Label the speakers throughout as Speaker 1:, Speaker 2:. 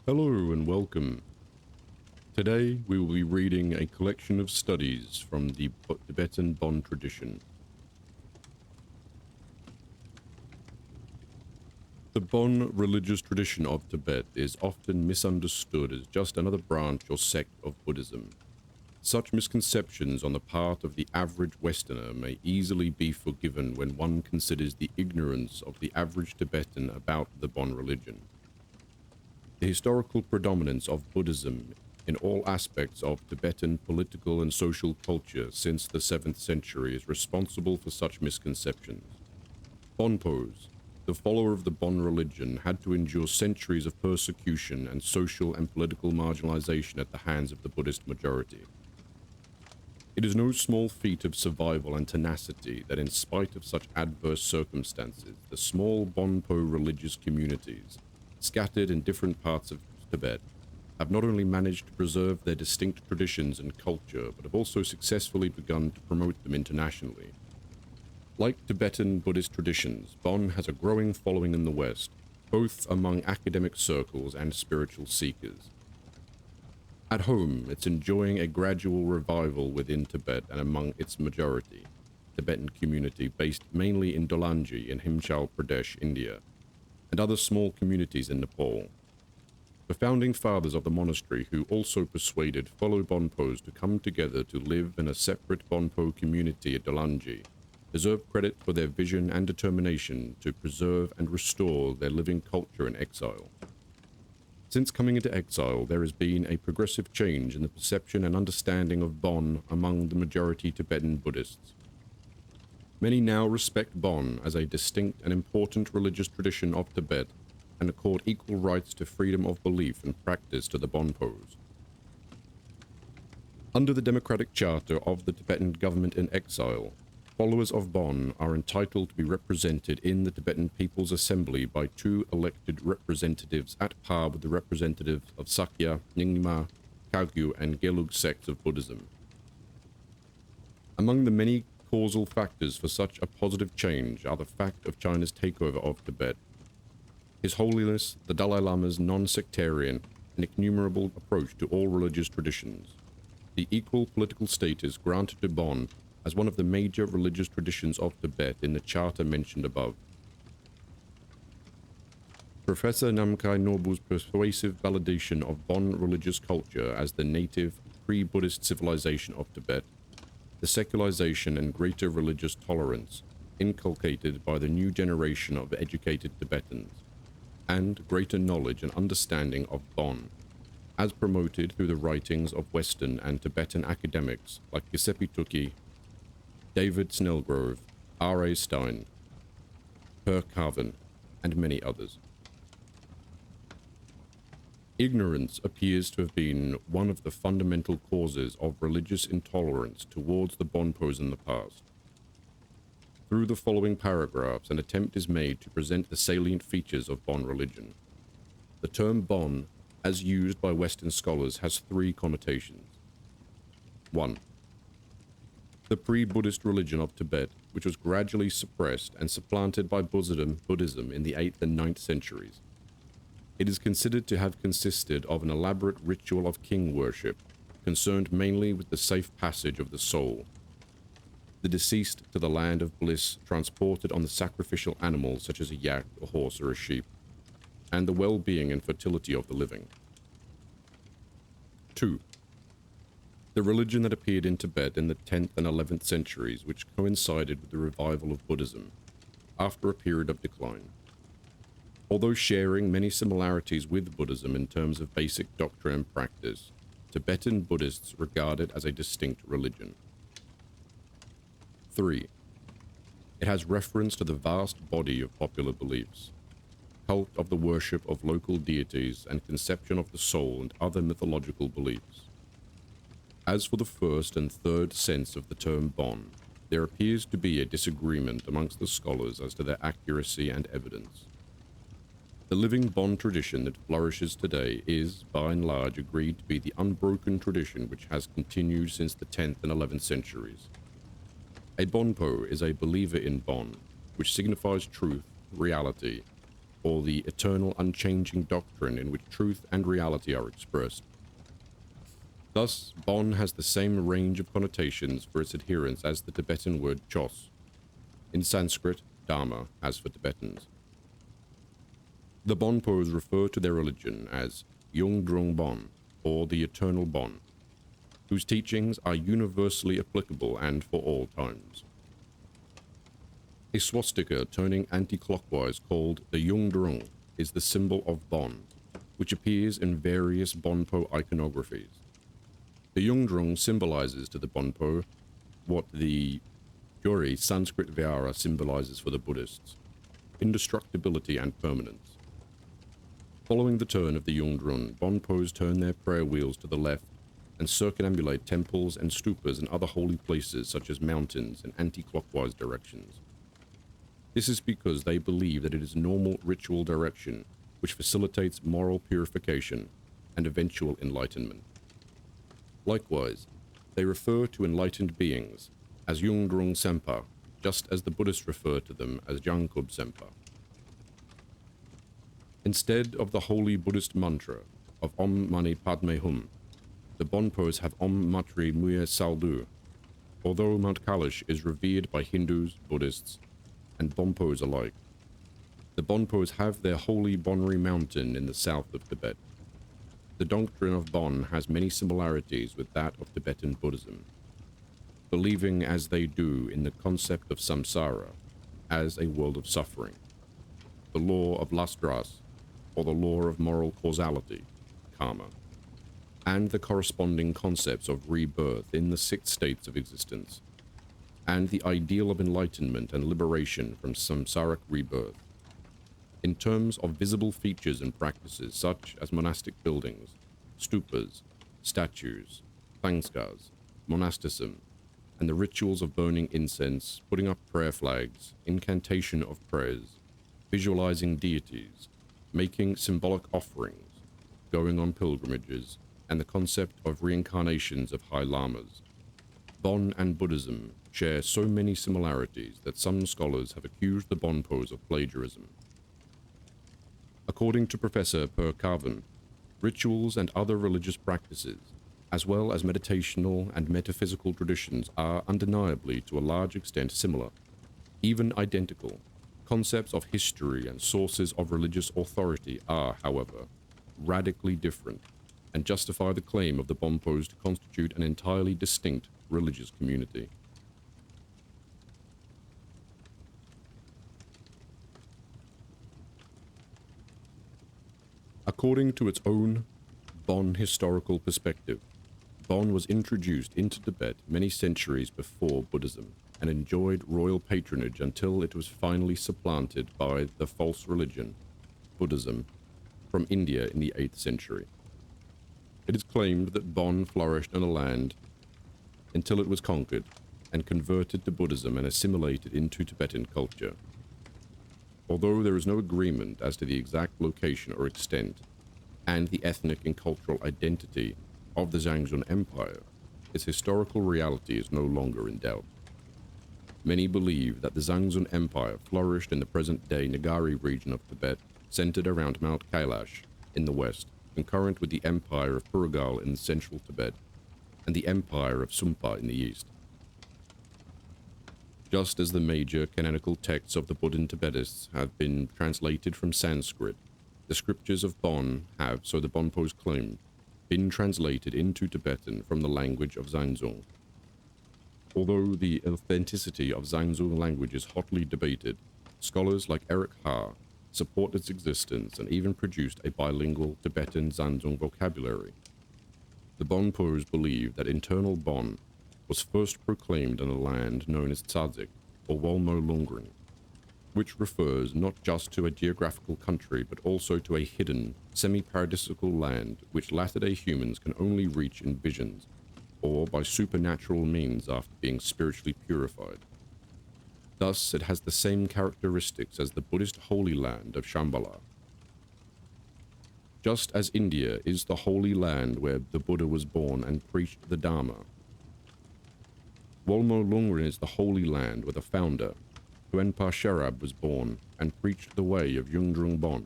Speaker 1: Hello and welcome. Today we will be reading a collection of studies from the Tibetan Bon Tradition. The Bon religious tradition of Tibet is often misunderstood as just another branch or sect of Buddhism. Such misconceptions on the part of the average Westerner may easily be forgiven when one considers the ignorance of the average Tibetan about the Bon religion. The historical predominance of Buddhism in all aspects of Tibetan political and social culture since the 7th century is responsible for such misconceptions. Bonpos, the follower of the Bon religion, had to endure centuries of persecution and social and political marginalization at the hands of the Buddhist majority. It is no small feat of survival and tenacity that in spite of such adverse circumstances, the small Bonpo religious communities, scattered in different parts of Tibet, have not only managed to preserve their distinct traditions and culture, but have also successfully begun to promote them internationally. Like Tibetan Buddhist traditions, Bon has a growing following in the West, both among academic circles and spiritual seekers. At home, it's enjoying a gradual revival within Tibet and among its majority, Tibetan community based mainly in Dholangi in Himachal Pradesh, India, and other small communities in Nepal. The founding fathers of the monastery, who also persuaded fellow Bonpos to come together to live in a separate Bonpo community at Dholangi, deserve credit for their vision and determination to preserve and restore their living culture in exile. Since coming into exile, there has been a progressive change in the perception and understanding of Bon among the majority Tibetan Buddhists. Many now respect Bon as a distinct and important religious tradition of Tibet and accord equal rights to freedom of belief and practice to the Bonpos. Under the democratic charter of the Tibetan government in exile, followers of Bon are entitled to be represented in the Tibetan People's Assembly by 2 elected representatives at par with the representatives of Sakya, Nyingma, Kagyu, and Gelug sects of Buddhism. Among the many causal factors for such a positive change are the fact of China's takeover of Tibet, His Holiness the Dalai Lama's non-sectarian and innumerable approach to all religious traditions, the equal political status granted to Bon as one of the major religious traditions of Tibet in the charter mentioned above. Professor Namkhai Nobu's persuasive validation of Bon religious culture as the native pre-Buddhist civilization of Tibet, the secularization and greater religious tolerance inculcated by the new generation of educated Tibetans, and greater knowledge and understanding of Bon, as promoted through the writings of Western and Tibetan academics like Giuseppe Tucci, David Snellgrove, R.A. Stein, Per Carven, and many others. Ignorance appears to have been one of the fundamental causes of religious intolerance towards the Bonpos in the past. Through the following paragraphs, an attempt is made to present the salient features of Bon religion. The term Bon, as used by Western scholars, has 3 connotations. 1. The pre-Buddhist religion of Tibet, which was gradually suppressed and supplanted by Buddhism in the 8th and 9th centuries. It is considered to have consisted of an elaborate ritual of king worship, concerned mainly with the safe passage of the soul, the deceased to the land of bliss transported on the sacrificial animals such as a yak, a horse, or a sheep, and the well-being and fertility of the living. 2. The religion that appeared in Tibet in the 10th and 11th centuries, which coincided with the revival of Buddhism, after a period of decline. Although sharing many similarities with Buddhism in terms of basic doctrine and practice, Tibetan Buddhists regard it as a distinct religion. 3. It has reference to the vast body of popular beliefs, cult of the worship of local deities, and conception of the soul and other mythological beliefs. As for the first and third sense of the term Bon, there appears to be a disagreement amongst the scholars as to their accuracy and evidence. The living Bon tradition that flourishes today is, by and large, agreed to be the unbroken tradition which has continued since the 10th and 11th centuries. A Bonpo is a believer in Bon, which signifies truth, reality, or the eternal unchanging doctrine in which truth and reality are expressed. Thus, Bon has the same range of connotations for its adherents as the Tibetan word Chos, in Sanskrit, Dharma, as for Tibetans. The Bonpos refer to their religion as Yung Drung Bon, or the Eternal Bon, whose teachings are universally applicable and for all times. A swastika turning anti-clockwise called the Yung Drung is the symbol of Bon, which appears in various Bonpo iconographies. The Yung Drung symbolizes to the Bonpo what the Gyori Sanskrit Vyara symbolizes for the Buddhists: indestructibility and permanence. Following the turn of the Yung Drung, Bonpos turn their prayer wheels to the left and circumambulate temples and stupas and other holy places such as mountains in anti-clockwise directions. This is because they believe that it is normal ritual direction which facilitates moral purification and eventual enlightenment. Likewise, they refer to enlightened beings as Yung Drung Sempa, just as the Buddhists refer to them as Jangkub Sempa. Instead of the holy Buddhist mantra of Om Mani Padme Hum, the Bonpos have Om Matri Muye Saldu. Although Mount Kailash is revered by Hindus, Buddhists, and Bonpos alike, the Bonpos have their holy Bonri mountain in the south of Tibet. The doctrine of Bon has many similarities with that of Tibetan Buddhism, believing as they do in the concept of samsara as a world of suffering, the law of lastras, or the law of moral causality, karma, and the corresponding concepts of rebirth in the 6 states of existence, and the ideal of enlightenment and liberation from samsaric rebirth. In terms of visible features and practices such as monastic buildings, stupas, statues, thanskars, monasticism, and the rituals of burning incense, putting up prayer flags, incantation of prayers, visualizing deities, making symbolic offerings, going on pilgrimages, and the concept of reincarnations of high lamas, Bon and Buddhism share so many similarities that some scholars have accused the Bonpos of plagiarism. According to Professor Per Carven, rituals and other religious practices, as well as meditational and metaphysical traditions, are undeniably to a large extent similar, even identical. Concepts of history and sources of religious authority are, however, radically different, and justify the claim of the Bonpos to constitute an entirely distinct religious community. According to its own Bon historical perspective, Bon was introduced into Tibet many centuries before Buddhism and enjoyed royal patronage until it was finally supplanted by the false religion, Buddhism, from India in the 8th century. It is claimed that Bon flourished in a land until it was conquered and converted to Buddhism and assimilated into Tibetan culture. Although there is no agreement as to the exact location or extent and the ethnic and cultural identity of the Zhangzhun Empire, its historical reality is no longer in doubt. Many believe that the Zhangzhun Empire flourished in the present-day Nagari region of Tibet, centered around Mount Kailash in the west, concurrent with the Empire of Purugal in central Tibet, and the Empire of Sumpa in the east. Just as the major canonical texts of the Buddhism Tibetists have been translated from Sanskrit, the scriptures of Bon have, so the Bonpos claim, been translated into Tibetan from the language of Zhangzhung. Although the authenticity of Zhangzhung language is hotly debated, scholars like Eric Ha support its existence and even produced a bilingual Tibetan Zhangzhung vocabulary. The Bonpos believe that internal Bon was first proclaimed in a land known as Tsadzik, or Wolmo Lungren, which refers not just to a geographical country but also to a hidden, semi-paradisical land which latter-day humans can only reach in visions or by supernatural means after being spiritually purified. Thus, it has the same characteristics as the Buddhist holy land of Shambhala. Just as India is the holy land where the Buddha was born and preached the Dharma, Wolmo Lungren is the holy land where the founder, Tuenpa Sherab was born and preached the way of Yungdrung Bon.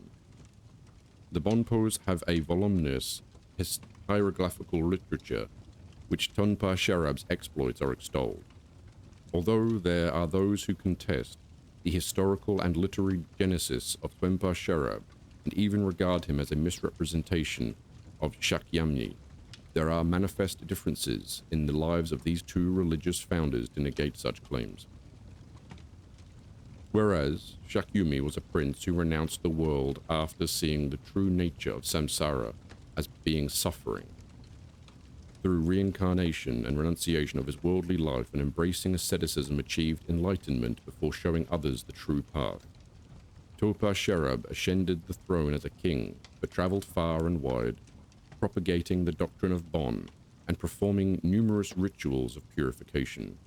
Speaker 1: The Bonpos have a voluminous hieroglyphical literature, which Tunpa Sherab's exploits are extolled. Although there are those who contest the historical and literary genesis of Tuenpa Sherab, and even regard him as a misrepresentation of Shakyamuni, there are manifest differences in the lives of these two religious founders to negate such claims. Whereas Shakyamuni was a prince who renounced the world after seeing the true nature of samsara as being suffering, through reincarnation and renunciation of his worldly life and embracing asceticism, achieved enlightenment before showing others the true path. Tuenpa Sherab ascended the throne as a king, but traveled far and wide, propagating the doctrine of Bon and performing numerous rituals of purification.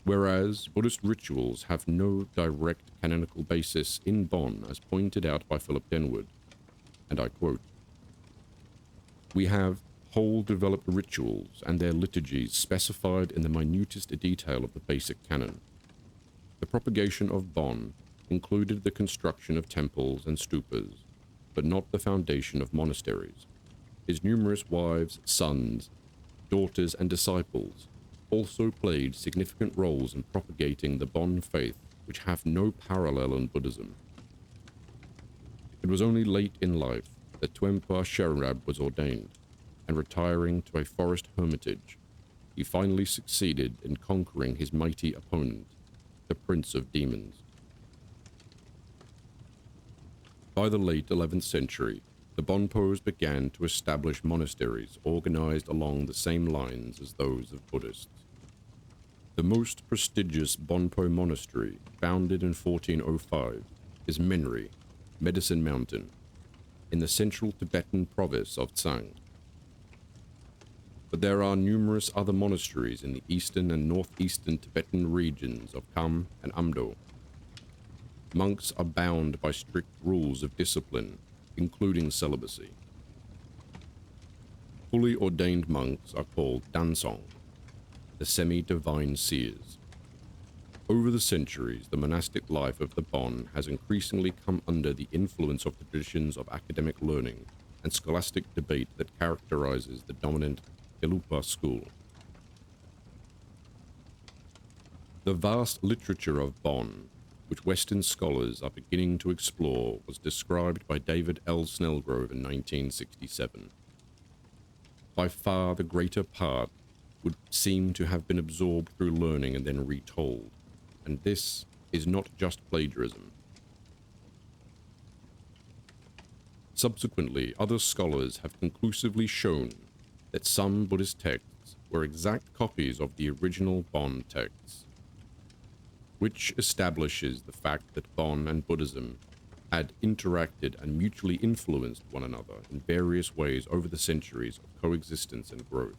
Speaker 1: Whereas Buddhist rituals have no direct canonical basis in Bon, as pointed out by Philip Denwood, and I quote, "We have whole developed rituals and their liturgies specified in the minutest detail of the basic canon. The propagation of Bon included the construction of temples and stupas, but not the foundation of monasteries. His numerous wives, sons, daughters, and disciples also played significant roles in propagating the Bon faith, which have no parallel in Buddhism. It was only late in life that Tuenpa Sherab was ordained, and retiring to a forest hermitage, he finally succeeded in conquering his mighty opponent, the Prince of Demons. By the late 11th century, the Bonpos began to establish monasteries organized along the same lines as those of Buddhists. The most prestigious Bonpo monastery, founded in 1405, is Menri, Medicine Mountain, in the central Tibetan province of Tsang. But there are numerous other monasteries in the eastern and northeastern Tibetan regions of Kham and Amdo. Monks are bound by strict rules of discipline, including celibacy. Fully ordained monks are called Dansong, the semi-divine seers. Over the centuries, the monastic life of the Bon has increasingly come under the influence of the traditions of academic learning and scholastic debate that characterizes the dominant Gelugpa school. The vast literature of Bon, which Western scholars are beginning to explore, was described by David L. Snellgrove in 1967. By far the greater part would seem to have been absorbed through learning and then retold, and this is not just plagiarism. Subsequently, other scholars have conclusively shown that some Buddhist texts were exact copies of the original Bon texts, which establishes the fact that Bon and Buddhism had interacted and mutually influenced one another in various ways over the centuries of coexistence and growth.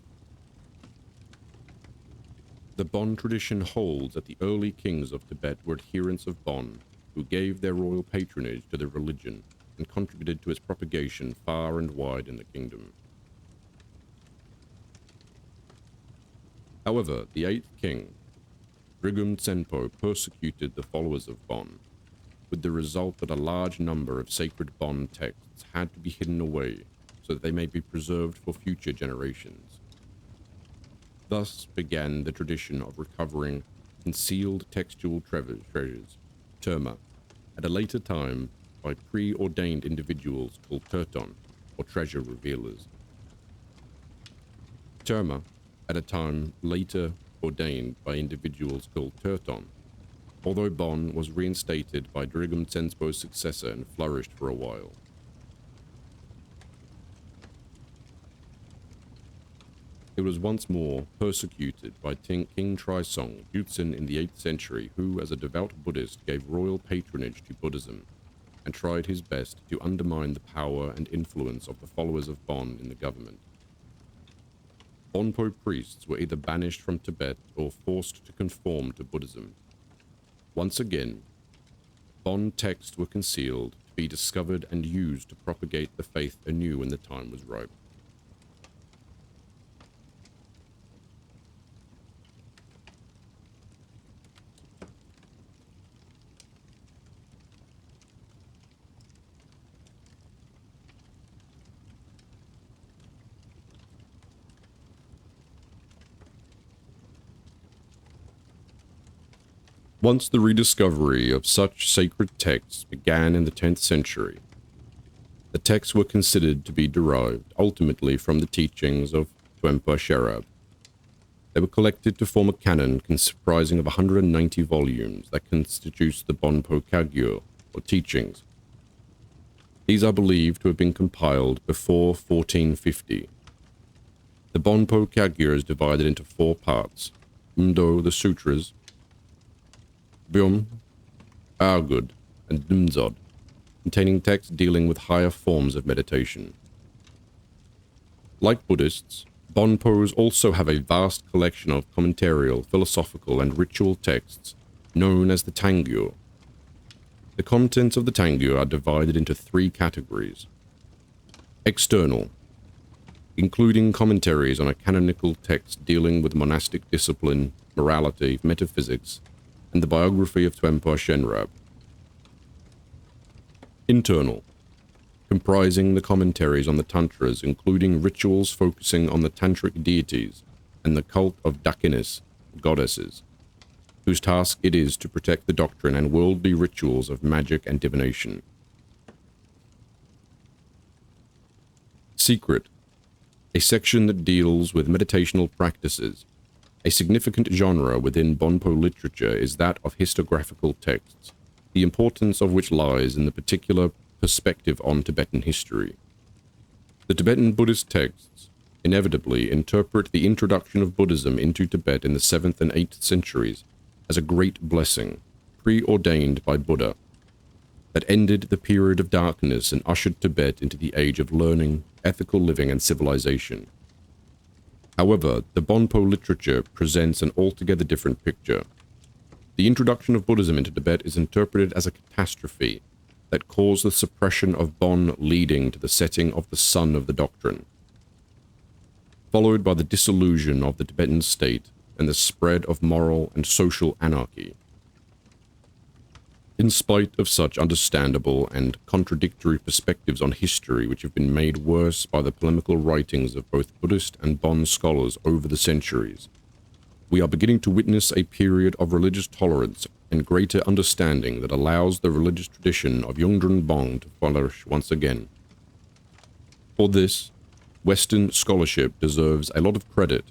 Speaker 1: The Bon tradition holds that the early kings of Tibet were adherents of Bon, who gave their royal patronage to the religion and contributed to its propagation far and wide in the kingdom. However, the eighth king, Drigum Tsenpo, persecuted the followers of Bon, with the result that a large number of sacred Bon texts had to be hidden away so that they may be preserved for future generations. Thus began the tradition of recovering concealed textual treasures, terma, at a later time by preordained individuals called terton, or treasure revealers. Terma, at a time later ordained by individuals called terton, although Bon was reinstated by Drigum Tsenpo's successor and flourished for a while. It was once more persecuted by King Trisong Jutsen in the 8th century, who, as a devout Buddhist, gave royal patronage to Buddhism and tried his best to undermine the power and influence of the followers of Bon in the government. Bonpo priests were either banished from Tibet or forced to conform to Buddhism. Once again, Bon texts were concealed to be discovered and used to propagate the faith anew when the time was ripe. Once the rediscovery of such sacred texts began in the 10th century, the texts were considered to be derived ultimately from the teachings of Tuempa Sherab. They were collected to form a canon comprising of 190 volumes that constitutes the Bonpo Kagyu, or teachings. These are believed to have been compiled before 1450. The Bonpo Kagyu is divided into 4 parts: Mdo, the Sutras, Byum, Argud, and Dmzod, containing texts dealing with higher forms of meditation. Like Buddhists, Bonpos also have a vast collection of commentarial, philosophical, and ritual texts known as the Tangyo. The contents of the Tangyo are divided into 3 categories. External, including commentaries on a canonical text dealing with monastic discipline, morality, metaphysics, and the biography of Tuempa Shenrab. Internal, comprising the commentaries on the Tantras, including rituals focusing on the tantric deities and the cult of Dakinis, goddesses, whose task it is to protect the doctrine and worldly rituals of magic and divination. Secret, a section that deals with meditational practices. A significant genre within Bonpo literature is that of historiographical texts, the importance of which lies in the particular perspective on Tibetan history. The Tibetan Buddhist texts inevitably interpret the introduction of Buddhism into Tibet in the 7th and 8th centuries as a great blessing, preordained by Buddha, that ended the period of darkness and ushered Tibet into the age of learning, ethical living, and civilization. However, the Bonpo literature presents an altogether different picture. The introduction of Buddhism into Tibet is interpreted as a catastrophe that caused the suppression of Bon, leading to the setting of the sun of the doctrine, followed by the dissolution of the Tibetan state and the spread of moral and social anarchy. In spite of such understandable and contradictory perspectives on history which have been made worse by the polemical writings of both Buddhist and Bon scholars over the centuries, we are beginning to witness a period of religious tolerance and greater understanding that allows the religious tradition of Yungdrung Bon to flourish once again. For this, Western scholarship deserves a lot of credit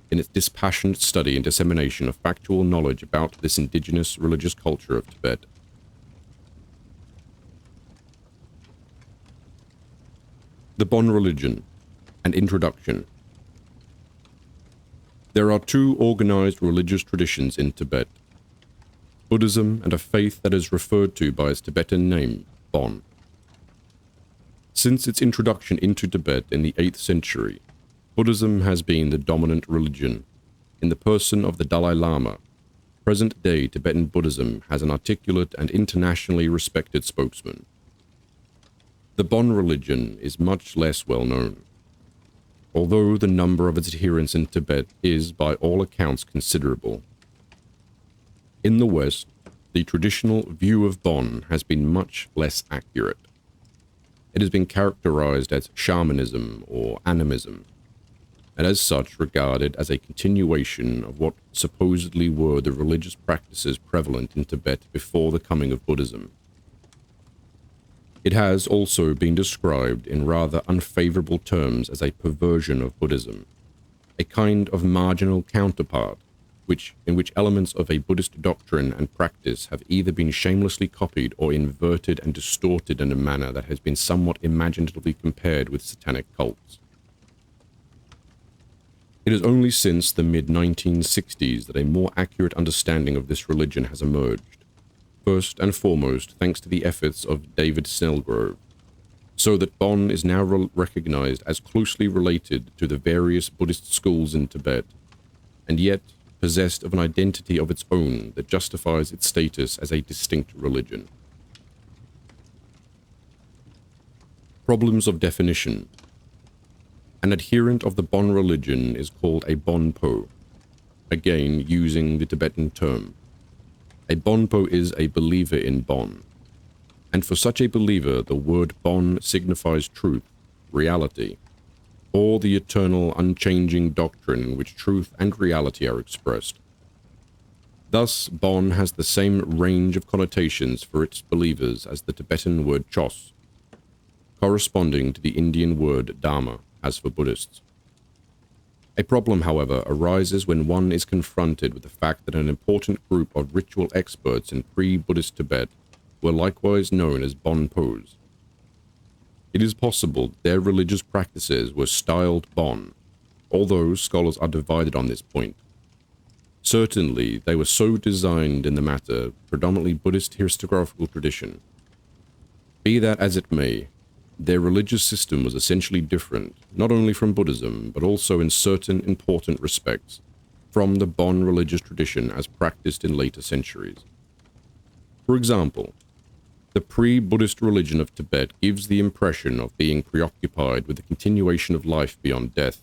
Speaker 1: in its dispassionate study and dissemination of factual knowledge about this indigenous religious culture of Tibet. The Bon religion, an introduction. There are 2 organized religious traditions in Tibet: Buddhism and a faith that is referred to by its Tibetan name, Bon. Since its introduction into Tibet in the 8th century, Buddhism has been the dominant religion. In the person of the Dalai Lama, present-day Tibetan Buddhism has an articulate and internationally respected spokesman. The Bon religion is much less well known, although the number of its adherents in Tibet is, by all accounts, considerable. In the West, the traditional view of Bon has been much less accurate. It has been characterized as shamanism or animism, and as such regarded as a continuation of what supposedly were the religious practices prevalent in Tibet before the coming of Buddhism. It has also been described in rather unfavorable terms as a perversion of Buddhism, a kind of marginal counterpart, in which elements of a Buddhist doctrine and practice have either been shamelessly copied or inverted and distorted in a manner that has been somewhat imaginatively compared with satanic cults. It is only since the mid-1960s that a more accurate understanding of this religion has emerged, first and foremost thanks to the efforts of David Snellgrove, so that Bon is now recognized as closely related to the various Buddhist schools in Tibet, and yet possessed of an identity of its own that justifies its status as a distinct religion. Problems of definition. An adherent of the Bon religion is called a Bonpo, again using the Tibetan term. A Bonpo is a believer in Bon, and for such a believer the word Bon signifies truth, reality, or the eternal unchanging doctrine in which truth and reality are expressed. Thus, Bon has the same range of connotations for its believers as the Tibetan word Chos, corresponding to the Indian word Dharma has for Buddhists. A problem, however, arises when one is confronted with the fact that an important group of ritual experts in pre-Buddhist Tibet were likewise known as Bonpos. It is possible that their religious practices were styled Bon, although scholars are divided on this point. Certainly, they were so designed in the matter, predominantly Buddhist historiographical tradition. Be that as it may, their religious system was essentially different, not only from Buddhism, but also in certain important respects, from the Bon religious tradition as practiced in later centuries. For example, the pre-Buddhist religion of Tibet gives the impression of being preoccupied with the continuation of life beyond death.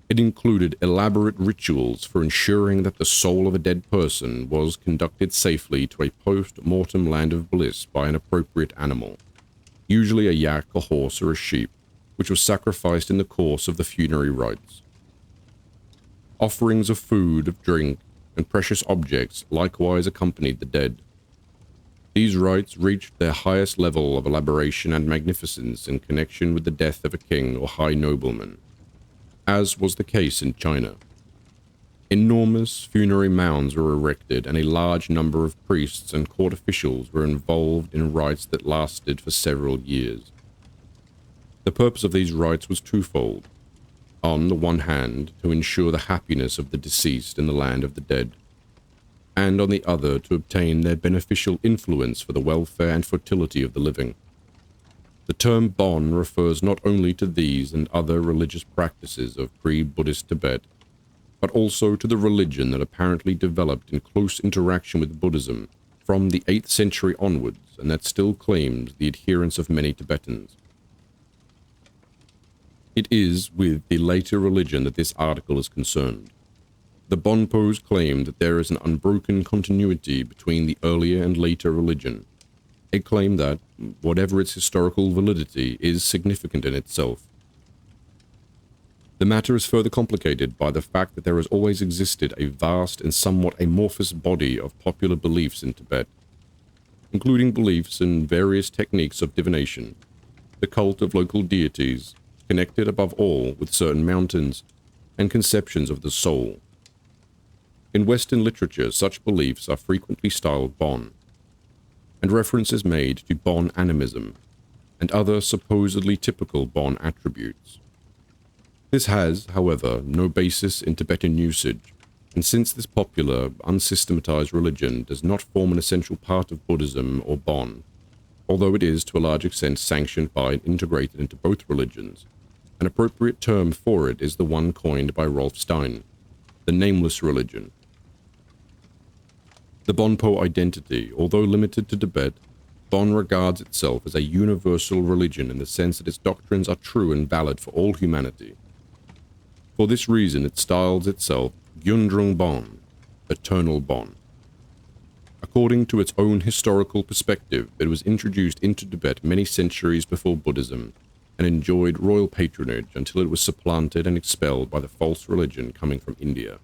Speaker 1: It included elaborate rituals for ensuring that the soul of a dead person was conducted safely to a post-mortem land of bliss by an appropriate animal, usually a yak, a horse, or a sheep, which was sacrificed in the course of the funerary rites. Offerings of food, of drink, and precious objects likewise accompanied the dead. These rites reached their highest level of elaboration and magnificence in connection with the death of a king or high nobleman, as was the case in China. Enormous funerary mounds were erected, and a large number of priests and court officials were involved in rites that lasted for several years. The purpose of these rites was twofold. On the one hand, to ensure the happiness of the deceased in the land of the dead, and on the other, to obtain their beneficial influence for the welfare and fertility of the living. The term Bon refers not only to these and other religious practices of pre-Buddhist Tibet, but also to the religion that apparently developed in close interaction with Buddhism from the 8th century onwards, and that still claims the adherence of many Tibetans. It is with the later religion that this article is concerned. The Bonpos claim that there is an unbroken continuity between the earlier and later religion, a claim that, whatever its historical validity, is significant in itself. The matter is further complicated by the fact that there has always existed a vast and somewhat amorphous body of popular beliefs in Tibet, including beliefs in various techniques of divination, the cult of local deities, connected above all with certain mountains, and conceptions of the soul. In Western literature, such beliefs are frequently styled Bon, and reference is made to Bon animism, and other supposedly typical Bon attributes. This has, however, no basis in Tibetan usage, and since this popular, unsystematized religion does not form an essential part of Buddhism or Bon, although it is to a large extent sanctioned by and integrated into both religions, an appropriate term for it is the one coined by Rolf Stein, the nameless religion. The Bonpo identity, although limited to Tibet, Bon regards itself as a universal religion in the sense that its doctrines are true and valid for all humanity. For this reason, it styles itself Gyundrung Bon, eternal Bon. According to its own historical perspective, it was introduced into Tibet many centuries before Buddhism, and enjoyed royal patronage until it was supplanted and expelled by the false religion coming from India.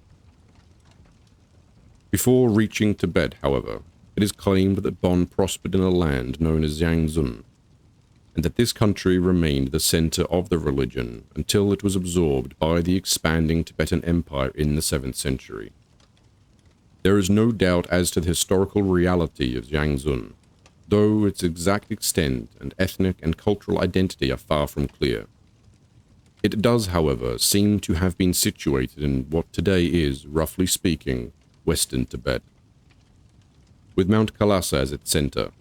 Speaker 1: Before reaching Tibet, however, it is claimed that Bon prospered in a land known as Jiangxun, and that this country remained the center of the religion until it was absorbed by the expanding Tibetan Empire in the 7th century. There is no doubt as to the historical reality of Jiangxun, though its exact extent and ethnic and cultural identity are far from clear. It does, however, seem to have been situated in what today is, roughly speaking, Western Tibet, with Mount Khalasa as its center.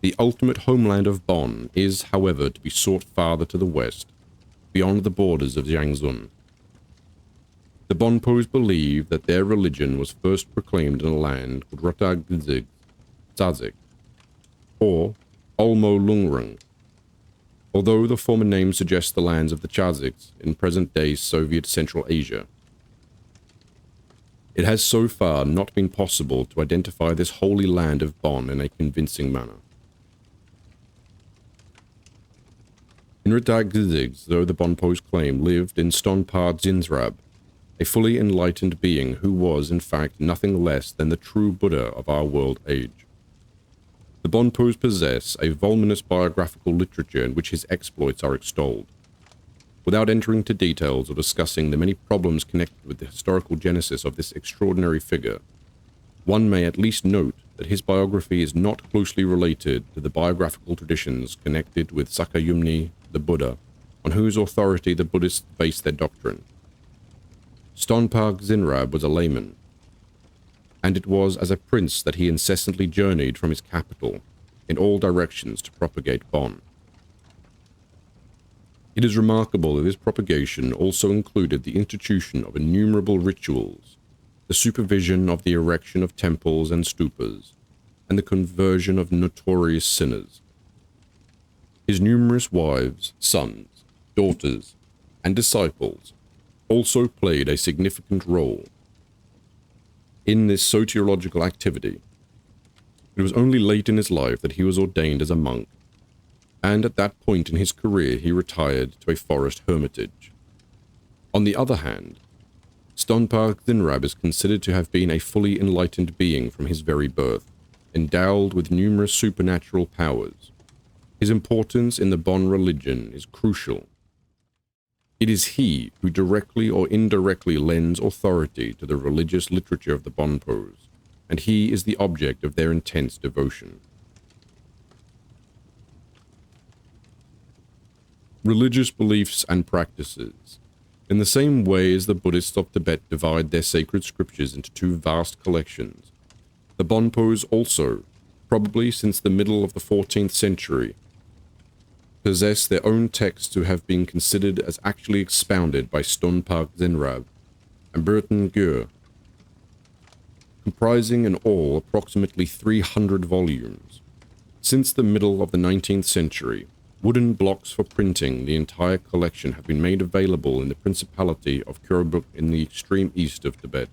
Speaker 1: The ultimate homeland of Bon is, however, to be sought farther to the west, beyond the borders of Jiangxun. The Bonpos believe that their religion was first proclaimed in a land called Rotagzig Tzazik, or Olmo Lungrung, although the former name suggests the lands of the Chaziks in present-day Soviet Central Asia. It has so far not been possible to identify this holy land of Bon in a convincing manner. In Rotagzig, though the Bonpos claim lived in Stonpa Zinzrab, a fully enlightened being who was, in fact, nothing less than the true Buddha of our world age. The Bonpos possess a voluminous biographical literature in which his exploits are extolled. Without entering into details or discussing the many problems connected with the historical genesis of this extraordinary figure, one may at least note that his biography is not closely related to the biographical traditions connected with Sakyamuni, the Buddha, on whose authority the Buddhists based their doctrine. Stonpa Zinrab was a layman, and it was as a prince that he incessantly journeyed from his capital in all directions to propagate Bon. It is remarkable that this propagation also included the institution of innumerable rituals, the supervision of the erection of temples and stupas, and the conversion of notorious sinners. His numerous wives, sons, daughters, and disciples also played a significant role in this soteriological activity. It was only late in his life that he was ordained as a monk, and at that point in his career he retired to a forest hermitage. On the other hand, Stonpa Zinrab is considered to have been a fully enlightened being from his very birth, endowed with numerous supernatural powers. His importance in the Bon religion is crucial. It is he who directly or indirectly lends authority to the religious literature of the Bonpos, and he is the object of their intense devotion. Religious beliefs and practices. In the same way as the Buddhists of Tibet divide their sacred scriptures into two vast collections, the Bonpos also, probably since the middle of the 14th century, possess their own texts to have been considered as actually expounded by Stonpa Zinrab and Tibetan Bon, comprising in all approximately 300 volumes. Since the middle of the 19th century, wooden blocks for printing the entire collection have been made available in the Principality of Kyrbuk in the extreme east of Tibet.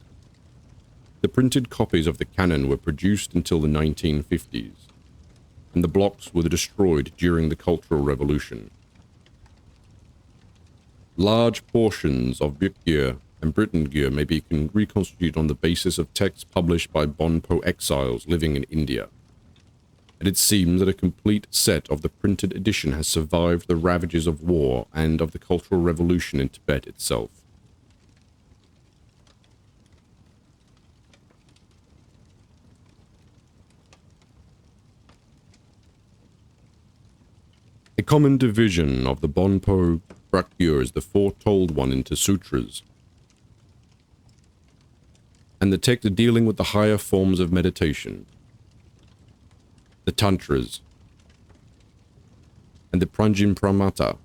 Speaker 1: The printed copies of the canon were produced until the 1950s, and the blocks were destroyed during the Cultural Revolution. Large portions of Bukgir and Britain-Gyr may be reconstituted on the basis of texts published by Bonpo exiles living in India, and it seems that a complete set of the printed edition has survived the ravages of war and of the Cultural Revolution in Tibet itself. A common division of the Bonpo Brakgyur is the foretold one into sutras, and the text dealing with the higher forms of meditation, the Tantras, and the Pranjin-Pramata.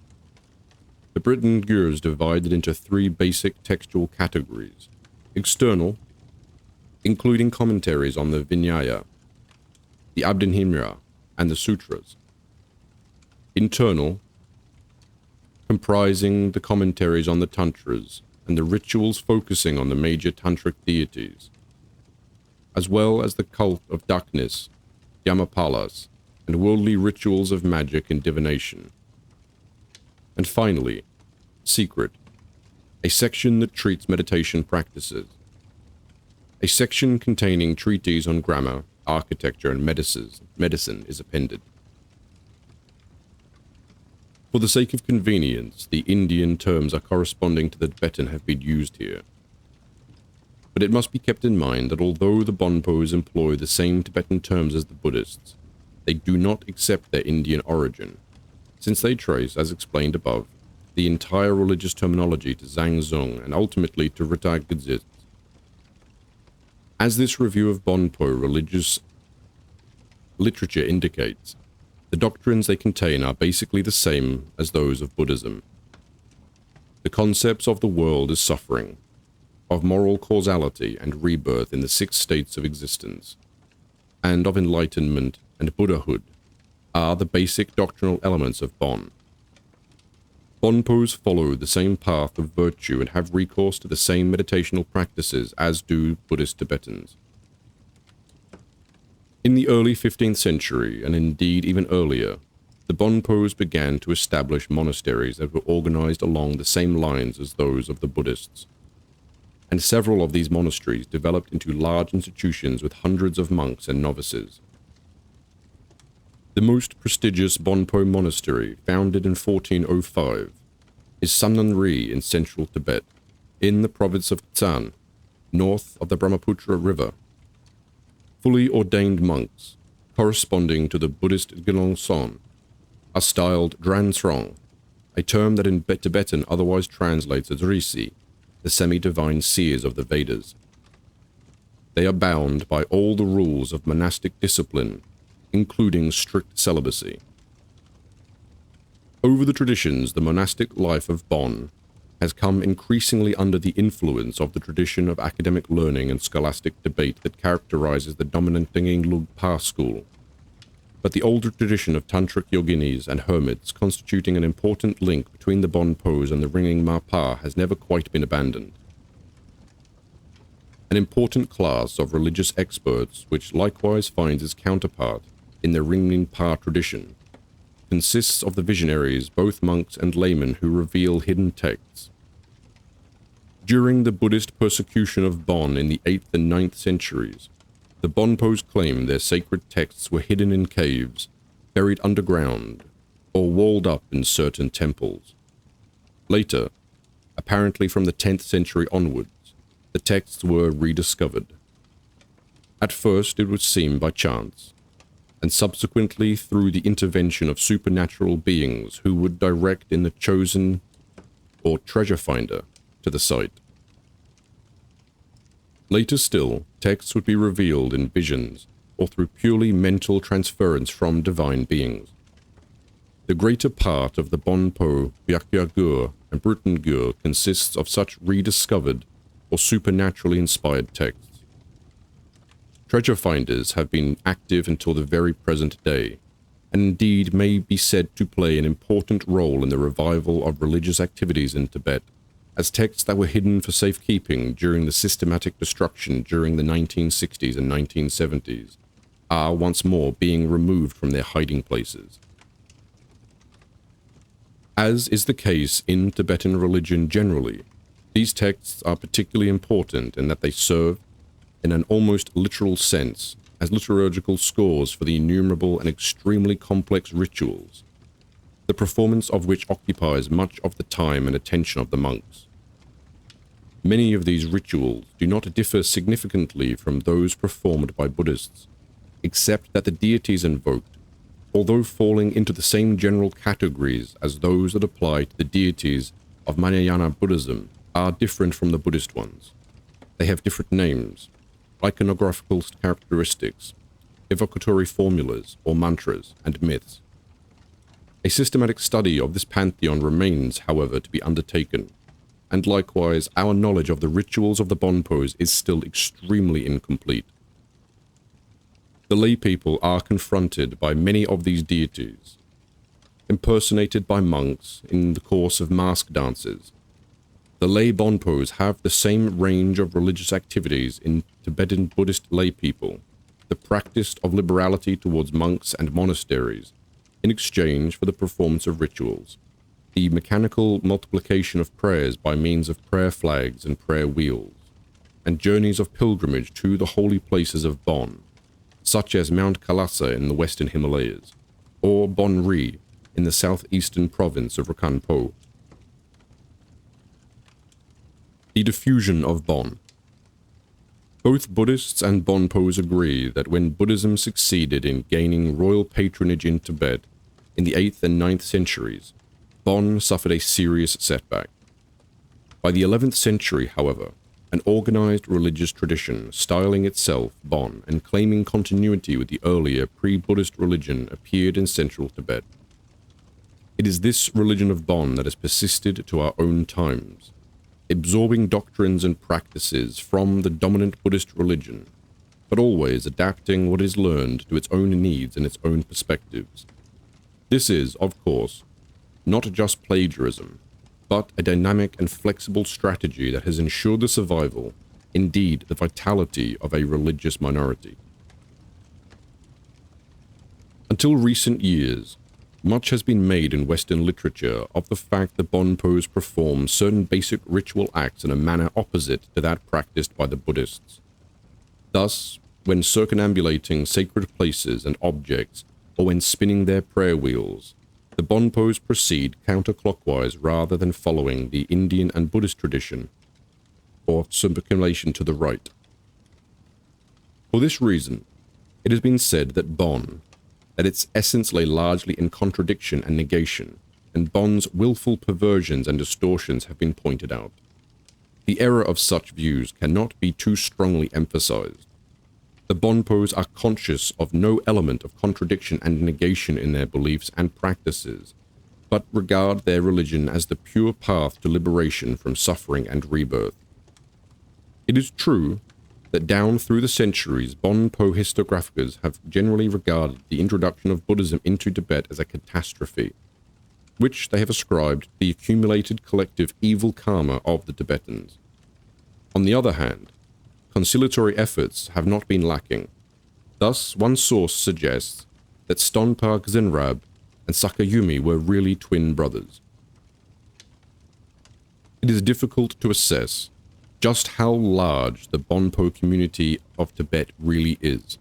Speaker 1: The Britain-Gyr is divided into three basic textual categories: external, including commentaries on the Vinaya, the Abhinimra, and the Sutras; internal, comprising the commentaries on the Tantras and the rituals focusing on the major tantric deities, as well as the cult of darkness, Yamapalas, and worldly rituals of magic and divination. And finally, secret, a section that treats meditation practices. A section containing treatises on grammar, architecture, and medicine is appended. For the sake of convenience, the Indian terms are corresponding to the Tibetan have been used here. But it must be kept in mind that although the Bonpos employ the same Tibetan terms as the Buddhists, they do not accept their Indian origin, since they trace, as explained above, the entire religious terminology to Zhangzong and ultimately to Ritag Gdzit. As this review of Bonpo religious literature indicates, the doctrines they contain are basically the same as those of Buddhism. The concepts of the world as suffering, of moral causality and rebirth in the 6 states of existence, and of enlightenment and Buddhahood are the basic doctrinal elements of Bon. Bonpos follow the same path of virtue and have recourse to the same meditational practices as do Buddhist Tibetans. In the early 15th century, and indeed even earlier, the Bonpos began to establish monasteries that were organized along the same lines as those of the Buddhists. and several of these monasteries developed into large institutions with hundreds of monks and novices. The most prestigious Bonpo monastery, founded in 1405, is Samnanri in central Tibet, in the province of Tsan, north of the Brahmaputra River. Fully ordained monks, corresponding to the Buddhist Gelong Son, are styled Dransrong, a term that in Tibetan otherwise translates as Risi, the semi-divine seers of the Vedas. They are bound by all the rules of monastic discipline, including strict celibacy. Over the traditions, the monastic life of Bon has come increasingly under the influence of the tradition of academic learning and scholastic debate that characterizes the dominant Dengeng Lugpa school. But the older tradition of tantric yoginis and hermits, constituting an important link between the Bonpos and the Ringing Mapa, has never quite been abandoned. An important class of religious experts, which likewise finds its counterpart in the Ringing Pa tradition, consists of the visionaries, both monks and laymen, who reveal hidden texts. During the Buddhist persecution of Bon in the 8th and 9th centuries, the Bonpos claimed their sacred texts were hidden in caves, buried underground, or walled up in certain temples. Later, apparently from the 10th century onwards, the texts were rediscovered. At first it would seem by chance, and subsequently through the intervention of supernatural beings who would direct in the chosen or treasure finder to the site. Later still, texts would be revealed in visions or through purely mental transference from divine beings. The greater part of the Bonpo, Byakyagur, and Brutengur consists of such rediscovered or supernaturally inspired texts. Treasure finders have been active until the very present day, and indeed may be said to play an important role in the revival of religious activities in Tibet, as texts that were hidden for safekeeping during the systematic destruction during the 1960s and 1970s are once more being removed from their hiding places. As is the case in Tibetan religion generally, these texts are particularly important in that they serve, in an almost literal sense, as liturgical scores for the innumerable and extremely complex rituals, the performance of which occupies much of the time and attention of the monks. Many of these rituals do not differ significantly from those performed by Buddhists, except that the deities invoked, although falling into the same general categories as those that apply to the deities of Mahayana Buddhism, are different from the Buddhist ones. They have different names, iconographical characteristics, evocatory formulas or mantras, and myths. A systematic study of this pantheon remains, however, to be undertaken, and likewise our knowledge of the rituals of the Bonpos is still extremely incomplete. The lay people are confronted by many of these deities, impersonated by monks in the course of mask dances. The lay Bonpos have the same range of religious activities in Tibetan Buddhist lay people, the practice of liberality towards monks and monasteries, in exchange for the performance of rituals, the mechanical multiplication of prayers by means of prayer flags and prayer wheels, and journeys of pilgrimage to the holy places of Bon, such as Mount Kailasa in the western Himalayas, or Bon Ri in the southeastern province of Rakanpo. The diffusion of Bon. Both Buddhists and Bonpos agree that when Buddhism succeeded in gaining royal patronage in Tibet in the 8th and 9th centuries, Bon suffered a serious setback. By the 11th century, however, an organized religious tradition styling itself Bon and claiming continuity with the earlier pre-Buddhist religion appeared in central Tibet. It is this religion of Bon that has persisted to our own times, absorbing doctrines and practices from the dominant Buddhist religion, but always adapting what is learned to its own needs and its own perspectives. This is, of course, not just plagiarism, but a dynamic and flexible strategy that has ensured the survival, indeed the vitality, of a religious minority. Until recent years, Much has been made in Western literature of the fact that Bonpos perform certain basic ritual acts in a manner opposite to that practiced by the Buddhists. Thus, when circumambulating sacred places and objects, or when spinning their prayer wheels, the Bonpos proceed counterclockwise rather than following the Indian and Buddhist tradition, or circumambulation to the right. For this reason, it has been said that Bon, that its essence lay largely in contradiction and negation, and Bon's willful perversions and distortions have been pointed out. The error of such views cannot be too strongly emphasized. The Bonpos are conscious of no element of contradiction and negation in their beliefs and practices, but regard their religion as the pure path to liberation from suffering and rebirth. It is true that down through the centuries, Bonpo historiographers have generally regarded the introduction of Buddhism into Tibet as a catastrophe, which they have ascribed to the accumulated collective evil karma of the Tibetans. On the other hand, conciliatory efforts have not been lacking. Thus, one source suggests that Stonpa Zenrab and Sakayumi were really twin brothers. It is difficult to assess just how large the Bonpo community of Tibet really is.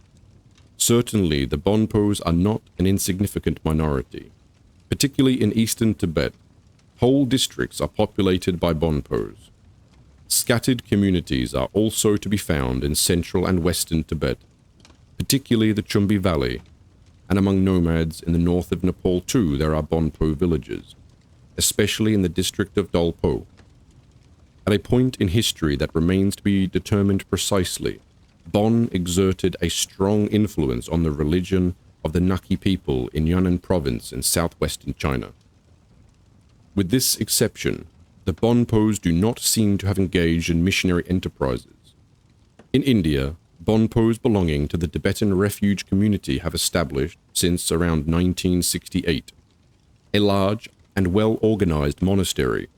Speaker 1: Certainly, the Bonpos are not an insignificant minority. Particularly in eastern Tibet, whole districts are populated by Bonpos. Scattered communities are also to be found in central and western Tibet, particularly the Chumbi Valley, and among nomads in the north of Nepal too there are Bonpo villages, especially in the district of Dolpo. At a point in history that remains to be determined precisely, Bon exerted a strong influence on the religion of the Naki people in Yunnan province in southwestern China. With this exception, the Bonpos do not seem to have engaged in missionary enterprises. In India, Bonpos belonging to the Tibetan refuge community have established, since around 1968, a large and well-organized monastery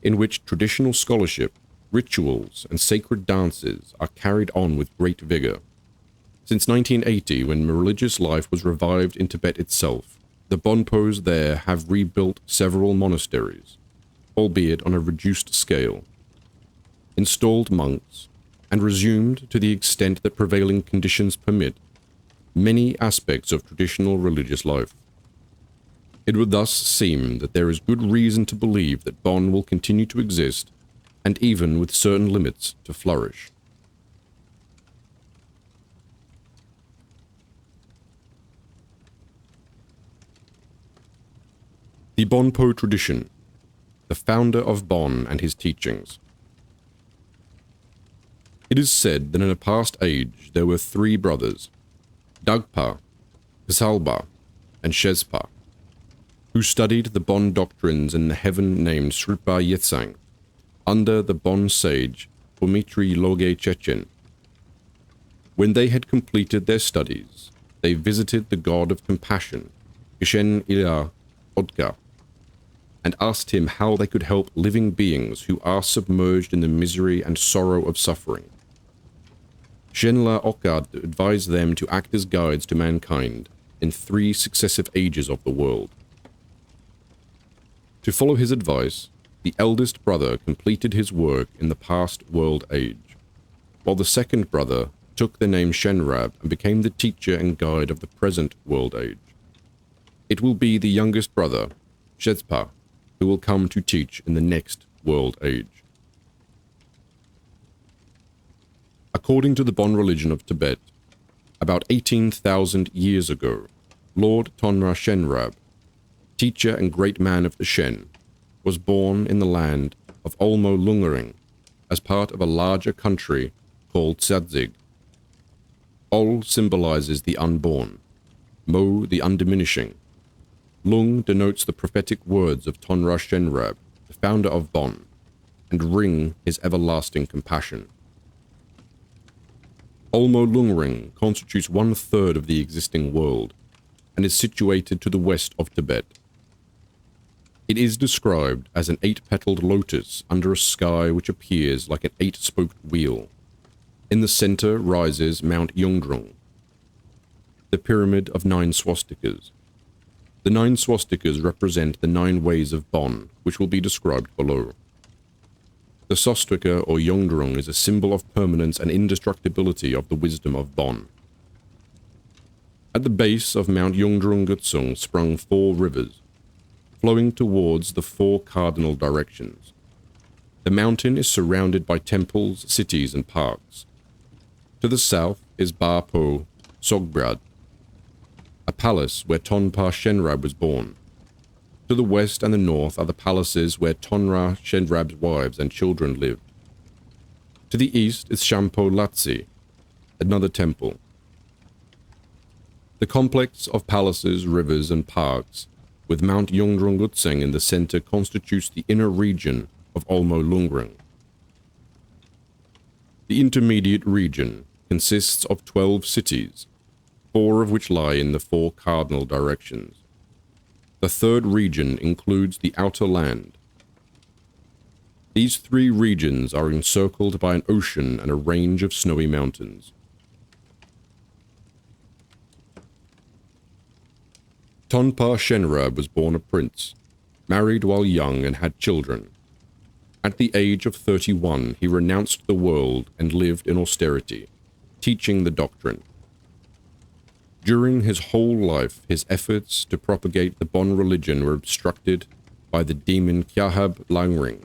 Speaker 1: in which traditional scholarship, rituals, and sacred dances are carried on with great vigor. Since 1980, when religious life was revived in Tibet itself, the Bonpos there have rebuilt several monasteries, albeit on a reduced scale, installed monks, and resumed, to the extent that prevailing conditions permit, many aspects of traditional religious life. It would thus seem that there is good reason to believe that Bon will continue to exist, and even with certain limits to flourish. The Bonpo tradition, the founder of Bon and his teachings. It is said that in a past age there were three brothers, Dagpa, Ksalba, and Shespa, who studied the Bon doctrines in the heaven named Sripa Yetsang, under the Bon sage Pumitri Loge Chechen. When they had completed their studies, they visited the god of compassion, Gishen Ila Odka, and asked him how they could help living beings who are submerged in the misery and sorrow of suffering. Shenla Okad advised them to act as guides to mankind in 3 successive ages of the world. To follow his advice, the eldest brother completed his work in the past world age, while the second brother took the name Shenrab and became the teacher and guide of the present world age. It will be the youngest brother, Shespa, who will come to teach in the next world age. According to the Bon religion of Tibet, about 18,000 years ago, Lord Tonra Shenrab, teacher and great man of the Shen, was born in the land of Olmo Lungering as part of a larger country called Tsadzig. Ol symbolizes the unborn, Mo the undiminishing. Lung denotes the prophetic words of Tonra Shenrab, the founder of Bon, and Ring his everlasting compassion. Olmo Lungring constitutes 1/3 of the existing world, and is situated to the west of Tibet. It is described as an 8-petaled lotus under a sky which appears like an 8-spoked wheel. In the center rises Mount Yungdrung, the pyramid of 9 swastikas. The 9 swastikas represent the 9 ways of Bon, which will be described below. The swastika or yongdrung is a symbol of permanence and indestructibility of the wisdom of Bon. At the base of Mount Yongdrung Gutsung sprung 4 rivers, flowing towards the 4 cardinal directions. The mountain is surrounded by temples, cities, and parks. To the south is Ba Po Sogbrad, a palace where Tonpa Shenrab was born. To the west and the north are the palaces where Tonra Shenrab's wives and children lived. To the east is Shampo Latsi, another temple. The complex of palaces, rivers, and parks, with Mount Yongdrung Gutseng in the center, constitutes the inner region of Olmo Lungrung. The intermediate region consists of 12 cities, 4 of which lie in the 4 cardinal directions. The third region includes the outer land. These 3 regions are encircled by an ocean and a range of snowy mountains. Tonpa Shenrab was born a prince, married while young and had children. At the age of 31, he renounced the world and lived in austerity, teaching the doctrine. During his whole life, his efforts to propagate the Bon religion were obstructed by the demon Kyahab Langring,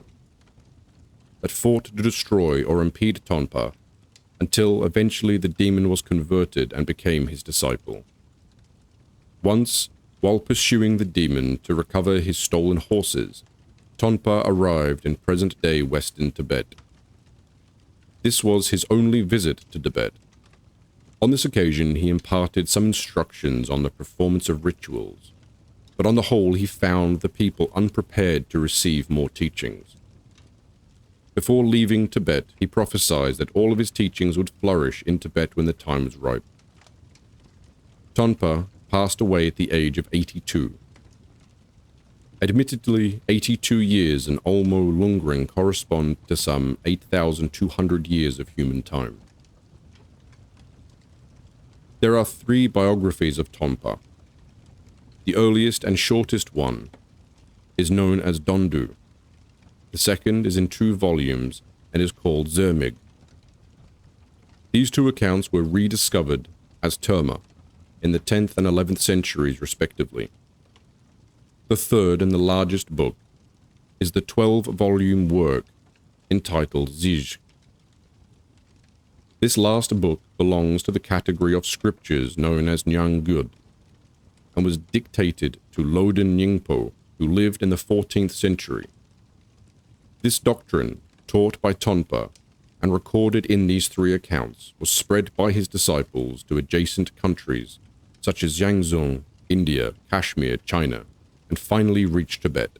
Speaker 1: that fought to destroy or impede Tonpa, until eventually the demon was converted and became his disciple. Once, while pursuing the demon to recover his stolen horses, Tonpa arrived in present-day Western Tibet. This was his only visit to Tibet. On this occasion, he imparted some instructions on the performance of rituals, but on the whole he found the people unprepared to receive more teachings. Before leaving Tibet, he prophesied that all of his teachings would flourish in Tibet when the time was ripe. Tonpa passed away at the age of 82. Admittedly, 82 years in Olmo Lungring correspond to some 8,200 years of human time. There are 3 biographies of Tonpa. The earliest and shortest one is known as Dondu. The second is in 2 volumes and is called Zermig. These 2 accounts were rediscovered as Terma in the 10th and 11th centuries respectively. The third and the largest book is the 12-volume work entitled Zij. This last book belongs to the category of scriptures known as Nyang Gud, and was dictated to Loden Nyingpo, who lived in the 14th century. This doctrine, taught by Tonpa and recorded in these 3 accounts, was spread by his disciples to adjacent countries such as Jiangzhou, India, Kashmir, China, and finally reached Tibet.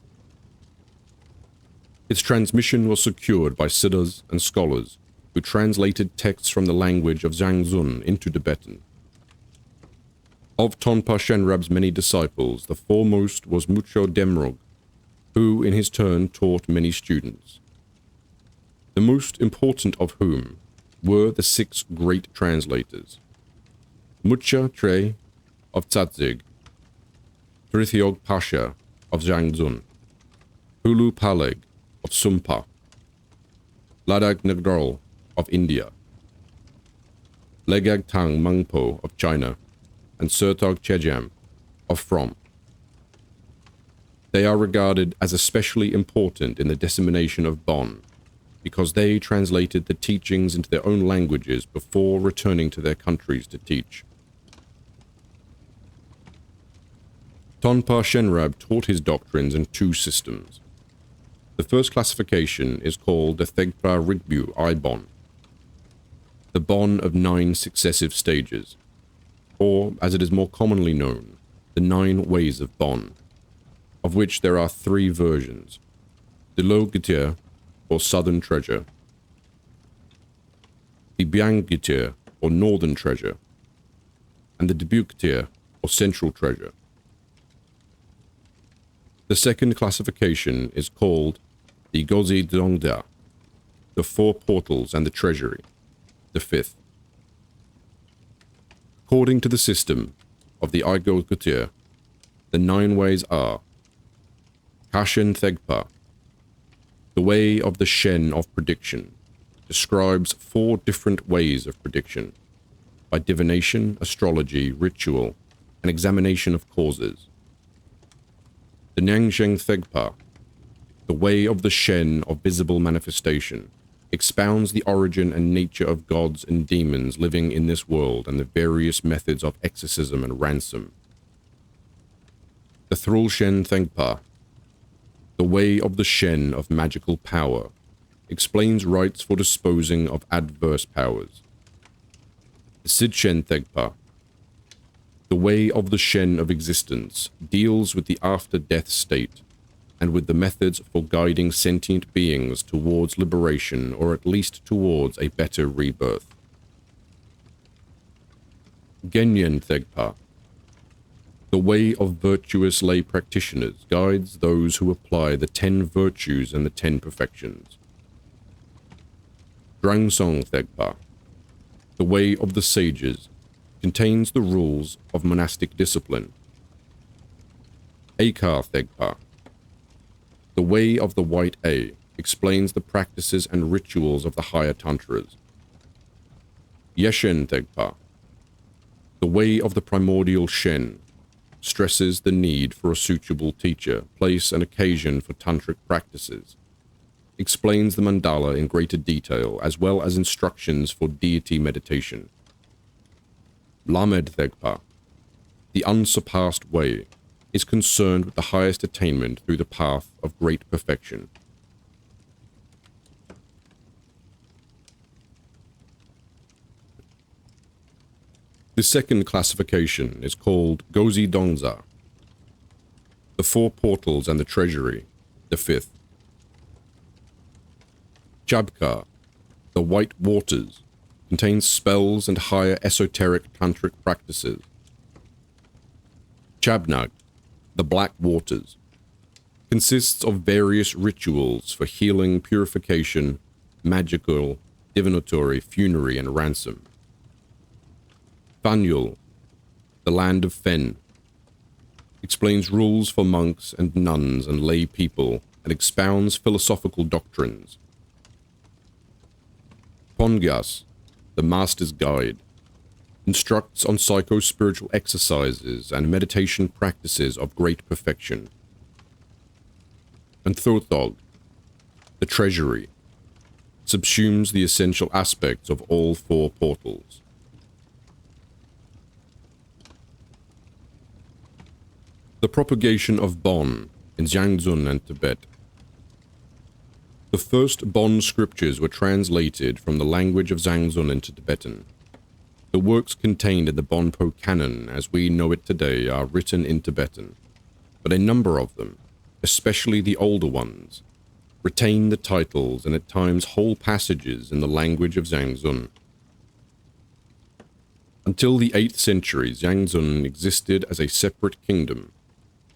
Speaker 1: Its transmission was secured by siddhas and scholars who translated texts from the language of Zhangzun into Tibetan. Of Tonpa Shenrab's many disciples, the foremost was Mucho Demrog, who in his turn taught many students, the most important of whom were the 6 great translators: Mucha Tre of Tsatzig, Trithyog Pasha of Zhangzun, Hulu Paleg of Sumpa, Ladak Nagdrol of India, Legag Tang Mangpo of China, and Sertog Chejam of From. They are regarded as especially important in the dissemination of Bon, because they translated the teachings into their own languages before returning to their countries to teach. Tonpa Shenrab taught his doctrines in 2 systems. The first classification is called the Thegpa Rigbu I Bon, the Bon of 9 successive stages, or, as it is more commonly known, the 9 ways of Bon, of which there are 3 versions: the Lo Gitir, or Southern Treasure, the Biang Gitir, or Northern Treasure, and the Debuk Gitir, or Central Treasure. The second classification is called the Gozi Dongda, the 4 portals and the treasury, the 5th. According to the system of the Aigo Gutir, The 9 ways are Kashen Thegpa, the way of the Shen of prediction, describes 4 different ways of prediction, by divination, astrology, ritual, and examination of causes. The Nyangzheng Thegpa, the way of the Shen of visible manifestation, expounds the origin and nature of gods and demons living in this world and the various methods of exorcism and ransom. The Thrul Shen Thengpa, the way of the Shen of magical power, explains rites for disposing of adverse powers. The Sid Shen Thegpa, the way of the Shen of existence, deals with the after-death state and with the methods for guiding sentient beings towards liberation or at least towards a better rebirth. Genyen Thegpa, the way of virtuous lay practitioners, guides those who apply the 10 virtues and the 10 perfections. Drangsong Thegpa, the way of the sages, contains the rules of monastic discipline. Akar Thegpa, the way of the White A, explains the practices and rituals of the higher tantras. Yeshen Thegpa, the way of the primordial Shen, stresses the need for a suitable teacher, place, and occasion for tantric practices, explains the mandala in greater detail, as well as instructions for deity meditation. Lamed Thegpa, the unsurpassed way, is concerned with the highest attainment through the path of great perfection. The second classification is called Gozi Dongza, the 4 portals and the treasury, the 5th. Chabka, the white waters, contains spells and higher esoteric tantric practices. Chabnag, the black waters, consists of various rituals for healing, purification, magical, divinatory, funerary, and ransom. Fanyul, the land of Fen, explains rules for monks and nuns and lay people and expounds philosophical doctrines. Pongyas, the master's guide, instructs on psycho-spiritual exercises and meditation practices of great perfection. And Thothog, the treasury, subsumes the essential aspects of all 4 portals. The propagation of Bon in Xiangzun and Tibet. The first Bon scriptures were translated from the language of Xiangzun into Tibetan. The works contained in the Bonpo canon, as we know it today, are written in Tibetan, but a number of them, especially the older ones, retain the titles and at times whole passages in the language of Xiangzun. Until the 8th century, Xiangzun existed as a separate kingdom,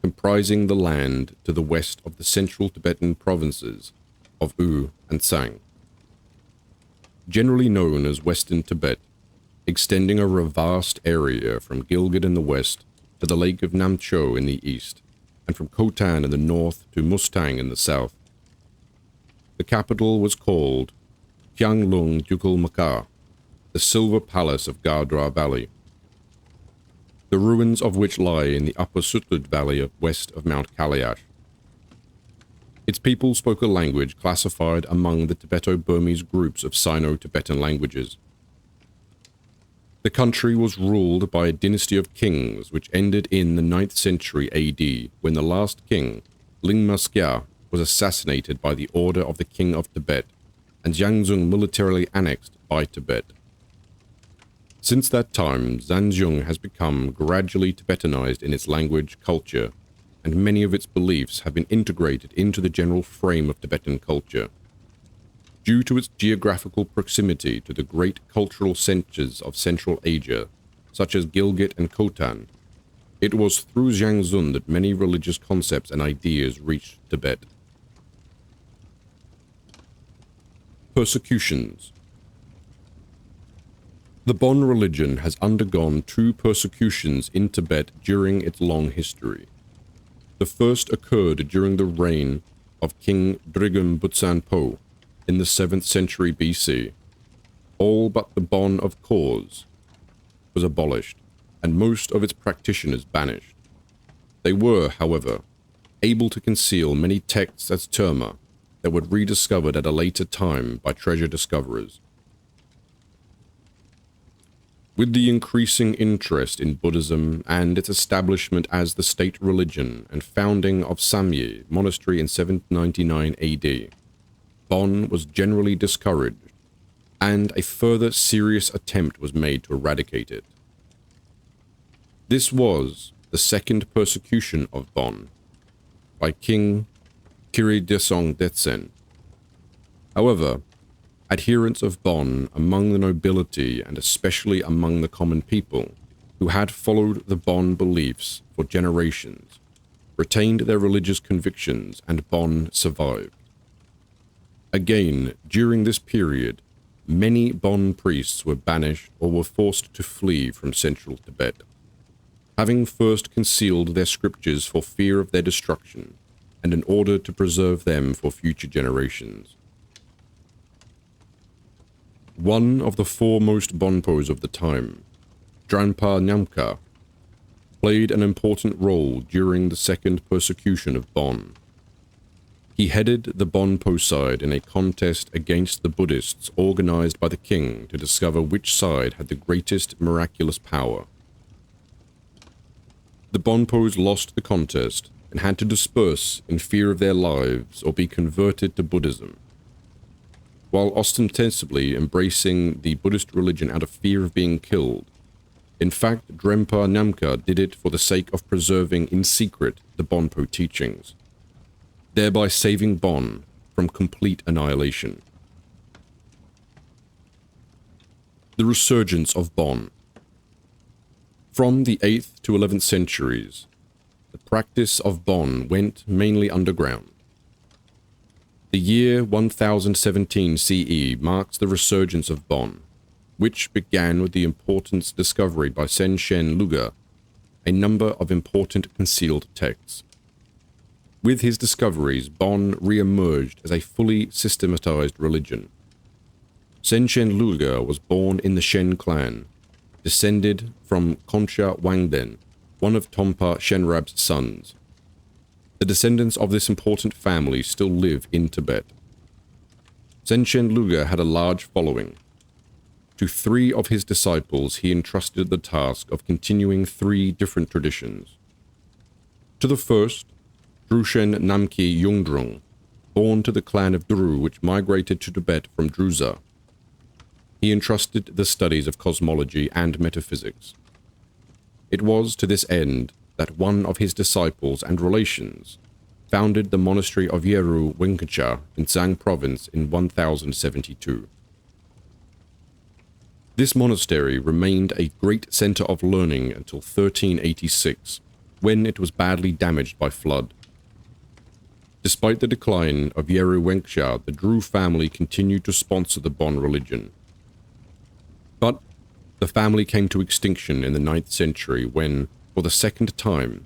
Speaker 1: comprising the land to the west of the central Tibetan provinces of U and Tsang, generally known as Western Tibet, extending over a vast area from Gilgit in the west to the lake of Namcho in the east, and from Khotan in the north to Mustang in the south. The capital was called Kyanglung Jukul Makar, the Silver Palace of Gardra Valley, the ruins of which lie in the upper Sutlej Valley west of Mount Kalayash. Its people spoke a language classified among the Tibeto-Burmese groups of Sino-Tibetan languages. The country was ruled by a dynasty of kings which ended in the 9th century AD, when the last king, Lingma Skya, was assassinated by the order of the King of Tibet, and Xiangzun militarily annexed by Tibet. Since that time, Zanzhong has become gradually Tibetanized in its language, culture, and many of its beliefs have been integrated into the general frame of Tibetan culture. Due to its geographical proximity to the great cultural centers of Central Asia, such as Gilgit and Khotan, it was through Xiangzun that many religious concepts and ideas reached Tibet. Persecutions. The Bon religion has undergone 2 persecutions in Tibet during its long history. The first occurred during the reign of King Drigum Butsanpo in the 7th century BC. All but the Bon of Cause was abolished, and most of its practitioners banished. They were, however, able to conceal many texts as terma that were rediscovered at a later time by treasure discoverers. With the increasing interest in Buddhism and its establishment as the state religion and founding of Samye Monastery in 799 AD, Bon was generally discouraged, and a further serious attempt was made to eradicate it. This was the second persecution of Bon by King Kiridesong Detsen. However, adherents of Bon among the nobility and especially among the common people who had followed the Bon beliefs for generations retained their religious convictions, and Bon survived. Again, during this period, many Bon priests were banished or were forced to flee from central Tibet, having first concealed their scriptures for fear of their destruction and in order to preserve them for future generations. One of the foremost Bonpos of the time, Dranpa Nyamka, played an important role during the second persecution of Bon. He headed the Bonpo side in a contest against the Buddhists organized by the king to discover which side had the greatest miraculous power. The Bonpos lost the contest and had to disperse in fear of their lives or be converted to Buddhism. While ostensibly embracing the Buddhist religion out of fear of being killed, in fact, Drenpa Nyamka did it for the sake of preserving in secret the Bonpo teachings, thereby saving Bon from complete annihilation. The resurgence of Bon. From the 8th to 11th centuries, the practice of Bon went mainly underground. The year 1017 CE marks the resurgence of Bon, which began with the important discovery by Senshen Luga, a number of important concealed texts. With his discoveries, Bon re-emerged as a fully systematized religion. Senshen Luga was born in the Shen clan, descended from Concha Wangden, one of Tompa Shenrab's sons. The descendants of this important family still live in Tibet. Senshen Luga had a large following. To 3 of his disciples he entrusted the task of continuing 3 different traditions. To the first, Drushen Namki Yungdrung, born to the clan of Dru which migrated to Tibet from Druza. He entrusted the studies of cosmology and metaphysics. It was to this end that one of his disciples and relations founded the monastery of Yeru Wenkacha in Zhang province in 1072. This monastery remained a great center of learning until 1386, when it was badly damaged by flood. Despite the decline of Yeru Wenkacha, the Dru family continued to sponsor the Bon religion. But the family came to extinction in the 9th century when, for the second time,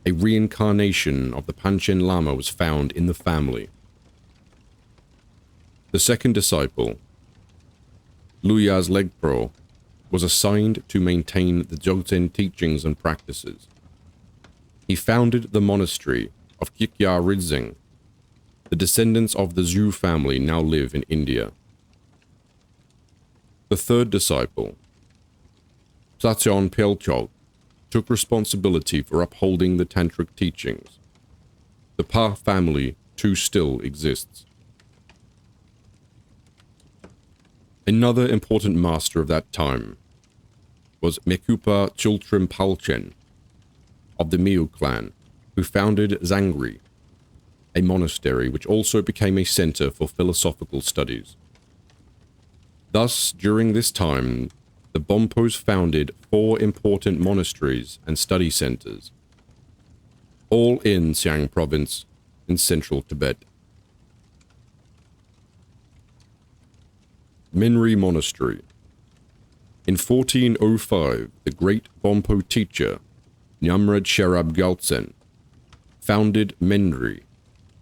Speaker 1: a reincarnation of the Panchen Lama was found in the family. The second disciple, Luyas Legpro, was assigned to maintain the Dzogchen teachings and practices. He founded the monastery of Kikya Ridzing. The descendants of the Zhu family now live in India. The third disciple, Satyon Pelchok, took responsibility for upholding the tantric teachings. The Pa family, too, still exists. Another important master of that time was Mekupa Chultrim Palchen of the Miu clan, who founded Zangri, a monastery which also became a center for philosophical studies. Thus, during this time, the Bonpos founded 4 important monasteries and study centers, all in Xiang province in central Tibet. Minri Monastery. In 1405, the great Bonpo teacher, Nyamred Sherab Gyaltsen, founded Menri,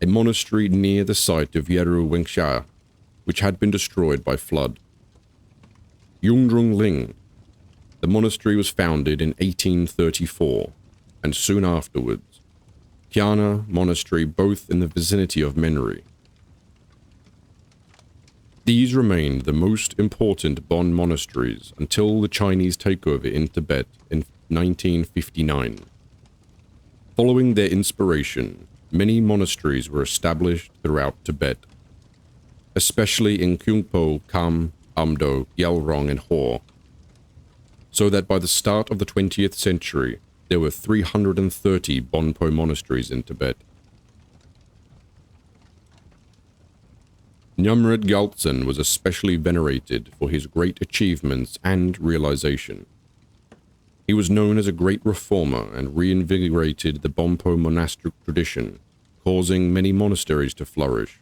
Speaker 1: a monastery near the site of Yeru Wengsha, which had been destroyed by flood. Yungdrung Ling. The monastery was founded in 1834, and soon afterwards, Kiana Monastery, both in the vicinity of Menri. These remained the most important Bon monasteries until the Chinese takeover in Tibet in 1959. Following their inspiration, many monasteries were established throughout Tibet, especially in Kyungpo, Kham, Amdo, Yalrong, and Hor, so that by the start of the 20th century, there were 330 Bonpo monasteries in Tibet. Nyamred Gyaltsen was especially venerated for his great achievements and realization. He was known as a great reformer and reinvigorated the Bonpo monastic tradition, causing many monasteries to flourish.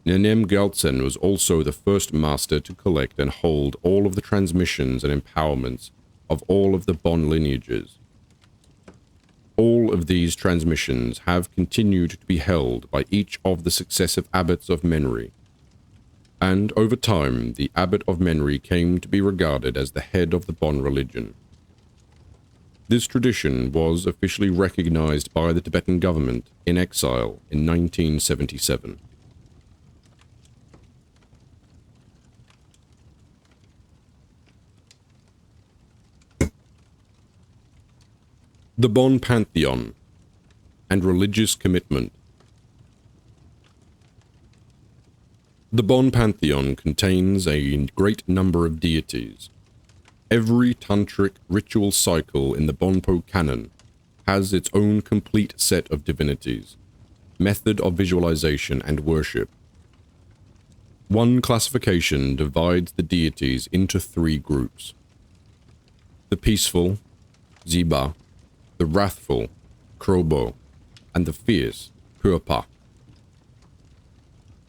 Speaker 1: Nyenem Gyaltsen was also the first master to collect and hold all of the transmissions and empowerments of all of the Bon lineages. All of these transmissions have continued to be held by each of the successive abbots of Menri, and over time the abbot of Menri came to be regarded as the head of the Bon religion. This tradition was officially recognized by the Tibetan government in exile in 1977. The Bon Pantheon and religious commitment. The Bon Pantheon contains a great number of deities. Every tantric ritual cycle in the Bonpo canon has its own complete set of divinities, method of visualization and worship. One classification divides the deities into three groups: the peaceful, Ziba, the wrathful, Krobo, and the fierce, Puapa.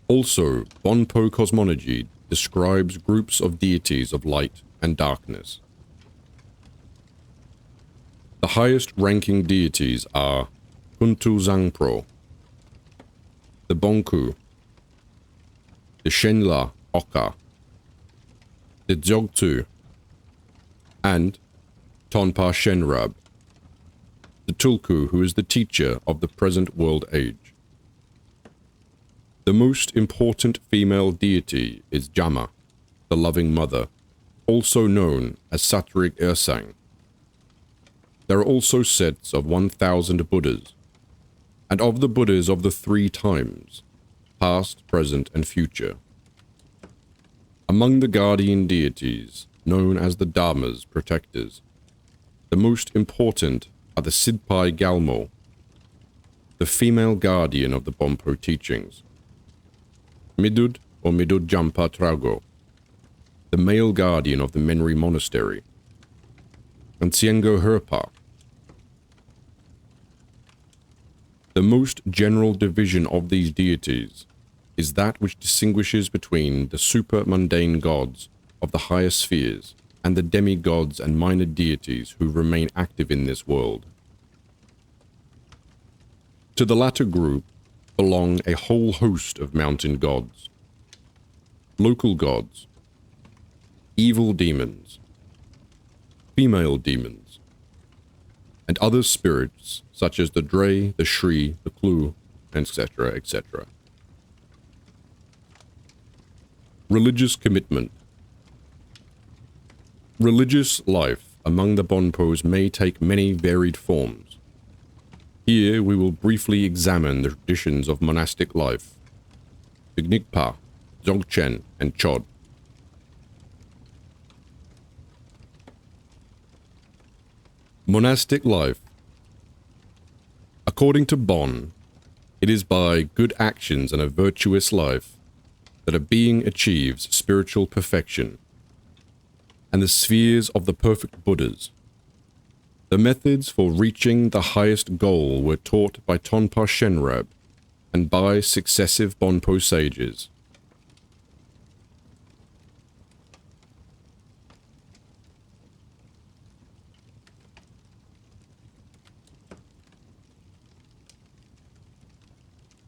Speaker 1: Also, Bonpo cosmology describes groups of deities of light and darkness. The highest-ranking deities are Kuntu Zangpro, the Bonku, the Shenla Oka, the Dzogtu, and Tonpa Shenrab, the Tulku, who is the teacher of the present world age. The most important female deity is Jama, the loving mother, also known as Satrik Ersang. There are also sets of 1,000 Buddhas, and of the Buddhas of the three times, past, present, and future. Among the guardian deities, known as the Dharmas, protectors, the most important are the Sidpai Galmo, the female guardian of the Bonpo teachings, Midud or Midud Jampa Trago, the male guardian of the Menri monastery, and Tsiengo Herpa. The most general division of these deities is that which distinguishes between the super-mundane gods of the higher spheres and the demigods and minor deities who remain active in this world. To the latter group belong a whole host of mountain gods, local gods, evil demons, female demons, and other spirits such as the Dre, the Shri, the Klu, etc., etc. Religious commitment. Religious life among the Bonpos may take many varied forms. Here we will briefly examine the traditions of monastic life, Ignigpa, Dzogchen, and Chod. Monastic life. According to Bon, it is by good actions and a virtuous life that a being achieves spiritual perfection and the spheres of the perfect Buddhas. The methods for reaching the highest goal were taught by Tonpa Shenrab and by successive Bonpo sages.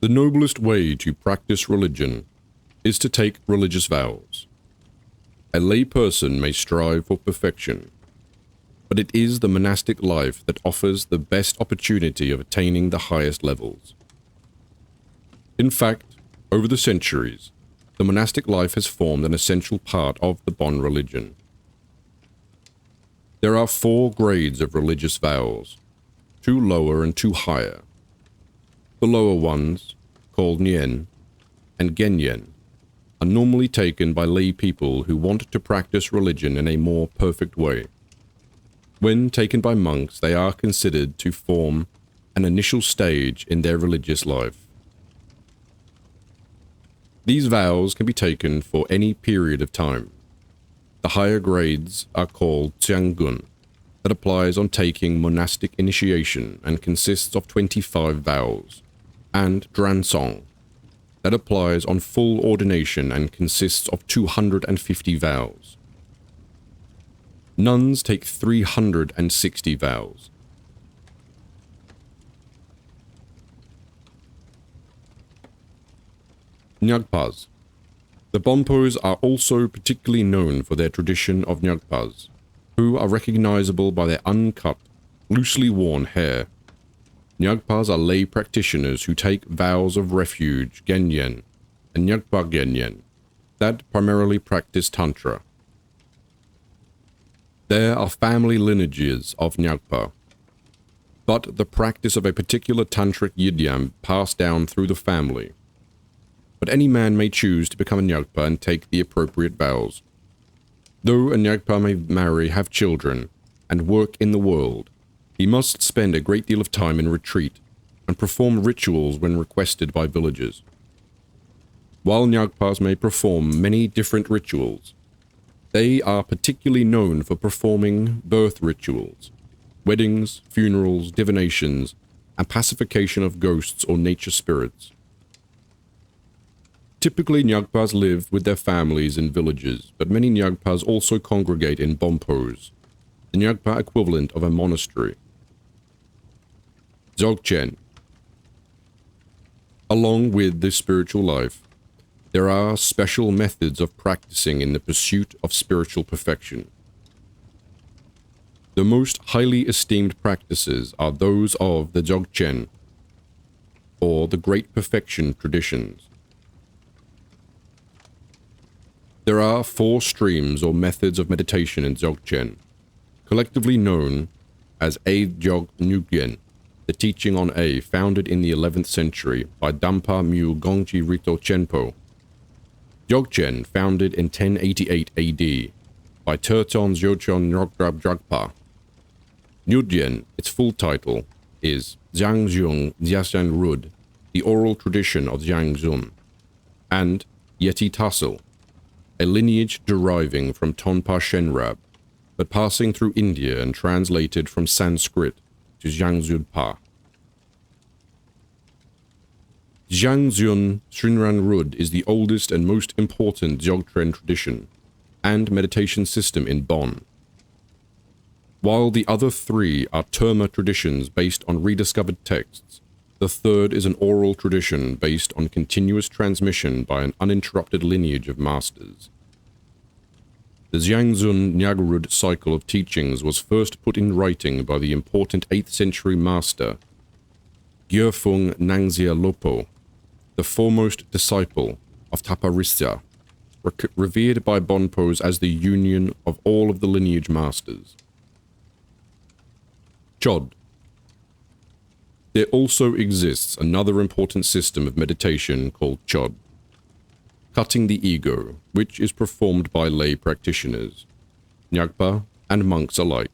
Speaker 1: The noblest way to practice religion is to take religious vows. A lay person may strive for perfection, but it is the monastic life that offers the best opportunity of attaining the highest levels. In fact, over the centuries, the monastic life has formed an essential part of the Bon religion. There are 4 grades of religious vows, 2 lower and 2 higher. The lower ones, called Nyen and Genyen, are normally taken by lay people who want to practice religion in a more perfect way. When taken by monks, they are considered to form an initial stage in their religious life. These vows can be taken for any period of time. The higher grades are called Tsianggun, that applies on taking monastic initiation and consists of 25 vows, and Dransong, that applies on full ordination and consists of 250 vows. Nuns take 360 vows. Nyagpas. The Bonpos are also particularly known for their tradition of Nyagpas, who are recognizable by their uncut, loosely worn hair. Nyagpas are lay practitioners who take vows of refuge, Genyen, and Nyagpa Genyen, that primarily practice Tantra. There are family lineages of Nyagpa, but the practice of a particular tantric yidyam passed down through the family. But any man may choose to become a Nyagpa and take the appropriate vows. Though a Nyagpa may marry, have children, and work in the world, he must spend a great deal of time in retreat and perform rituals when requested by villagers. While Nyagpas may perform many different rituals, they are particularly known for performing birth rituals, weddings, funerals, divinations, and pacification of ghosts or nature spirits. Typically, Nyagpas live with their families in villages, but many Nyagpas also congregate in Bonpos, the Nyagpa equivalent of a monastery. Dzogchen. Along with this spiritual life, there are special methods of practicing in the pursuit of spiritual perfection. The most highly esteemed practices are those of the Dzogchen, or the Great Perfection traditions. There are 4 streams or methods of meditation in Dzogchen, collectively known as A Dzog Nyugyen, the teaching on A, founded in the 11th century by Dampa Mu Gongji Rito Chenpo. Dzogchen, founded in 1088 AD by Terton Dzogchen Nyogdrab Dragpa. Nyugyen, its full title, is Zhangzhung Jiaxiang Rud, the oral tradition of Jiangzhun, and Yeti Tassel, a lineage deriving from Tonpa Shenrab, but passing through India and translated from Sanskrit to Zhangzhudpa. Zhangzhun Shinran Rud is the oldest and most important Dzogchen tradition and meditation system in Bon. While the other 3 are Terma traditions based on rediscovered texts, the third is an oral tradition based on continuous transmission by an uninterrupted lineage of masters. The Zhangzhun Nyagrud cycle of teachings was first put in writing by the important 8th century master, Gyurfung Nangzia Lopo, the foremost disciple of Taparissa, revered by Bonpos as the union of all of the lineage masters. Chod. There also exists another important system of meditation called Chod, cutting the ego, which is performed by lay practitioners, Nyagpa and monks alike.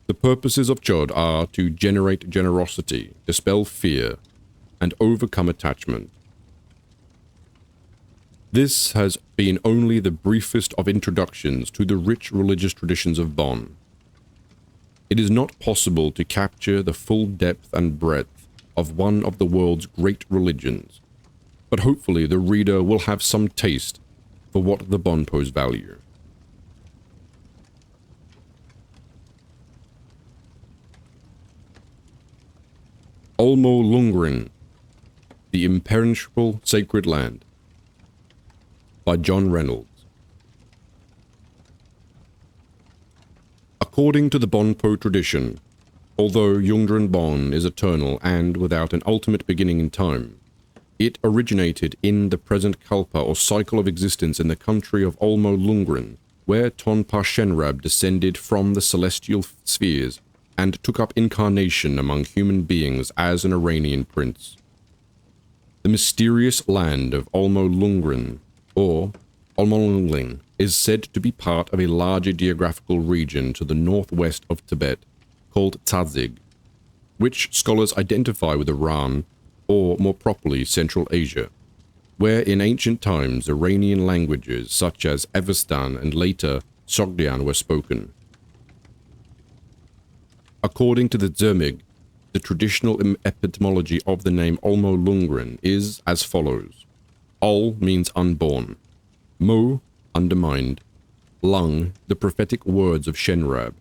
Speaker 1: The purposes of Chod are to generate generosity, dispel fear, and overcome attachment. This has been only the briefest of introductions to the rich religious traditions of Bon. It is not possible to capture the full depth and breadth of one of the world's great religions, but hopefully the reader will have some taste for what the Bonpos value. Olmo Lungren, The Imperishable Sacred Land, by John Reynolds. According to the Bonpo tradition, although Yungdrun Bon is eternal and without an ultimate beginning in time, it originated in the present kalpa or cycle of existence in the country of Olmo Lungren, where Tonpa Shenrab descended from the celestial spheres and took up incarnation among human beings as an Iranian prince. The mysterious land of Olmo Lungren, or Olmolungling, is said to be part of a larger geographical region to the northwest of Tibet, called Tazig, which scholars identify with Iran, or more properly Central Asia, where in ancient times Iranian languages such as Avestan and later Sogdian were spoken. According to the Zermig, the traditional etymology of the name Olmo Lungren is as follows. Ol means unborn, Mo, undermined, Lung, the prophetic words of Shenrab,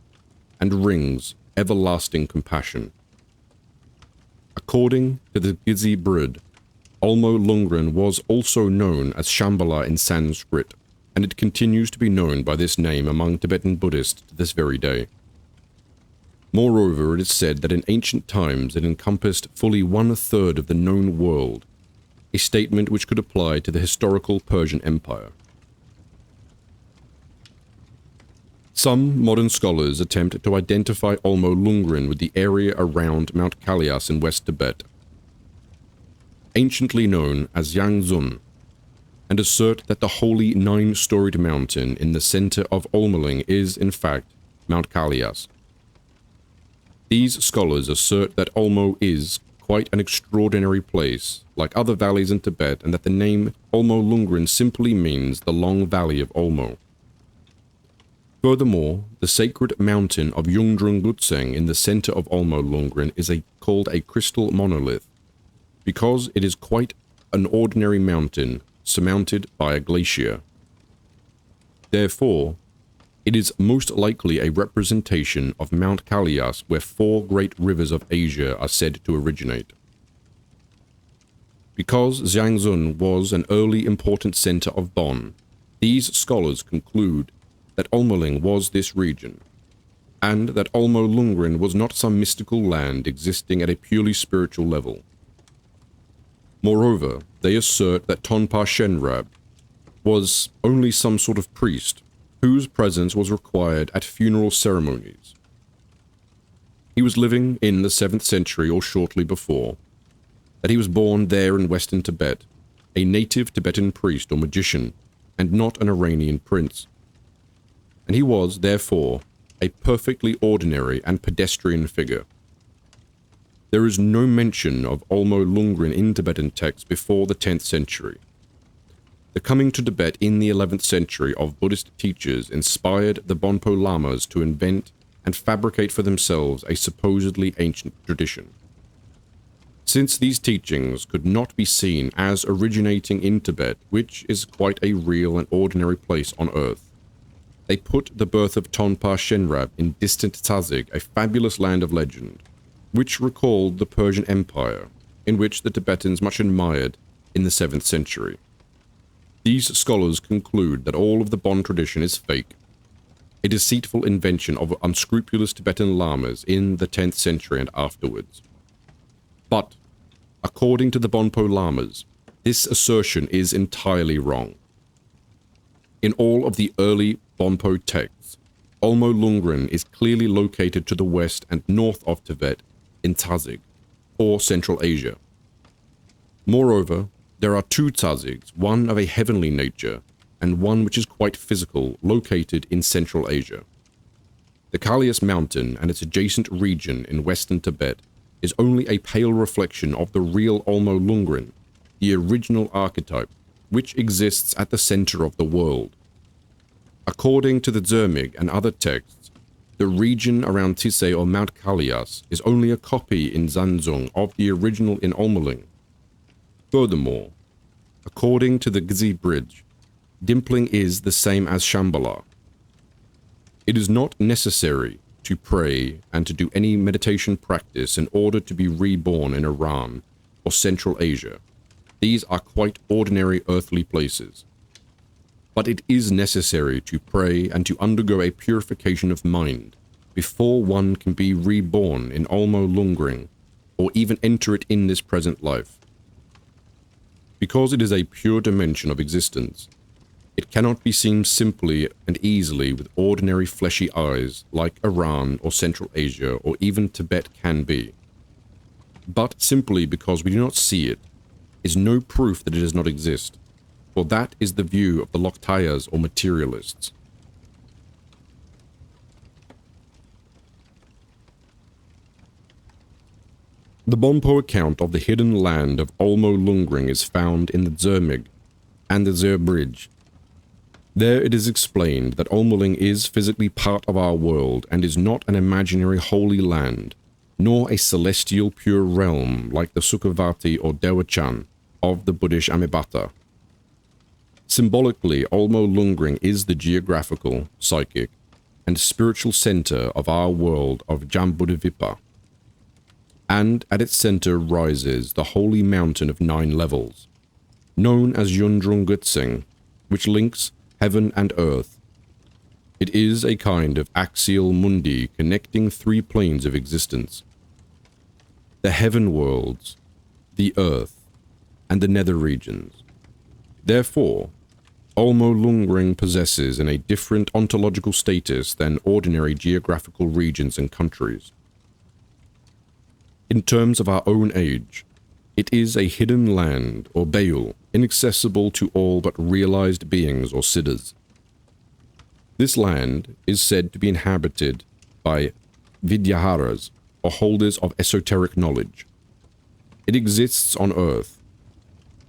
Speaker 1: and Rings, everlasting compassion. According to the Gizi Brud, Olmo Lungren was also known as Shambhala in Sanskrit, and it continues to be known by this name among Tibetan Buddhists to this very day. Moreover, it is said that in ancient times it encompassed fully 1/3 of the known world, a statement which could apply to the historical Persian Empire. Some modern scholars attempt to identify Olmo Lungren with the area around Mount Kalias in West Tibet, anciently known as Yangzun, and assert that the holy 9-storied mountain in the center of Olmoling is, in fact, Mount Kalias. These scholars assert that Olmo is quite an extraordinary place, like other valleys in Tibet, and that the name Olmo Lungren simply means the long valley of Olmo. Furthermore, the sacred mountain of Yungdrung Gutseng in the center of Olmo Lungren is called a crystal monolith, because it is quite an ordinary mountain surmounted by a glacier. Therefore, it is most likely a representation of Mount Kalias, where 4 great rivers of Asia are said to originate. Because Xiangzun was an early important center of Bon, these scholars conclude that Olmoling was this region, and that Olmo Lungren was not some mystical land existing at a purely spiritual level. Moreover, they assert that Tonpa Shenrab was only some sort of priest, whose presence was required at funeral ceremonies. He was living in the 7th century or shortly before, that he was born there in western Tibet, a native Tibetan priest or magician, and not an Iranian prince. And he was, therefore, a perfectly ordinary and pedestrian figure. There is no mention of Olmo Lungren in Tibetan texts before the 10th century. The coming to Tibet in the 11th century of Buddhist teachers inspired the Bonpo Lamas to invent and fabricate for themselves a supposedly ancient tradition. Since these teachings could not be seen as originating in Tibet, which is quite a real and ordinary place on earth, they put the birth of Tonpa Shenrab in distant Tazig, a fabulous land of legend, which recalled the Persian Empire, in which the Tibetans much admired in the 7th century. These scholars conclude that all of the Bon tradition is fake, a deceitful invention of unscrupulous Tibetan lamas in the 10th century and afterwards. But, according to the Bonpo lamas, this assertion is entirely wrong. In all of the early Bonpo texts, Olmo Lungren is clearly located to the west and north of Tibet in Tazig, or Central Asia. Moreover, there are 2 Tazigs, one of a heavenly nature, and one which is quite physical, located in Central Asia. The Kalias mountain and its adjacent region in western Tibet is only a pale reflection of the real Olmo Lungren, the original archetype, which exists at the center of the world. According to the Zermig and other texts, the region around Tisei or Mount Kalias is only a copy in Zanzong of the original in Olmoling. Furthermore, according to the Gizi Bridge, Dimpling is the same as Shambhala. It is not necessary to pray and to do any meditation practice in order to be reborn in Iran or Central Asia. These are quite ordinary earthly places. But it is necessary to pray and to undergo a purification of mind before one can be reborn in Olmo Lungring or even enter it in this present life. Because it is a pure dimension of existence, it cannot be seen simply and easily with ordinary fleshy eyes like Iran or Central Asia or even Tibet can be. But simply because we do not see it is no proof that it does not exist, for that is the view of the Loktayas or materialists. The Bonpo account of the hidden land of Olmo Lungring is found in the Zermig and the Zer Bridge. There it is explained that Olmoling is physically part of our world and is not an imaginary holy land, nor a celestial pure realm like the Sukhavati or Dewachan of the Buddhist Amibata. Symbolically, Olmo Lungring is the geographical, psychic, and spiritual center of our world of Jambudvipa. And at its center rises the holy mountain of 9 levels, known as Yundrung Gutsing, which links heaven and earth. It is a kind of axial mundi connecting 3 planes of existence: the heaven worlds, the earth, and the nether regions. Therefore, Olmo Lungring possesses a different ontological status than ordinary geographical regions and countries. In terms of our own age, it is a hidden land, or Bayul, inaccessible to all but realized beings or siddhas. This land is said to be inhabited by Vidyaharas, or holders of esoteric knowledge. It exists on Earth,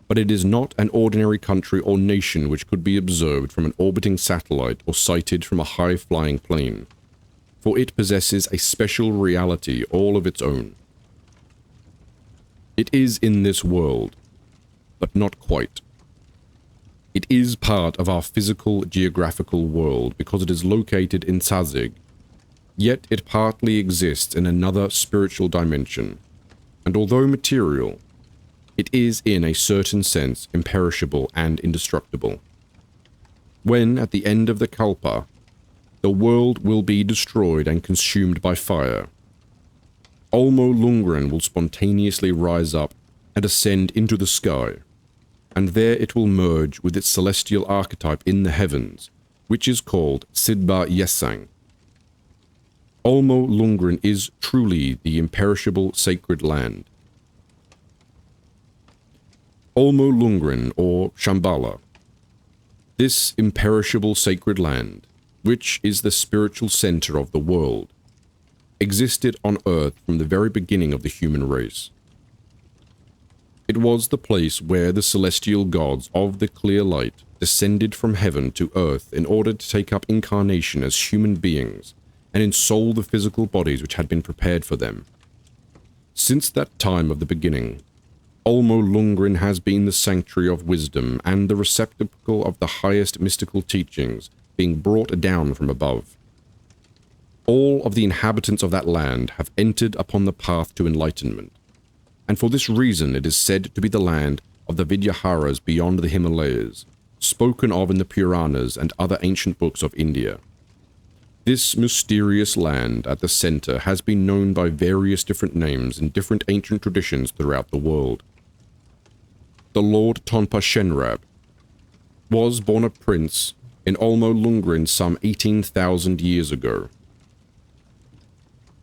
Speaker 1: but it is not an ordinary country or nation which could be observed from an orbiting satellite or sighted from a high-flying plane, for it possesses a special reality all of its own. It is in this world, but not quite. It is part of our physical geographical world because it is located in Sazig, yet it partly exists in another spiritual dimension, and although material, it is in a certain sense imperishable and indestructible. When, at the end of the Kalpa, the world will be destroyed and consumed by fire, Olmo Lungren will spontaneously rise up and ascend into the sky, and there it will merge with its celestial archetype in the heavens, which is called Sidba Yesang. Olmo Lungren is truly the imperishable sacred land. Olmo Lungren, or Shambhala. This imperishable sacred land, which is the spiritual center of the world, existed on Earth from the very beginning of the human race. It was the place where the celestial gods of the clear light descended from heaven to earth in order to take up incarnation as human beings and ensoul the physical bodies which had been prepared for them. Since that time of the beginning, Olmo Lungren has been the sanctuary of wisdom and the receptacle of the highest mystical teachings being brought down from above. All of the inhabitants of that land have entered upon the path to enlightenment, and for this reason it is said to be the land of the Vidyaharas beyond the Himalayas, spoken of in the Puranas and other ancient books of India. This mysterious land at the center has been known by various different names in different ancient traditions throughout the world. The Lord Tonpa Shenrab was born a prince in Olmo Lungren some 18,000 years ago,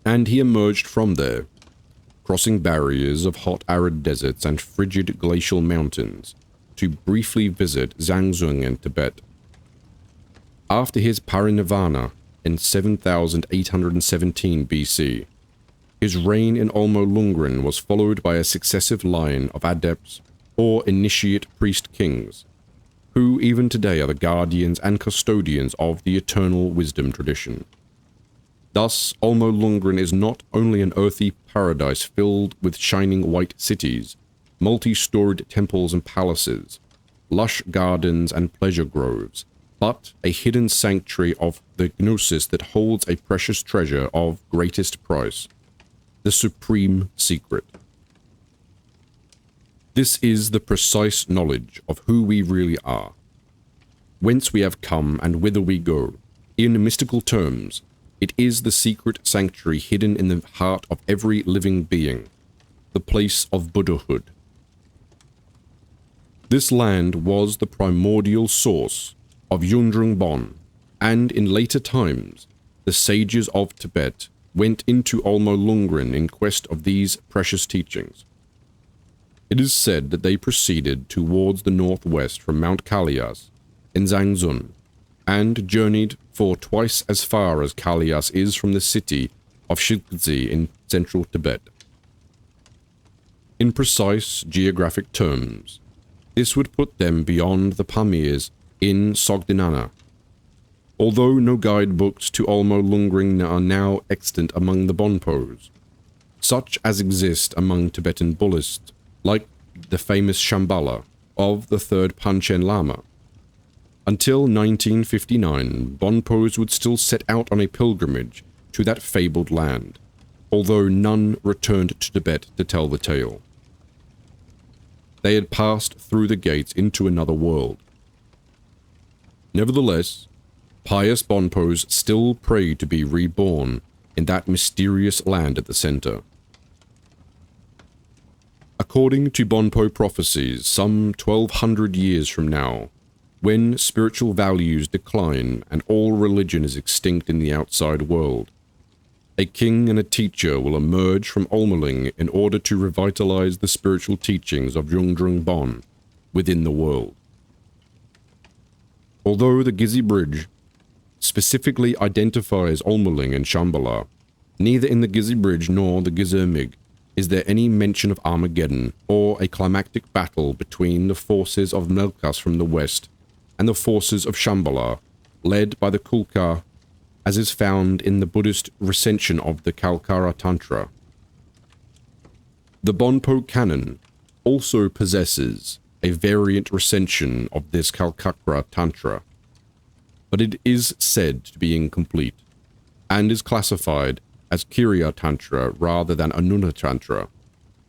Speaker 1: and he emerged from there, crossing barriers of hot arid deserts and frigid glacial mountains, to briefly visit Zhangzhung in Tibet. After his parinirvana in 7817 BC, his reign in Olmo Lungren was followed by a successive line of adepts or initiate priest kings, who even today are the guardians and custodians of the eternal wisdom tradition. Thus, Olmo Lungren is not only an earthy paradise filled with shining white cities, multi-storied temples and palaces, lush gardens and pleasure groves, but a hidden sanctuary of the gnosis that holds a precious treasure of greatest price, the supreme secret. This is the precise knowledge of who we really are, whence we have come and whither we go. In mystical terms, it is the secret sanctuary hidden in the heart of every living being, the place of Buddhahood. This land was the primordial source of Yundrung Bon, and in later times, the sages of Tibet went into Olmo Lungren in quest of these precious teachings. It is said that they proceeded towards the northwest from Mount Kalias in Zhangzun, and journeyed for twice as far as Kalias is from the city of Shilkzi in central Tibet. In precise geographic terms, this would put them beyond the Pamirs in Sogdiana. Although no guidebooks to Olmo Lungren are now extant among the Bonpos, such as exist among Tibetan Buddhists, like the famous Shambhala of the third Panchen Lama. Until 1959, Bonpos would still set out on a pilgrimage to that fabled land, although none returned to Tibet to tell the tale. They had passed through the gates into another world. Nevertheless, pious Bonpos still prayed to be reborn in that mysterious land at the center. According to Bonpo prophecies, some 1200 years from now, when spiritual values decline and all religion is extinct in the outside world, a king and a teacher will emerge from Olmeling in order to revitalize the spiritual teachings of Yungdrung Bon within the world. Although the Gizi Bridge specifically identifies Olmeling and Shambhala, neither in the Gizi Bridge nor the Gizermig is there any mention of Armageddon or a climactic battle between the forces of Melkas from the west and the forces of Shambhala, led by the Kulkar, as is found in the Buddhist recension of the Kalkara Tantra. The Bonpo canon also possesses a variant recension of this Kalkara Tantra, but it is said to be incomplete, and is classified as Kirya Tantra rather than Anuna Tantra,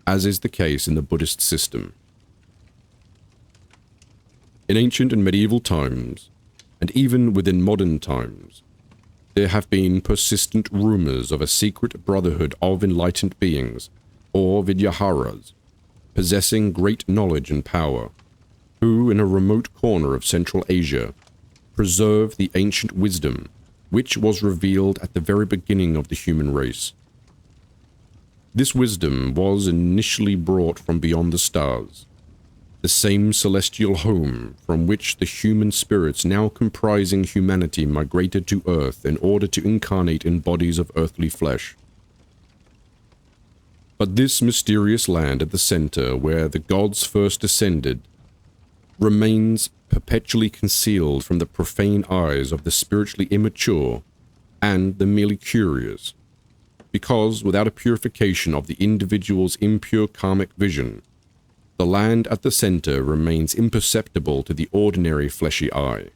Speaker 1: as is the case in the Buddhist system. In ancient and medieval times, and even within modern times, there have been persistent rumors of a secret brotherhood of enlightened beings, or Vidyaharas, possessing great knowledge and power, who in a remote corner of Central Asia preserve the ancient wisdom which was revealed at the very beginning of the human race. This wisdom was initially brought from beyond the stars, the same celestial home from which the human spirits now comprising humanity migrated to Earth in order to incarnate in bodies of earthly flesh. But this mysterious land at the center where the gods first descended remains perpetually concealed from the profane eyes of the spiritually immature and the merely curious, because without a purification of the individual's impure karmic vision, the land at the center remains imperceptible to the ordinary fleshy eye.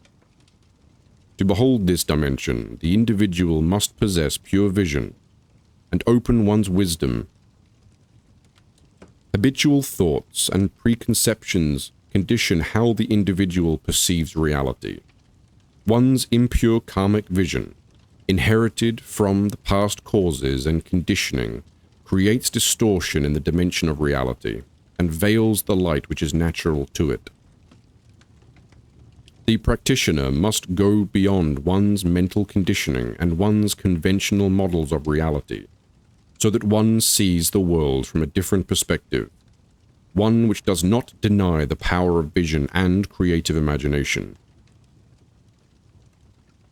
Speaker 1: To behold this dimension, the individual must possess pure vision and open one's wisdom. Habitual thoughts and preconceptions condition how the individual perceives reality. One's impure karmic vision, inherited from the past causes and conditioning, creates distortion in the dimension of reality and veils the light which is natural to it. The practitioner must go beyond one's mental conditioning and one's conventional models of reality, so that one sees the world from a different perspective, one which does not deny the power of vision and creative imagination.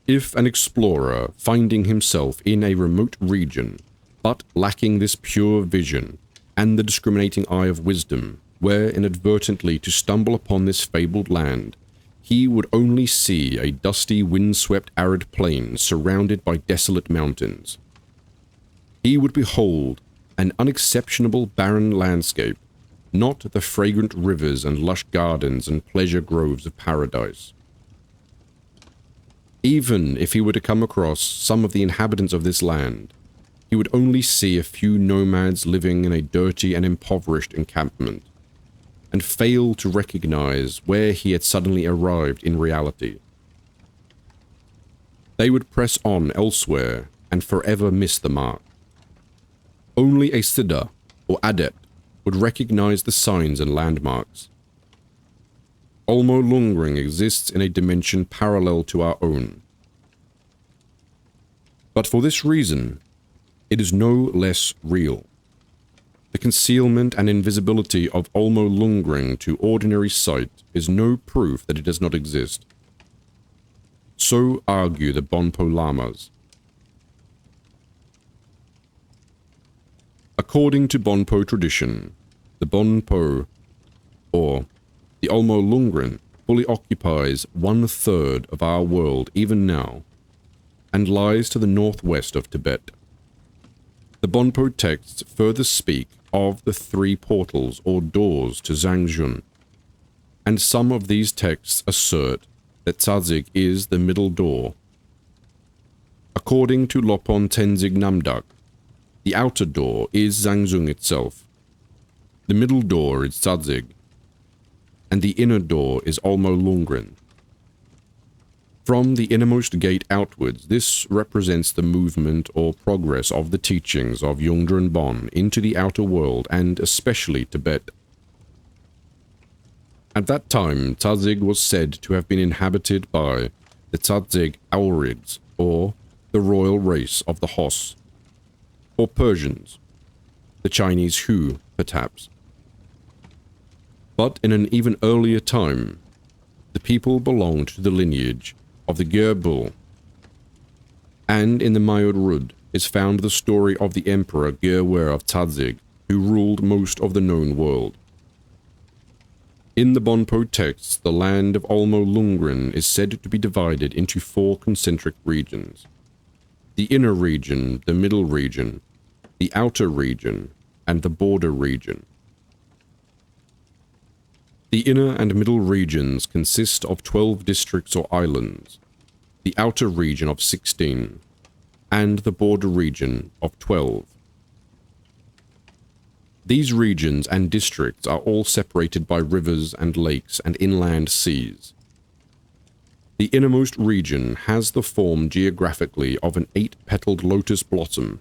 Speaker 1: If an explorer, finding himself in a remote region, but lacking this pure vision and the discriminating eye of wisdom, were inadvertently to stumble upon this fabled land, he would only see a dusty, wind-swept, arid plain surrounded by desolate mountains. He would behold an unexceptionable barren landscape, not the fragrant rivers and lush gardens and pleasure groves of paradise. Even if he were to come across some of the inhabitants of this land, he would only see a few nomads living in a dirty and impoverished encampment, and fail to recognize where he had suddenly arrived in reality. They would press on elsewhere and forever miss the mark. Only a siddha, or adept, would recognize the signs and landmarks. Olmo Lungring exists in a dimension parallel to our own. But for this reason, it is no less real. The concealment and invisibility of Olmo Lungring to ordinary sight is no proof that it does not exist. So argue the Bonpo Lamas. According to Bonpo tradition, the Bonpo, or the Olmo Lungren, fully occupies 1/3 of our world even now, and lies to the northwest of Tibet. The Bonpo texts further speak of the 3 portals or doors to Zhangzhun, and some of these texts assert that Tzatzig is the middle door. According to Lopon Tenzig Namdak, the outer door is Zhangzhung itself, the middle door is Tzatzig, and the inner door is Olmo Lungren. From the innermost gate outwards, this represents the movement or progress of the teachings of Yungdrun Bon into the outer world and especially Tibet. At that time, Tzatzig was said to have been inhabited by the Tzatzig Aurigs, or the royal race of the Hos, or Persians, the Chinese Hu, perhaps. But in an even earlier time, the people belonged to the lineage of the Gerbul, and in the Mayur Rud is found the story of the emperor Gerwer of Tzatzig, who ruled most of the known world. In the Bonpo texts, the land of Olmo Lungren is said to be divided into 4 concentric regions: the inner region, the middle region, the outer region, and the border region. The inner and middle regions consist of 12 districts or islands, the outer region of 16, and the border region of 12. These regions and districts are all separated by rivers and lakes and inland seas. The innermost region has the form geographically of an 8-petaled lotus blossom,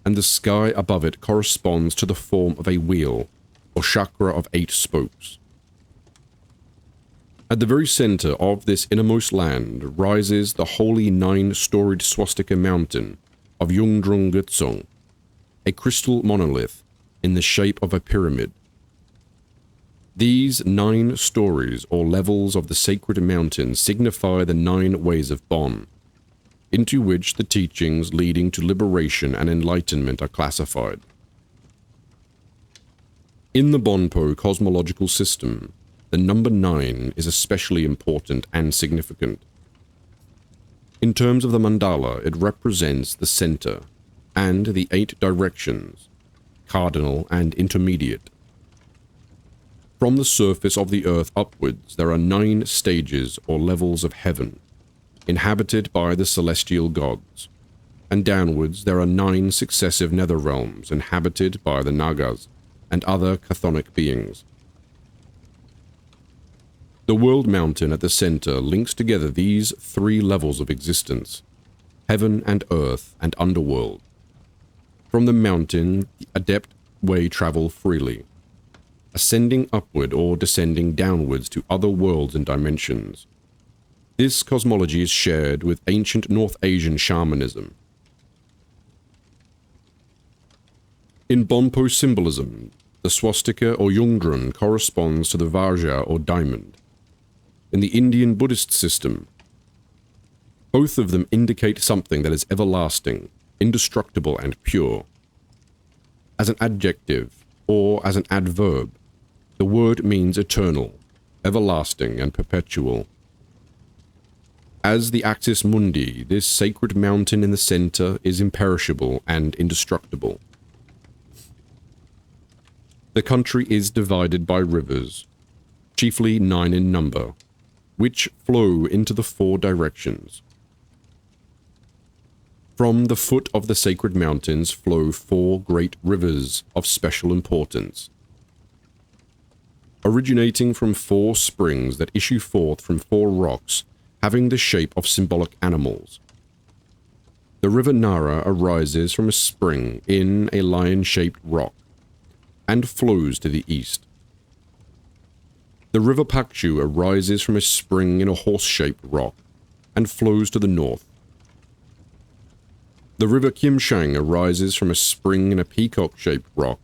Speaker 1: and the sky above it corresponds to the form of a wheel, or chakra of 8 spokes. At the very center of this innermost land rises the holy 9-storied swastika mountain of Yungdrung Gutsong, a crystal monolith in the shape of a pyramid. These 9 stories or levels of the sacred mountain signify the 9 ways of Bon, into which the teachings leading to liberation and enlightenment are classified. In the Bonpo cosmological system, the number 9 is especially important and significant. In terms of the mandala, it represents the center and the 8 directions, cardinal and intermediate. From the surface of the earth upwards, there are 9 stages or levels of heaven, inhabited by the celestial gods, and downwards there are 9 successive nether realms inhabited by the Nagas and other chthonic beings. The world mountain at the center links together these 3 levels of existence, heaven and earth and underworld. From the mountain, the adept way travel freely, ascending upward or descending downwards to other worlds and dimensions. This cosmology is shared with ancient North Asian shamanism. In Bonpo symbolism, the swastika or yungdrun corresponds to the vajra or diamond. In the Indian Buddhist system, both of them indicate something that is everlasting, indestructible, and pure. As an adjective, or as an adverb, the word means eternal, everlasting, and perpetual. As the axis mundi, this sacred mountain in the center is imperishable and indestructible. The country is divided by rivers, chiefly 9 in number, which flow into the 4 directions, From the foot of the sacred mountains flow 4 great rivers of special importance, originating from 4 springs that issue forth from 4 rocks having the shape of symbolic animals. The river Nara arises from a spring in a lion-shaped rock and flows to the east. The river Pakshu arises from a spring in a horse-shaped rock and flows to the north. The river Kimshang arises from a spring in a peacock-shaped rock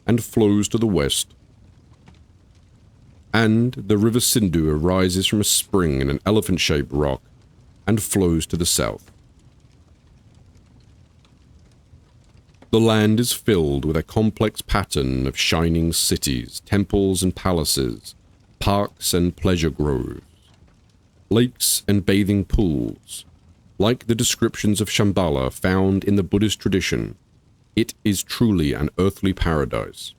Speaker 1: and flows to the west. And the river Sindhu arises from a spring in an elephant-shaped rock and flows to the south. The land is filled with a complex pattern of shining cities, temples and palaces, parks and pleasure groves, lakes and bathing pools. Like the descriptions of Shambhala found in the Buddhist tradition, it is truly an earthly paradise.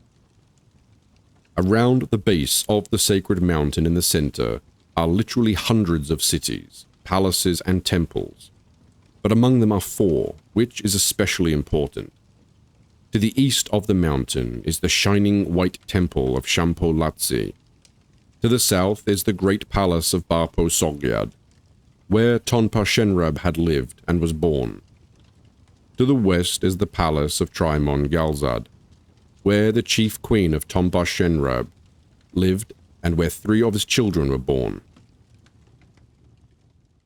Speaker 1: Around the base of the sacred mountain in the center are literally hundreds of cities, palaces, and temples, but among them are 4, which is especially important. To the east of the mountain is the shining white temple of Shampo Latsi. To the south is the great palace of Bapo Sogyad, where Tonpa Shenrab had lived and was born. To the west is the palace of Trimon Galzad, where the chief queen of Tonpa Shenrab lived and where 3 of his children were born.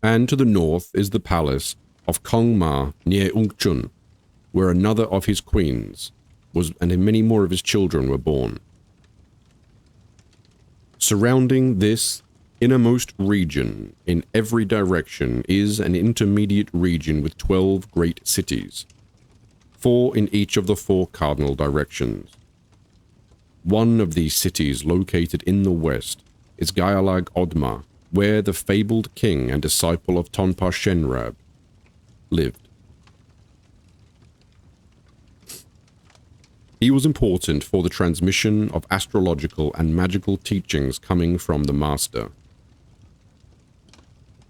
Speaker 1: And to the north is the palace of Kongma near Ungchun, where another of his queens was and many more of his children were born. Surrounding this innermost region in every direction is an intermediate region with 12 great cities, 4 in each of the 4 cardinal directions. One of these cities, located in the west, is Gyalag Odma, where the fabled king and disciple of Tonpa Shenrab lived. He was important for the transmission of astrological and magical teachings coming from the master.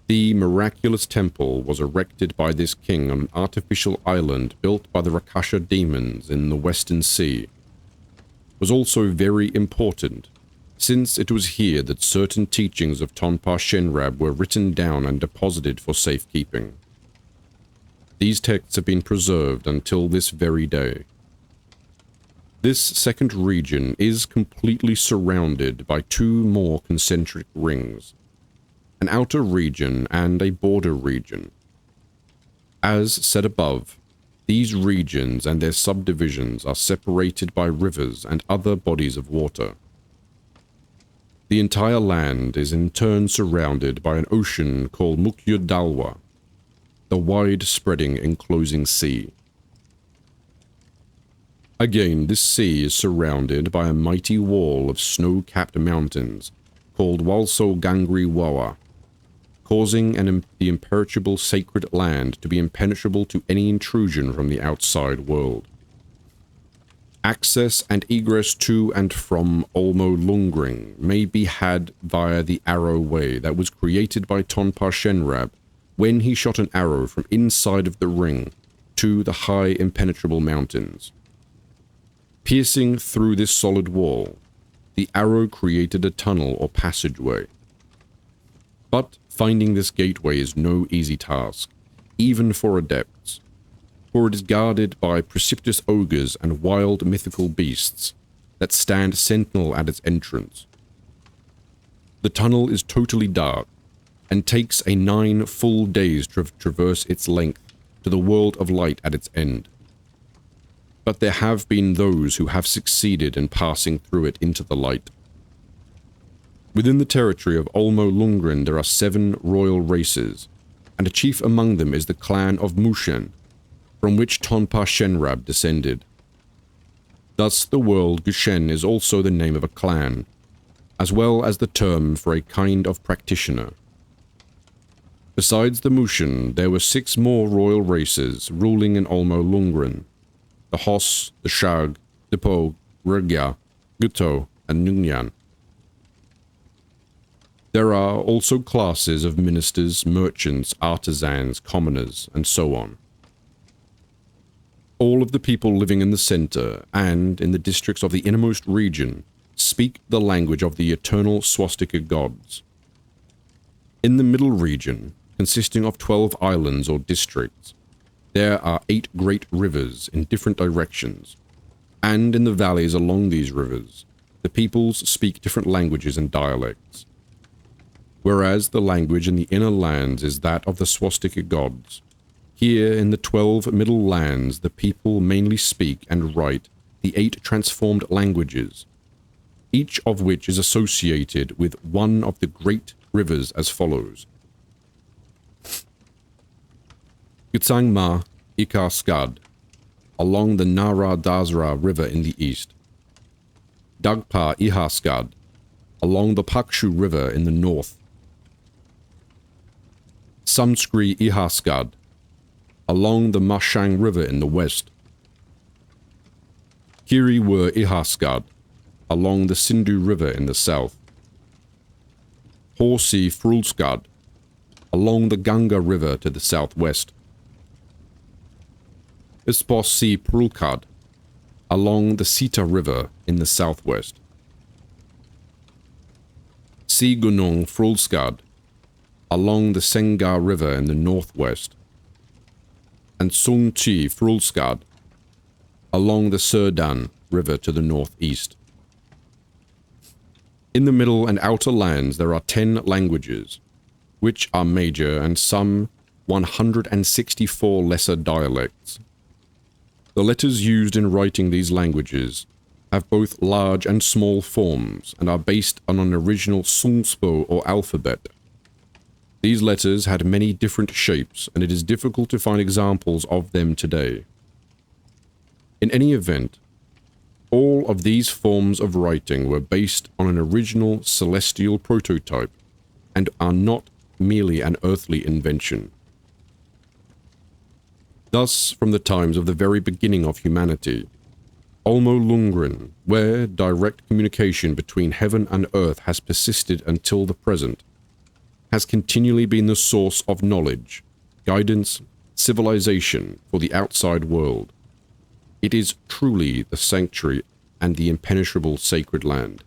Speaker 1: The miraculous temple was erected by this king on an artificial island built by the Rakasha demons in the Western Sea. Was also very important, since it was here that certain teachings of Tonpa Shenrab were written down and deposited for safekeeping. These texts have been preserved until this very day. This second region is completely surrounded by 2 more concentric rings, an outer region and a border region. As said above, these regions and their subdivisions are separated by rivers and other bodies of water. The entire land is in turn surrounded by an ocean called Mukya Dalwa, the wide-spreading enclosing sea. Again, this sea is surrounded by a mighty wall of snow-capped mountains called Walso Gangri Wawa, causing the imperishable sacred land to be impenetrable to any intrusion from the outside world. Access and egress to and from Olmo Lungring may be had via the arrow way that was created by Tonpa Shenrab when he shot an arrow from inside of the ring to the high impenetrable mountains. Piercing through this solid wall, the arrow created a tunnel or passageway. But finding this gateway is no easy task, even for adepts, for it is guarded by precipitous ogres and wild mythical beasts that stand sentinel at its entrance. The tunnel is totally dark, and takes a 9 full days to traverse its length to the world of light at its end. But there have been those who have succeeded in passing through it into the light. Within the territory of Olmo Lungren there are 7 royal races, and a chief among them is the clan of Mushen, from which Tonpa Shenrab descended. Thus the world Gushen is also the name of a clan, as well as the term for a kind of practitioner. Besides the Mushen, there were 6 more royal races ruling in Olmo Lungren: the Hos, the Shag, the Po, Rugya, Guto, and Nungyan. There are also classes of ministers, merchants, artisans, commoners, and so on. all of the people living in the center and in the districts of the innermost region speak the language of the eternal swastika gods. In the middle region, consisting of 12 islands or districts, there are 8 great rivers in different directions, and in the valleys along these rivers, the peoples speak different languages and dialects. Whereas the language in the inner lands is that of the swastika gods, here in the 12 middle lands the people mainly speak and write the 8 transformed languages, each of which is associated with one of the great rivers as follows. Gitsangma Ikaskad, along the Nara Dazra River in the east. Dagpa Ihaskad, along the Pakshu River in the north. Samskri Ihaskad, along the Mashang River in the west. Kiriwur Ihaskad, along the Sindhu River in the south. Horsi Frulskad, along the Ganga River to the southwest. Isposi Prulkad, along the Sita River in the southwest. Sigunung Frulskad, along the Sengar River in the northwest. And Sungchi Frulskad, along the Serdan River to the northeast. In the middle and outer lands there are 10 languages, which are major, and some 164 lesser dialects. The letters used in writing these languages have both large and small forms and are based on an original Sungspo or alphabet. These letters had many different shapes, and it is difficult to find examples of them today. In any event, all of these forms of writing were based on an original celestial prototype and are not merely an earthly invention. Thus, from the times of the very beginning of humanity, Olmo Lungren, where direct communication between heaven and earth has persisted until the present, has continually been the source of knowledge, guidance, civilization for the outside world. It is truly the sanctuary and the impenetrable sacred land.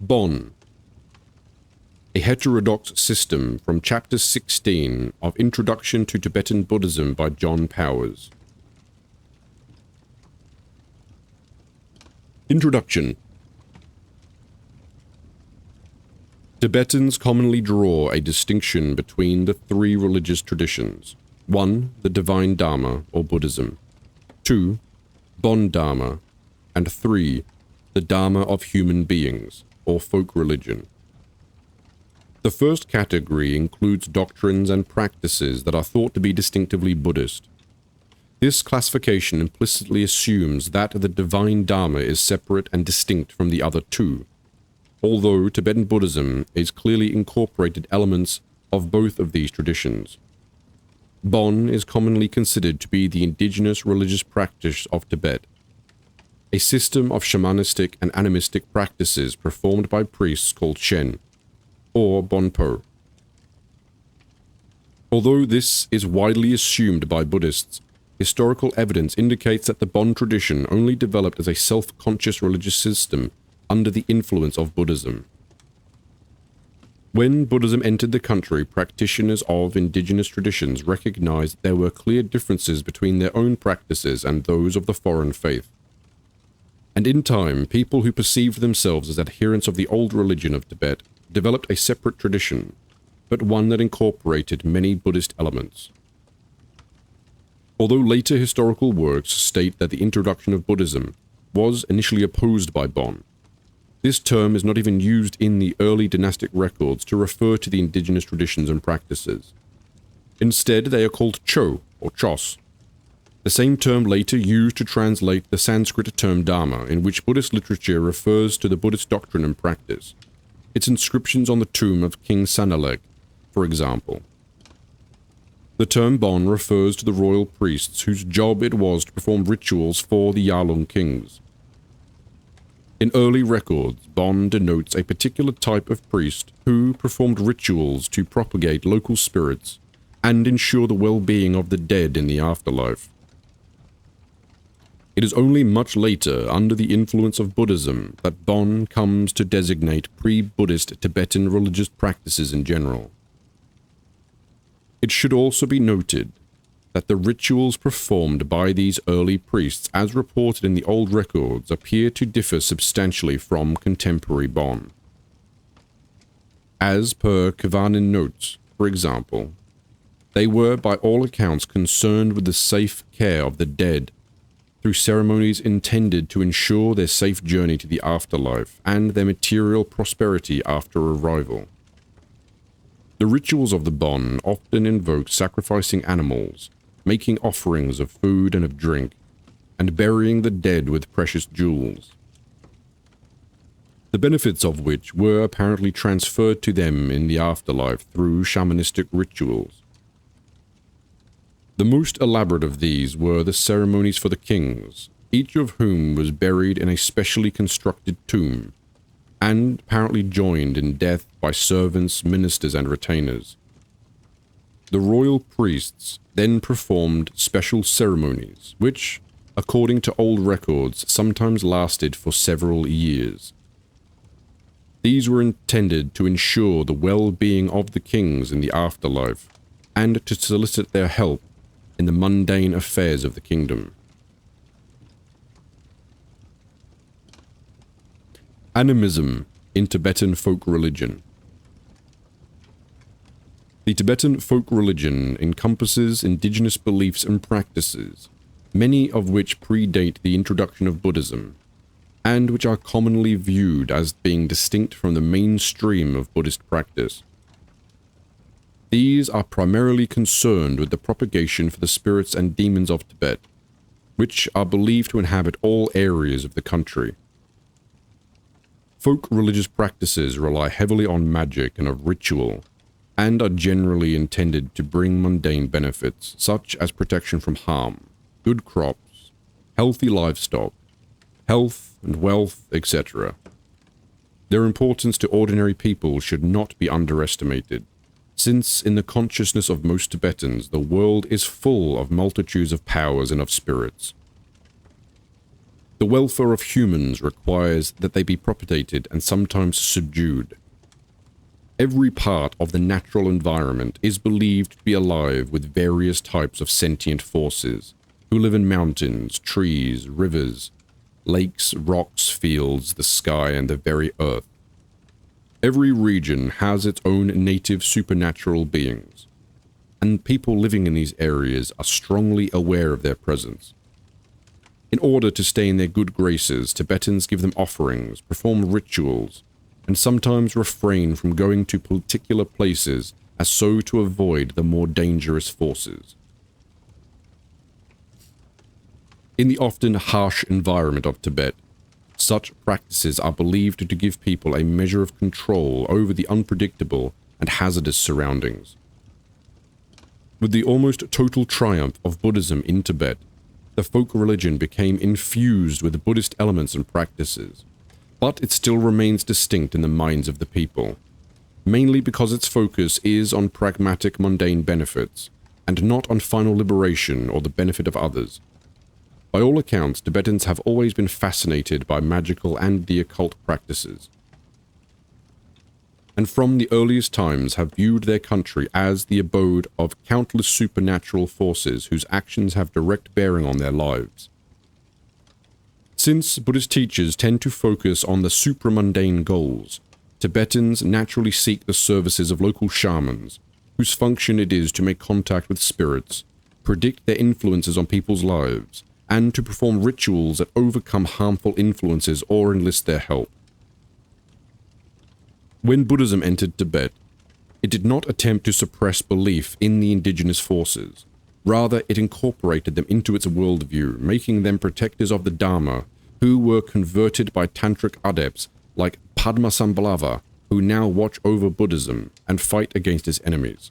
Speaker 1: Bon, a heterodox system from Chapter 16 of Introduction to Tibetan Buddhism by John Powers. Introduction. Tibetans commonly draw a distinction between the 3 religious traditions. 1. The Divine Dharma, or Buddhism. 2. Bon Dharma. And 3. The Dharma of human beings, or folk religion. The first category includes doctrines and practices that are thought to be distinctively Buddhist. This classification implicitly assumes that the divine Dharma is separate and distinct from the other 2, although Tibetan Buddhism is clearly incorporated elements of both of these traditions. Bon is commonly considered to be the indigenous religious practice of Tibet, a system of shamanistic and animistic practices performed by priests called Shen, or Bonpo. Although this is widely assumed by Buddhists, historical evidence indicates that the Bon tradition only developed as a self-conscious religious system under the influence of Buddhism. When Buddhism entered the country, practitioners of indigenous traditions recognized there were clear differences between their own practices and those of the foreign faith. And in time, people who perceived themselves as adherents of the old religion of Tibet developed a separate tradition, but one that incorporated many Buddhist elements. Although later historical works state that the introduction of Buddhism was initially opposed by Bon, this term is not even used in the early dynastic records to refer to the indigenous traditions and practices. Instead, they are called Cho, or Chos, the same term later used to translate the Sanskrit term Dharma, in which Buddhist literature refers to the Buddhist doctrine and practice. Its inscriptions on the tomb of King Sanalek, for example. The term Bon refers to the royal priests whose job it was to perform rituals for the Yalung kings. In early records, Bon denotes a particular type of priest who performed rituals to propagate local spirits and ensure the well-being of the dead in the afterlife. It is only much later, under the influence of Buddhism, that Bon comes to designate pre-Buddhist Tibetan religious practices in general. It should also be noted that the rituals performed by these early priests, as reported in the old records, appear to differ substantially from contemporary Bon. As per Kavanin notes, for example, they were by all accounts concerned with the safe care of the dead through ceremonies intended to ensure their safe journey to the afterlife and their material prosperity after arrival. The rituals of the Bon often invoke sacrificing animals, making offerings of food and of drink, and burying the dead with precious jewels, the benefits of which were apparently transferred to them in the afterlife through shamanistic rituals. The most elaborate of these were the ceremonies for the kings, each of whom was buried in a specially constructed tomb, and apparently joined in death by servants, ministers, and retainers. The royal priests then performed special ceremonies, which, according to old records, sometimes lasted for several years. These were intended to ensure the well-being of the kings in the afterlife, and to solicit their help in the mundane affairs of the kingdom. Animism in Tibetan folk religion. The Tibetan folk religion encompasses indigenous beliefs and practices, many of which predate the introduction of Buddhism, and which are commonly viewed as being distinct from the mainstream of Buddhist practice. These are primarily concerned with the propagation for the spirits and demons of Tibet, which are believed to inhabit all areas of the country. Folk religious practices rely heavily on magic and of ritual, and are generally intended to bring mundane benefits, such as protection from harm, good crops, healthy livestock, health and wealth, etc. Their importance to ordinary people should not be underestimated, since in the consciousness of most Tibetans, the world is full of multitudes of powers and of spirits. The welfare of humans requires that they be propagated and sometimes subdued. Every part of the natural environment is believed to be alive with various types of sentient forces, who live in mountains, trees, rivers, lakes, rocks, fields, the sky, and the very earth. Every region has its own native supernatural beings, and people living in these areas are strongly aware of their presence. In order to stay in their good graces, Tibetans give them offerings, perform rituals, and sometimes refrain from going to particular places as so to avoid the more dangerous forces. In the often harsh environment of Tibet, such practices are believed to give people a measure of control over the unpredictable and hazardous surroundings. With the almost total triumph of Buddhism in Tibet, the folk religion became infused with Buddhist elements and practices, but it still remains distinct in the minds of the people, mainly because its focus is on pragmatic mundane benefits, and not on final liberation or the benefit of others. By all accounts, Tibetans have always been fascinated by magical and the occult practices, and from the earliest times have viewed their country as the abode of countless supernatural forces whose actions have direct bearing on their lives. Since Buddhist teachers tend to focus on the supramundane goals, Tibetans naturally seek the services of local shamans, whose function it is to make contact with spirits, predict their influences on people's lives, and to perform rituals that overcome harmful influences or enlist their help. When Buddhism entered Tibet, it did not attempt to suppress belief in the indigenous forces. Rather, it incorporated them into its worldview, making them protectors of the Dharma, who were converted by tantric adepts like Padmasambhava, who now watch over Buddhism and fight against its enemies.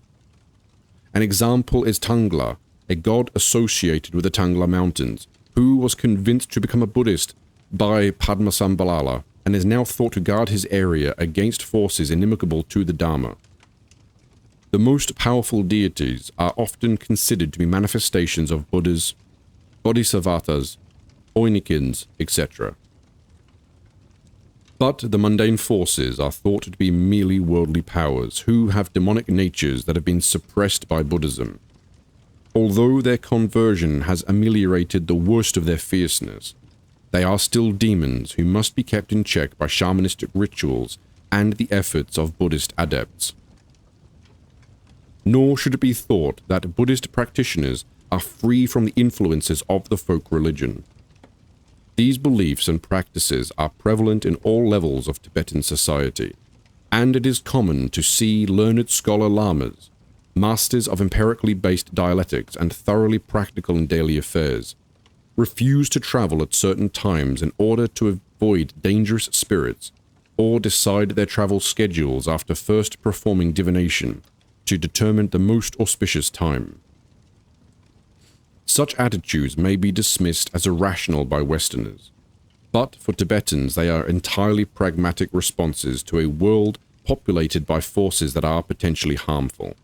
Speaker 1: An example is Tangla, a god associated with the Tangla Mountains, who was convinced to become a Buddhist by Padmasambhava and is now thought to guard his area against forces inimical to the Dharma. The most powerful deities are often considered to be manifestations of Buddhas, Bodhisattvas, Oinikins, etc. But the mundane forces are thought to be merely worldly powers who have demonic natures that have been suppressed by Buddhism. Although their conversion has ameliorated the worst of their fierceness, they are still demons who must be kept in check by shamanistic rituals and the efforts of Buddhist adepts. Nor should it be thought that Buddhist practitioners are free from the influences of the folk religion. These beliefs and practices are prevalent in all levels of Tibetan society, and it is common to see learned scholar lamas, masters of empirically based dialectics and thoroughly practical in daily affairs, refuse to travel at certain times in order to avoid dangerous spirits, or decide their travel schedules after first performing divination to determine the most auspicious time. Such attitudes may be dismissed as irrational by Westerners, but for Tibetans they are entirely pragmatic responses to a world populated by forces that are potentially harmful.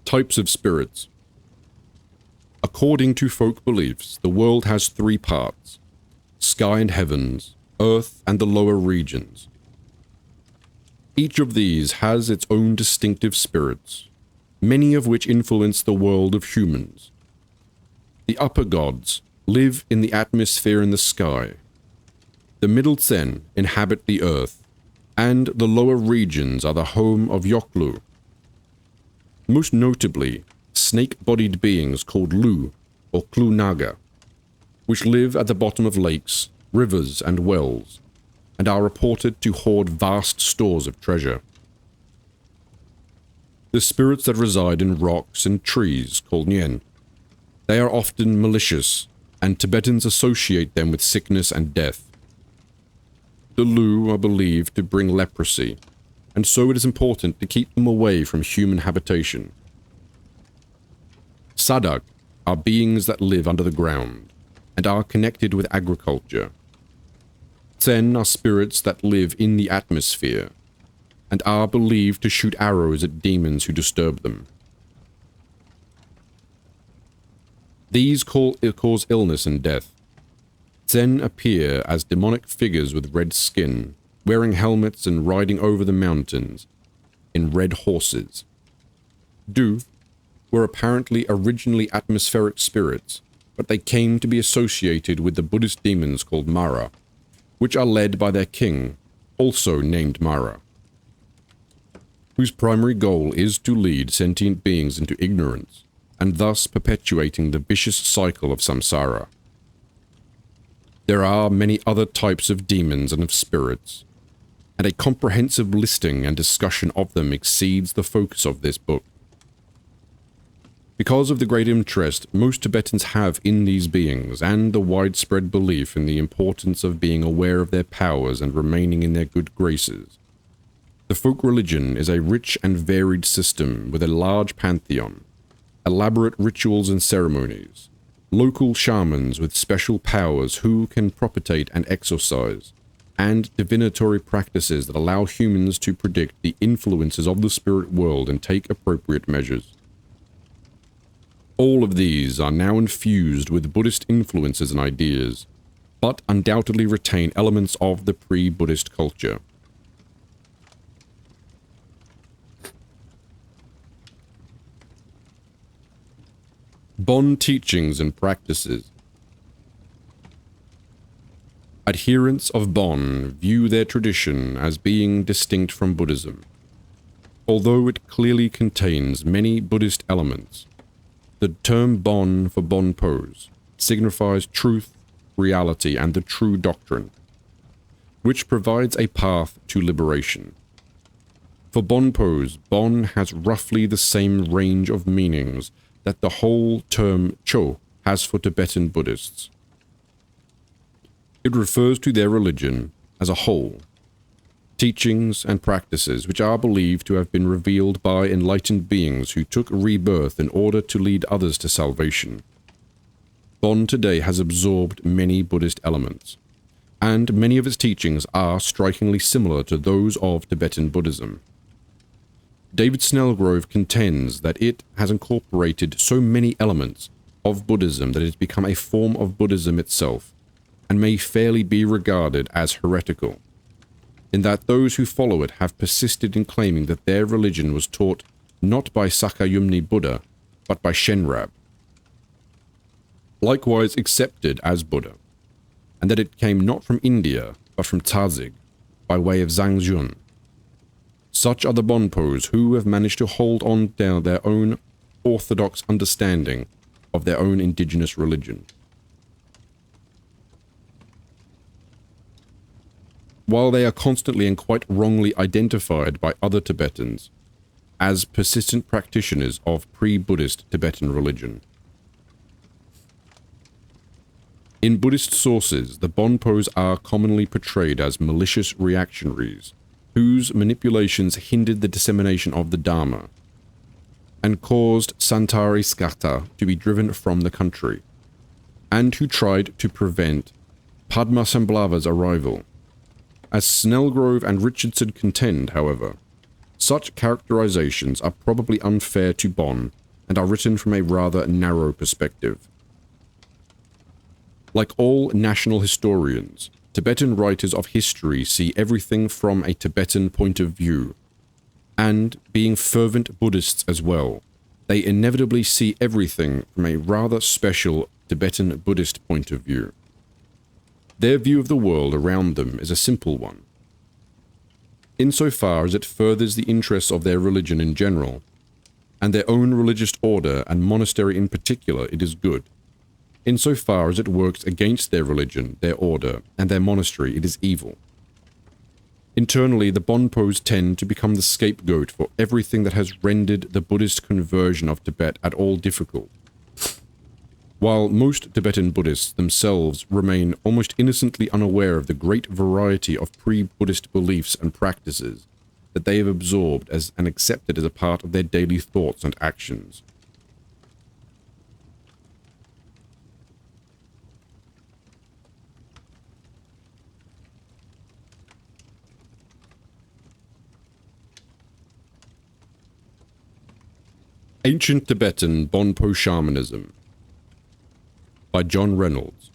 Speaker 1: Types of spirits. According to folk beliefs, the world has three parts: sky and heavens, earth and the lower regions. Each of these has its own distinctive spirits, many of which influence the world of humans. The upper gods live in the atmosphere in the sky. The middle Zen inhabit the earth, and the lower regions are the home of Yoklu. Most notably, snake-bodied beings called Lu, or Klu-Naga, which live at the bottom of lakes, rivers, and wells, and are reported to hoard vast stores of treasure. The spirits that reside in rocks and trees, called Nyen, they are often malicious, and Tibetans associate them with sickness and death. The Lu are believed to bring leprosy, and so it is important to keep them away from human habitation. Sadak are beings that live under the ground, and are connected with agriculture. Zen are spirits that live in the atmosphere, and are believed to shoot arrows at demons who disturb them. These cause illness and death. Zen appear as demonic figures with red skin, wearing helmets and riding over the mountains in red horses. Du were apparently originally atmospheric spirits, but they came to be associated with the Buddhist demons called Mara, which are led by their king, also named Mara, whose primary goal is to lead sentient beings into ignorance, and thus perpetuating the vicious cycle of samsara. There are many other types of demons and of spirits, and a comprehensive listing and discussion of them exceeds the focus of this book. Because of the great interest most Tibetans have in these beings, and the widespread belief in the importance of being aware of their powers and remaining in their good graces, the folk religion is a rich and varied system with a large pantheon, elaborate rituals and ceremonies, local shamans with special powers who can propitiate and exorcise, and divinatory practices that allow humans to predict the influences of the spirit world and take appropriate measures. All of these are now infused with Buddhist influences and ideas, but undoubtedly retain elements of the pre-Buddhist culture. Bon teachings and practices. Adherents of Bon view their tradition as being distinct from Buddhism. Although it clearly contains many Buddhist elements, the term Bon for Bon Pose signifies truth, reality, and the true doctrine, which provides a path to liberation. For Bon Pose, Bon has roughly the same range of meanings that the whole term Cho has for Tibetan Buddhists. It refers to their religion as a whole. teachings and practices which are believed to have been revealed by enlightened beings who took rebirth in order to lead others to salvation. Bon today has absorbed many Buddhist elements, and many of its teachings are strikingly similar to those of Tibetan Buddhism. David Snellgrove contends that it has incorporated so many elements of Buddhism that it has become a form of Buddhism itself, and may fairly be regarded as heretical, in that those who follow it have persisted in claiming that their religion was taught not by Sakyamuni Buddha, but by Shenrab, likewise accepted as Buddha, and that it came not from India, but from Tazig, by way of Zhangzhun. Such are the Bonpos who have managed to hold on down their own orthodox understanding of their own indigenous religion. While they are constantly and quite wrongly identified by other Tibetans as persistent practitioners of pre-Buddhist Tibetan religion. In Buddhist sources, the Bonpos are commonly portrayed as malicious reactionaries, whose manipulations hindered the dissemination of the Dharma, and caused Santari Skata to be driven from the country, and who tried to prevent Padmasambhava's arrival. As Snellgrove and Richardson contend, however, such characterizations are probably unfair to Bon and are written from a rather narrow perspective. Like all national historians, Tibetan writers of history see everything from a Tibetan point of view, and, being fervent Buddhists as well, they inevitably see everything from a rather special Tibetan Buddhist point of view. Their view of the world around them is a simple one. Insofar as it furthers the interests of their religion in general, and their own religious order and monastery in particular, it is good. Insofar as it works against their religion, their order, and their monastery, it is evil. Internally, the Bonpos tend to become the scapegoat for everything that has rendered the Buddhist conversion of Tibet at all difficult. While most Tibetan Buddhists themselves remain almost innocently unaware of the great variety of pre-Buddhist beliefs and practices that they have absorbed as and accepted as a part of their daily thoughts and actions. Ancient Tibetan Bonpo Shamanism by John Reynolds.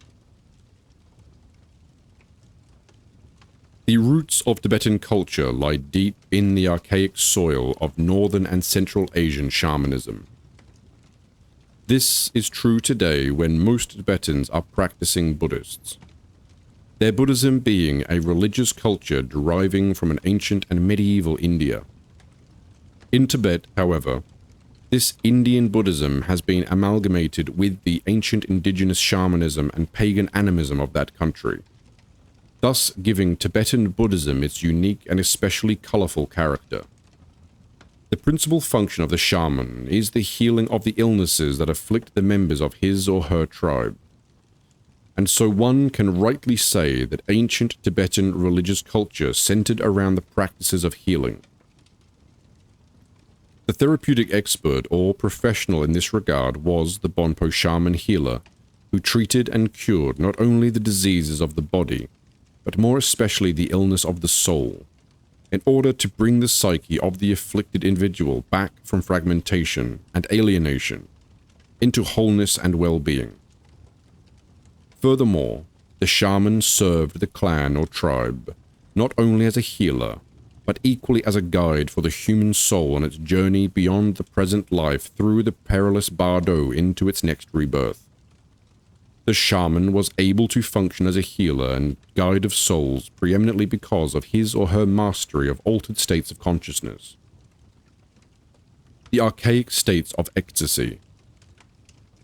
Speaker 1: The roots of Tibetan culture lie deep in the archaic soil of Northern and Central Asian shamanism. This is true today when most Tibetans are practicing Buddhists, their Buddhism being a religious culture deriving from an ancient and medieval India. In Tibet, however, this Indian Buddhism has been amalgamated with the ancient indigenous shamanism and pagan animism of that country, thus giving Tibetan Buddhism its unique and especially colorful character. The principal function of the shaman is the healing of the illnesses that afflict the members of his or her tribe. And so one can rightly say that ancient Tibetan religious culture centered around the practices of healing. The therapeutic expert or professional in this regard was the Bonpo shaman healer, who treated and cured not only the diseases of the body, but more especially the illness of the soul, in order to bring the psyche of the afflicted individual back from fragmentation and alienation into wholeness and well-being. Furthermore, the shaman served the clan or tribe not only as a healer, but equally as a guide for the human soul on its journey beyond the present life through the perilous bardo into its next rebirth. The shaman was able to function as a healer and guide of souls preeminently because of his or her mastery of altered states of consciousness. The archaic states of ecstasy,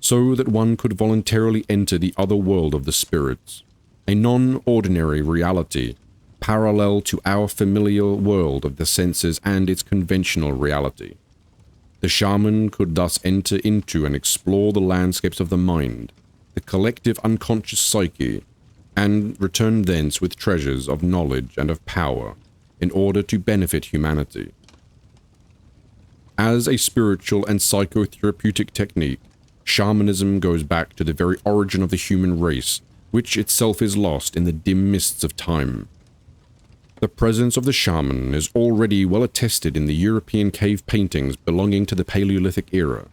Speaker 1: so that one could voluntarily enter the other world of the spirits, a non-ordinary reality parallel to our familiar world of the senses and its conventional reality. The shaman could thus enter into and explore the landscapes of the mind, the collective unconscious psyche, and return thence with treasures of knowledge and of power in order to benefit humanity. As a spiritual and psychotherapeutic technique, shamanism goes back to the very origin of the human race, which itself is lost in the dim mists of time. The presence of the shaman is already well attested in the European cave paintings belonging to the Paleolithic era.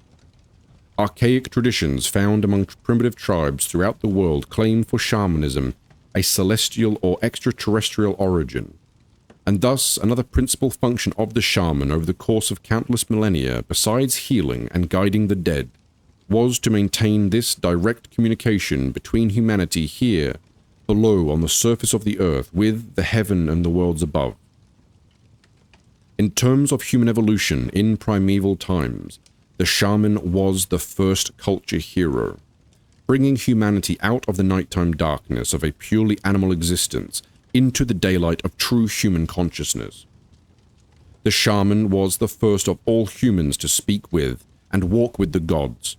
Speaker 1: Archaic traditions found among primitive tribes throughout the world claim for shamanism a celestial or extraterrestrial origin, and thus another principal function of the shaman over the course of countless millennia, besides healing and guiding the dead, was to maintain this direct communication between humanity here, below on the surface of the earth, with the heaven and the worlds above. In terms of human evolution in primeval times, the shaman was the first culture hero, bringing humanity out of the nighttime darkness of a purely animal existence into the daylight of true human consciousness. The shaman was the first of all humans to speak with and walk with the gods.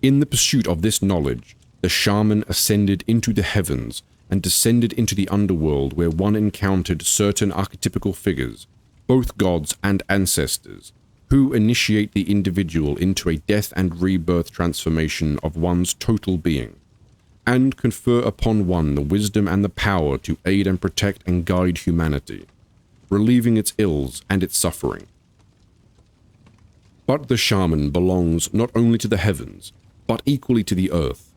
Speaker 1: In the pursuit of this knowledge, the shaman ascended into the heavens and descended into the underworld, where one encountered certain archetypical figures, both gods and ancestors, who initiate the individual into a death and rebirth transformation of one's total being, and confer upon one the wisdom and the power to aid and protect and guide humanity, relieving its ills and its suffering. But the shaman belongs not only to the heavens, but equally to the earth.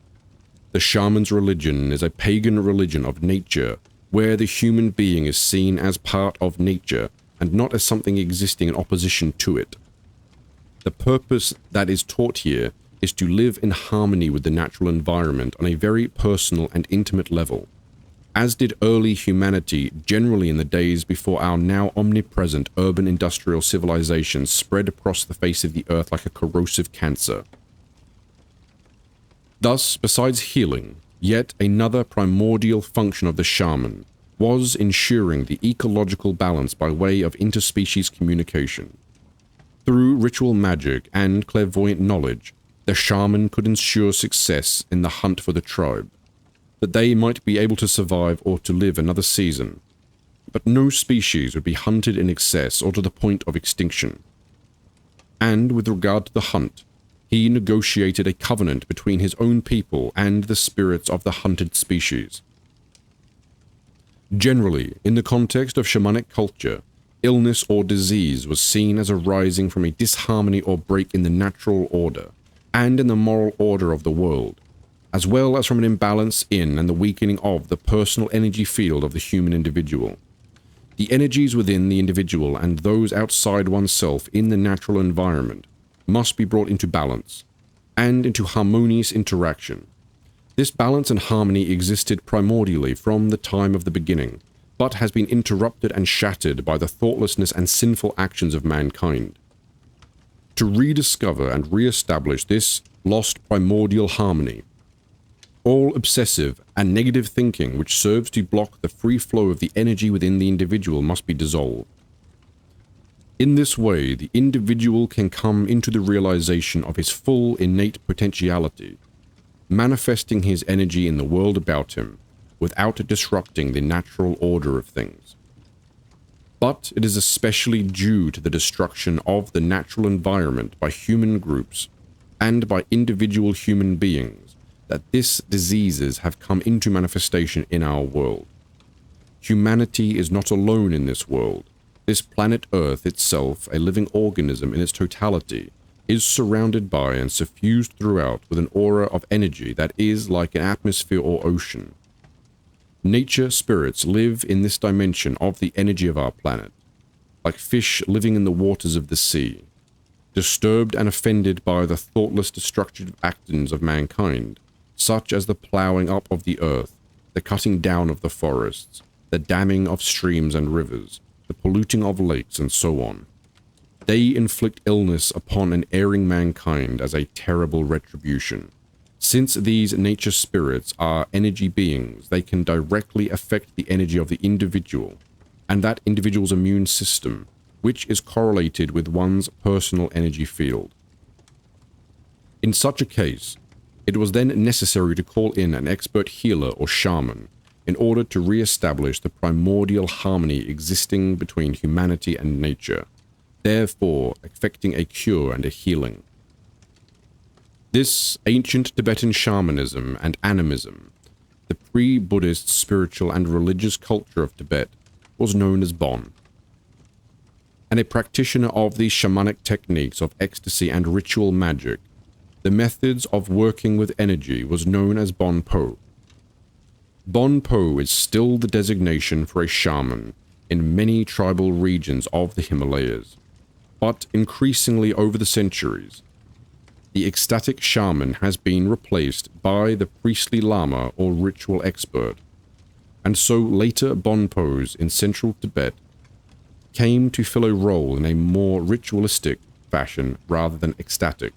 Speaker 1: The shaman's religion is a pagan religion of nature, where the human being is seen as part of nature and not as something existing in opposition to it. The purpose that is taught here is to live in harmony with the natural environment on a very personal and intimate level, as did early humanity generally in the days before our now omnipresent urban industrial civilization spread across the face of the earth like a corrosive cancer. Thus, besides healing, yet another primordial function of the shaman was ensuring the ecological balance by way of interspecies communication. Through ritual magic and clairvoyant knowledge, the shaman could ensure success in the hunt for the tribe, that they might be able to survive or to live another season. But no species would be hunted in excess or to the point of extinction. And with regard to the hunt, he negotiated a covenant between his own people and the spirits of the hunted species. Generally, in the context of shamanic culture, illness or disease was seen as arising from a disharmony or break in the natural order and in the moral order of the world, as well as from an imbalance in and the weakening of the personal energy field of the human individual. The energies within the individual and those outside oneself in the natural environment must be brought into balance and into harmonious interaction. This balance and harmony existed primordially from the time of the beginning, but has been interrupted and shattered by the thoughtlessness and sinful actions of mankind. To rediscover and re-establish this lost primordial harmony, all obsessive and negative thinking which serves to block the free flow of the energy within the individual must be dissolved. In this way, the individual can come into the realization of his full innate potentiality, manifesting his energy in the world about him without disrupting the natural order of things. But it is especially due to the destruction of the natural environment by human groups and by individual human beings that these diseases have come into manifestation in our world. Humanity is not alone in this world. This planet Earth itself, a living organism in its totality, is surrounded by and suffused throughout with an aura of energy that is like an atmosphere or ocean. Nature spirits live in this dimension of the energy of our planet, like fish living in the waters of the sea, disturbed and offended by the thoughtless destructive actions of mankind, such as the ploughing up of the earth, the cutting down of the forests, the damming of streams and rivers, the polluting of lakes, and so on. They inflict illness upon an erring mankind as a terrible retribution. Since these nature spirits are energy beings, they can directly affect the energy of the individual and that individual's immune system, which is correlated with one's personal energy field. In such a case, it was then necessary to call in an expert healer or shaman in order to re-establish the primordial harmony existing between humanity and nature, therefore effecting a cure and a healing. This ancient Tibetan shamanism and animism, the pre-Buddhist spiritual and religious culture of Tibet, was known as Bon. And a practitioner of the shamanic techniques of ecstasy and ritual magic, the methods of working with energy, was known as Bon Po. Bon Po is still the designation for a shaman in many tribal regions of the Himalayas, but increasingly over the centuries, the ecstatic shaman has been replaced by the priestly lama or ritual expert, and so later Bonpos in central Tibet came to fill a role in a more ritualistic fashion rather than ecstatic.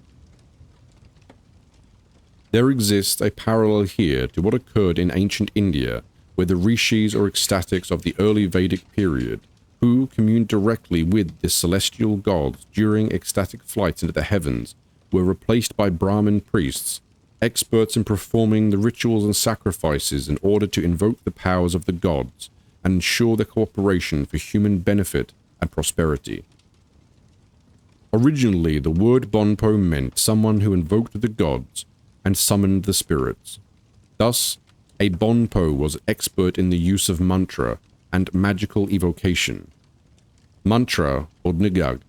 Speaker 1: There exists a parallel here to what occurred in ancient India, where the rishis or ecstatics of the early Vedic period, who communed directly with the celestial gods during ecstatic flights into the heavens, were replaced by Brahmin priests, experts in performing the rituals and sacrifices in order to invoke the powers of the gods and ensure their cooperation for human benefit and prosperity. Originally, the word Bonpo meant someone who invoked the gods and summoned the spirits. Thus, a Bonpo was expert in the use of mantra and magical evocation. Mantra, or nigag,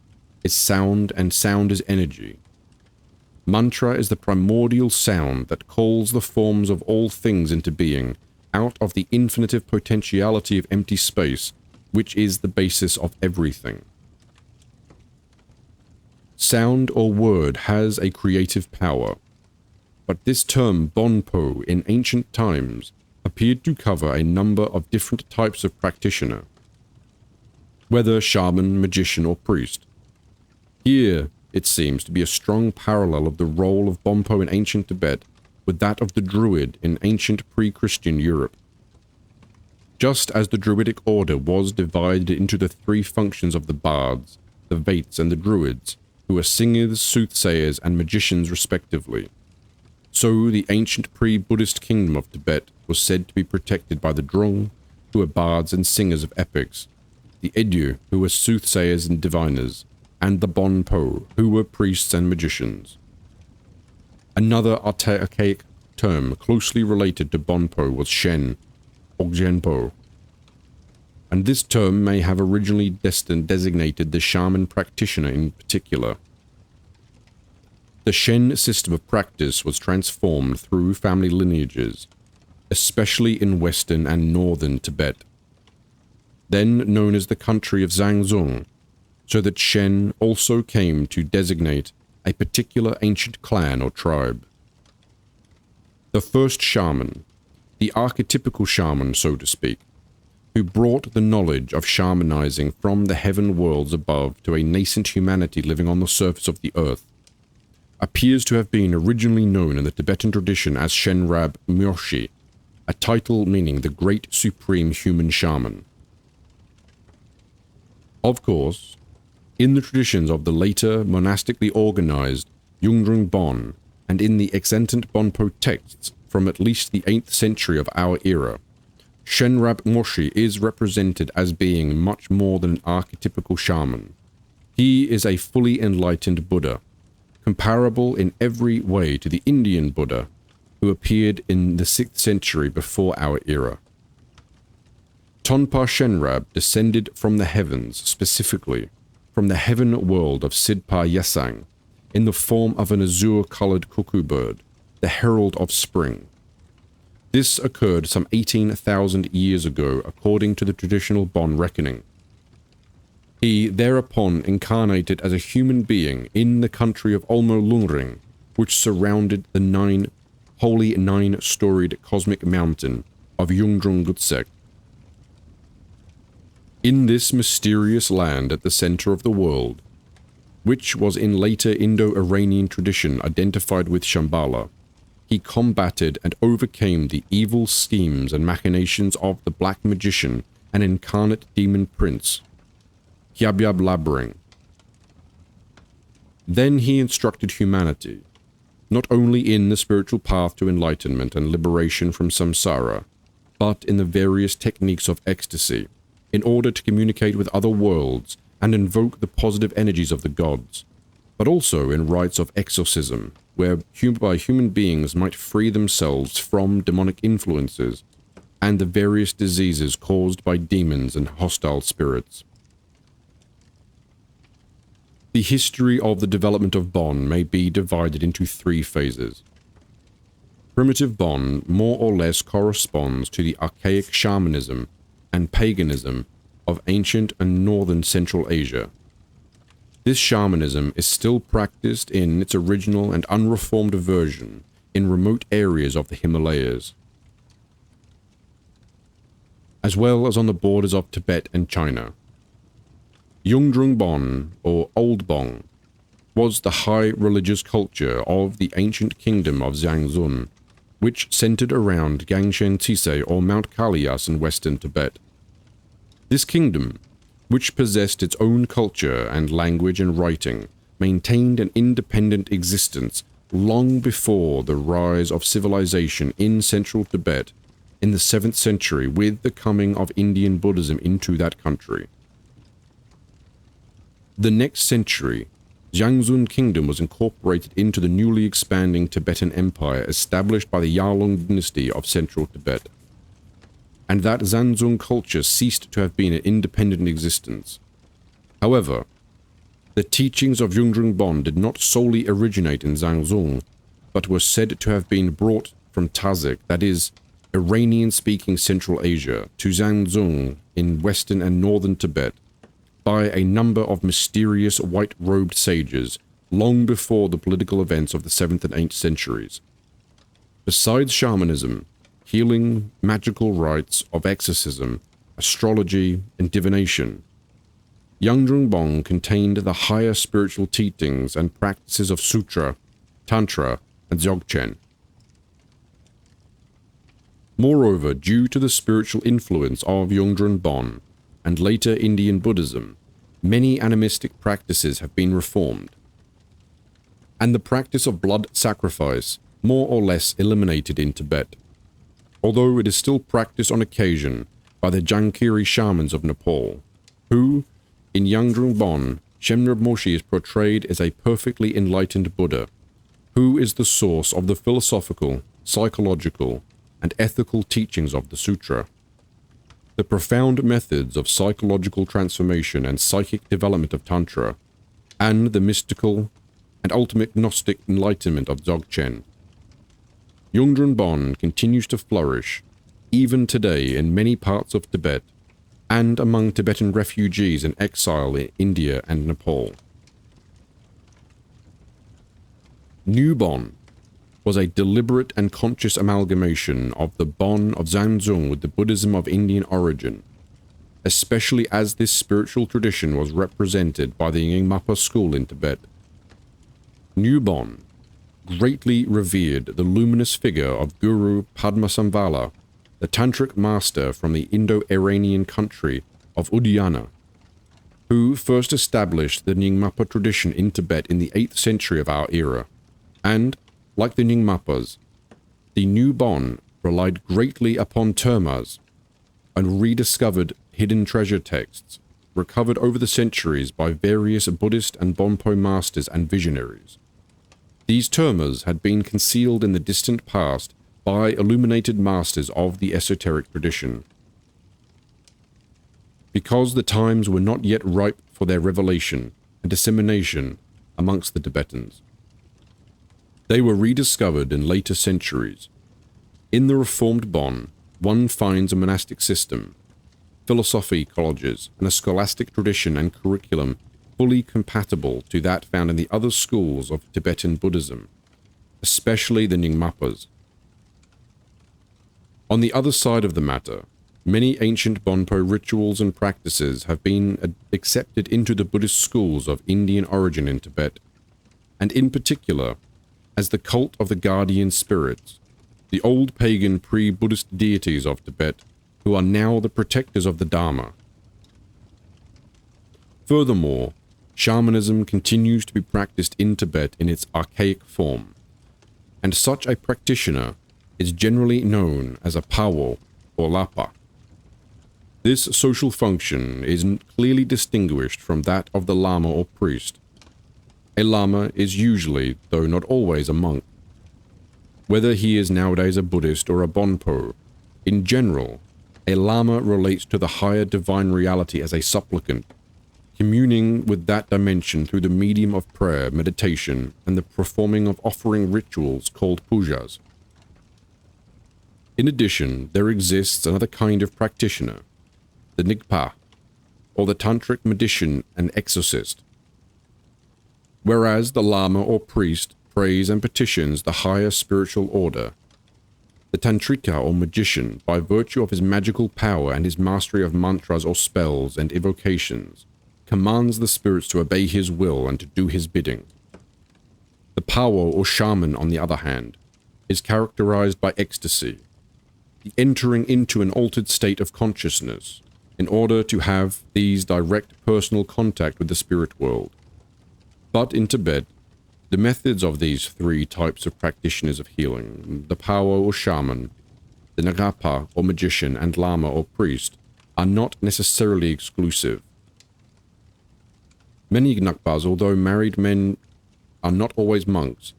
Speaker 1: is sound and sound is energy. Mantra is the primordial sound that calls the forms of all things into being out of the infinitive potentiality of empty space, which is the basis of everything. Sound or word has a creative power, but this term Bonpo in ancient times appeared to cover a number of different types of practitioner, whether shaman, magician, or priest. Here, it seems to be a strong parallel of the role of Bonpo in ancient Tibet with that of the Druid in ancient pre-Christian Europe. Just as the Druidic order was divided into the three functions of the bards, the Vates, and the Druids, who were singers, soothsayers, and magicians respectively, so the ancient pre-Buddhist kingdom of Tibet was said to be protected by the Drung, who were bards and singers of epics, the Edyu, who were soothsayers and diviners, and the Bonpo, who were priests and magicians. Another archaic term closely related to Bonpo was Shen, or Genpo, and this term may have originally designated the shaman practitioner in particular. The Shen system of practice was transformed through family lineages, especially in western and northern Tibet, then known as the country of Zhangzong, so that Shen also came to designate a particular ancient clan or tribe. The first shaman, the archetypical shaman, so to speak, who brought the knowledge of shamanizing from the heaven worlds above to a nascent humanity living on the surface of the earth, appears to have been originally known in the Tibetan tradition as Shenrab Myoshi, a title meaning the great supreme human shaman. Of course, in the traditions of the later monastically organized Yungdrung Bon and in the extant Bonpo texts from at least the 8th century of our era, Shenrab Moshi is represented as being much more than an archetypical shaman. He is a fully enlightened Buddha, comparable in every way to the Indian Buddha, who appeared in the 6th century before our era. Tonpa Shenrab descended from the heavens, specifically from the heaven world of Sidpa Yesang, in the form of an azure-colored cuckoo bird, the herald of spring. This occurred some 18,000 years ago, according to the traditional Bon reckoning. He thereupon incarnated as a human being in the country of Olmo Lungring, which surrounded the holy 9-storied cosmic mountain of Yungdrung Gutsek. In this mysterious land at the center of the world, which was in later Indo-Iranian tradition identified with Shambhala, he combated and overcame the evil schemes and machinations of the black magician and incarnate demon prince, Hyabyab Labring. Then he instructed humanity, not only in the spiritual path to enlightenment and liberation from samsara, but in the various techniques of ecstasy, in order to communicate with other worlds and invoke the positive energies of the gods, but also in rites of exorcism, whereby human beings might free themselves from demonic influences and the various diseases caused by demons and hostile spirits. The history of the development of Bon may be divided into three phases. Primitive Bon more or less corresponds to the archaic shamanism and paganism of ancient and northern Central Asia. This shamanism is still practiced in its original and unreformed version in remote areas of the Himalayas, as well as on the borders of Tibet and China. Yungdrung Bon, or Old Bong, was the high religious culture of the ancient kingdom of Xiangzun, which centered around Gangshen Tise or Mount Kalias in western Tibet. This kingdom, which possessed its own culture and language and writing, maintained an independent existence long before the rise of civilization in central Tibet in the 7th century with the coming of Indian Buddhism into that country. The next century, Xiangzun Kingdom was incorporated into the newly expanding Tibetan Empire established by the Yarlung dynasty of central Tibet, and that Zanzung culture ceased to have been an independent existence. However, the teachings of Yungdrung Bon did not solely originate in Zhangzong, but were said to have been brought from Tazik, that is, Iranian-speaking Central Asia, to Zhangzong in western and northern Tibet, by a number of mysterious white-robed sages long before the political events of the 7th and 8th centuries. Besides shamanism, healing, magical rites of exorcism, astrology, and divination, Yungdrung Bon contained the higher spiritual teachings and practices of Sutra, Tantra, and Dzogchen. Moreover, due to the spiritual influence of Yungdrung Bon and later Indian Buddhism, many animistic practices have been reformed, and the practice of blood sacrifice more or less eliminated in Tibet, although it is still practiced on occasion by the Jankiri shamans of Nepal, who, in Yungdrung Bon, Shemrab Moshi is portrayed as a perfectly enlightened Buddha, who is the source of the philosophical, psychological, and ethical teachings of the Sutra. The profound methods of psychological transformation and psychic development of Tantra, and the mystical and ultimate Gnostic enlightenment of Dzogchen. Yungdrung Bon continues to flourish, even today in many parts of Tibet, and among Tibetan refugees in exile in India and Nepal. New Bon was a deliberate and conscious amalgamation of the Bon of Zhangzong with the Buddhism of Indian origin, especially as this spiritual tradition was represented by the Nyingmapa school in Tibet. New Bon greatly revered the luminous figure of Guru Padmasambhava, the tantric master from the Indo-Iranian country of Udayana, who first established the Nyingmapa tradition in Tibet in the 8th century of our era, and like the Nyingmapas, the New Bon relied greatly upon termas and rediscovered hidden treasure texts recovered over the centuries by various Buddhist and Bonpo masters and visionaries. These termas had been concealed in the distant past by illuminated masters of the esoteric tradition. Because the times were not yet ripe for their revelation and dissemination amongst the Tibetans, they were rediscovered in later centuries. In the reformed Bon, one finds a monastic system, philosophy colleges, and a scholastic tradition and curriculum fully compatible to that found in the other schools of Tibetan Buddhism, especially the Nyingmapas. On the other side of the matter, many ancient Bonpo rituals and practices have been accepted into the Buddhist schools of Indian origin in Tibet, and in particular, as the cult of the guardian spirits, the old pagan pre-Buddhist deities of Tibet, who are now the protectors of the Dharma. Furthermore, shamanism continues to be practiced in Tibet in its archaic form, and such a practitioner is generally known as a Pawol or Lapa. This social function is clearly distinguished from that of the Lama or priest. A Lama is usually, though not always, a monk. Whether he is nowadays a Buddhist or a Bonpo, in general, a Lama relates to the higher divine reality as a supplicant, communing with that dimension through the medium of prayer, meditation, and the performing of offering rituals called pujas. In addition, there exists another kind of practitioner, the Nigpa, or the tantric magician and exorcist. Whereas the Lama or priest prays and petitions the higher spiritual order, the tantrika or magician, by virtue of his magical power and his mastery of mantras or spells and evocations, commands the spirits to obey his will and to do his bidding. The Pawo or shaman, on the other hand, is characterized by ecstasy, the entering into an altered state of consciousness, in order to have these direct personal contact with the spirit world. But in Tibet, the methods of these three types of practitioners of healing, the Pawo or shaman, the Nagapa or magician, and Lama or priest, are not necessarily exclusive. Many Gnakpas, although married men are not always monks,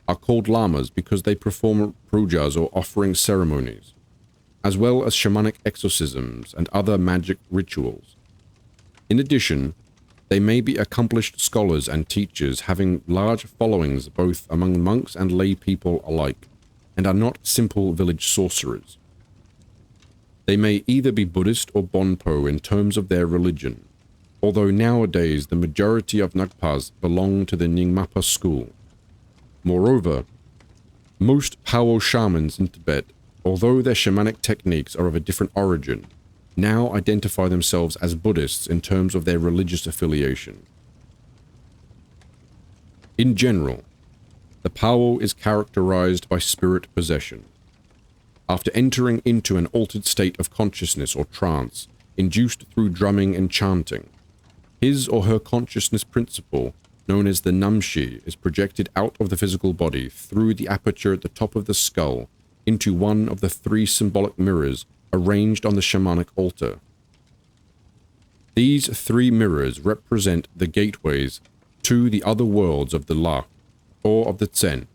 Speaker 1: are called Lamas because they perform pujas or offering ceremonies, as well as shamanic exorcisms and other magic rituals. In addition, they may be accomplished scholars and teachers having large followings both among monks and lay people alike, and are not simple village sorcerers. They may either be Buddhist or Bonpo in terms of their religion, although nowadays the majority of Nagpas belong to the Nyingmapa school. Moreover, most Pawo shamans in Tibet, although their shamanic techniques are of a different origin, now identify themselves as Buddhists in terms of their religious affiliation. In general, the Pawo is characterized by spirit possession. After entering into an altered state of consciousness or trance, induced through drumming and chanting, his or her consciousness principle, known as the Namshi, is projected out of the physical body through the aperture at the top of the skull into one of the three symbolic mirrors arranged on the shamanic altar. These three mirrors represent the gateways to the other worlds of the La, or of the Tsen,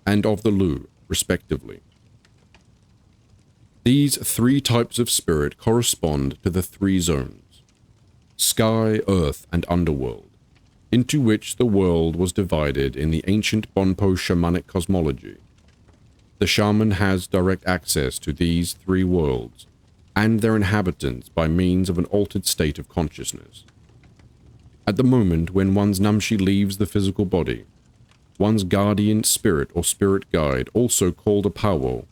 Speaker 1: and of the Lu, respectively. These three types of spirit correspond to the three zones, sky, earth, and underworld, into which the world was divided in the ancient Bonpo shamanic cosmology. The shaman has direct access to these three worlds and their inhabitants by means of an altered state of consciousness. At the moment when one's Namshi leaves the physical body, one's guardian spirit or spirit guide, also called a Pawo,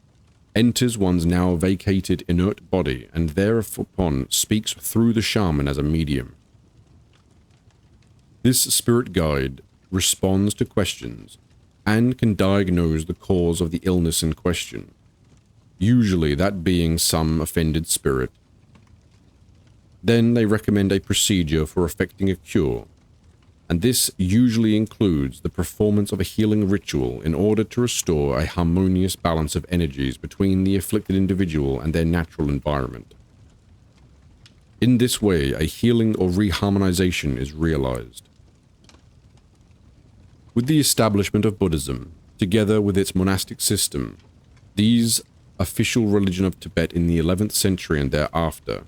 Speaker 1: enters one's now vacated inert body and thereupon speaks through the shaman as a medium. This spirit guide responds to questions and can diagnose the cause of the illness in question, usually that being some offended spirit. Then they recommend a procedure for effecting a cure, and this usually includes the performance of a healing ritual in order to restore a harmonious balance of energies between the afflicted individual and their natural environment. In this way, a healing or reharmonization is realized. With the establishment of Buddhism, together with its monastic system, these official religion of Tibet in the 11th century and thereafter,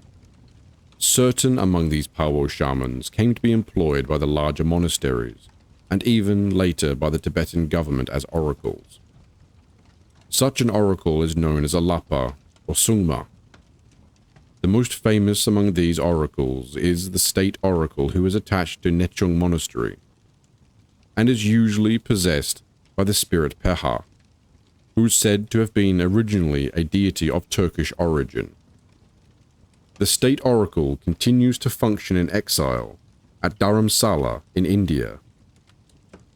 Speaker 1: certain among these Pawo shamans came to be employed by the larger monasteries, and even later by the Tibetan government as oracles. Such an oracle is known as a Lapa or Sungma. The most famous among these oracles is the state oracle who is attached to Nechung Monastery, and is usually possessed by the spirit Perha, who is said to have been originally a deity of Turkish origin. The state oracle continues to function in exile at Dharamsala in India,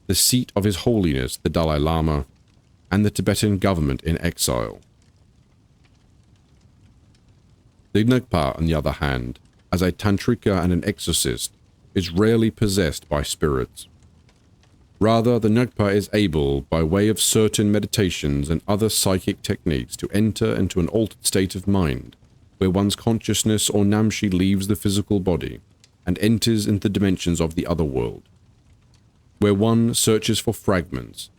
Speaker 1: the seat of His Holiness the Dalai Lama, and the Tibetan government in exile. The Ngagpa, on the other hand, as a tantrika and an exorcist, is rarely possessed by spirits. Rather, the Ngakpa is able, by way of certain meditations and other psychic techniques, to enter into an altered state of mind, where one's consciousness or Namshi leaves the physical body and enters into the dimensions of the other world, where one searches for fragments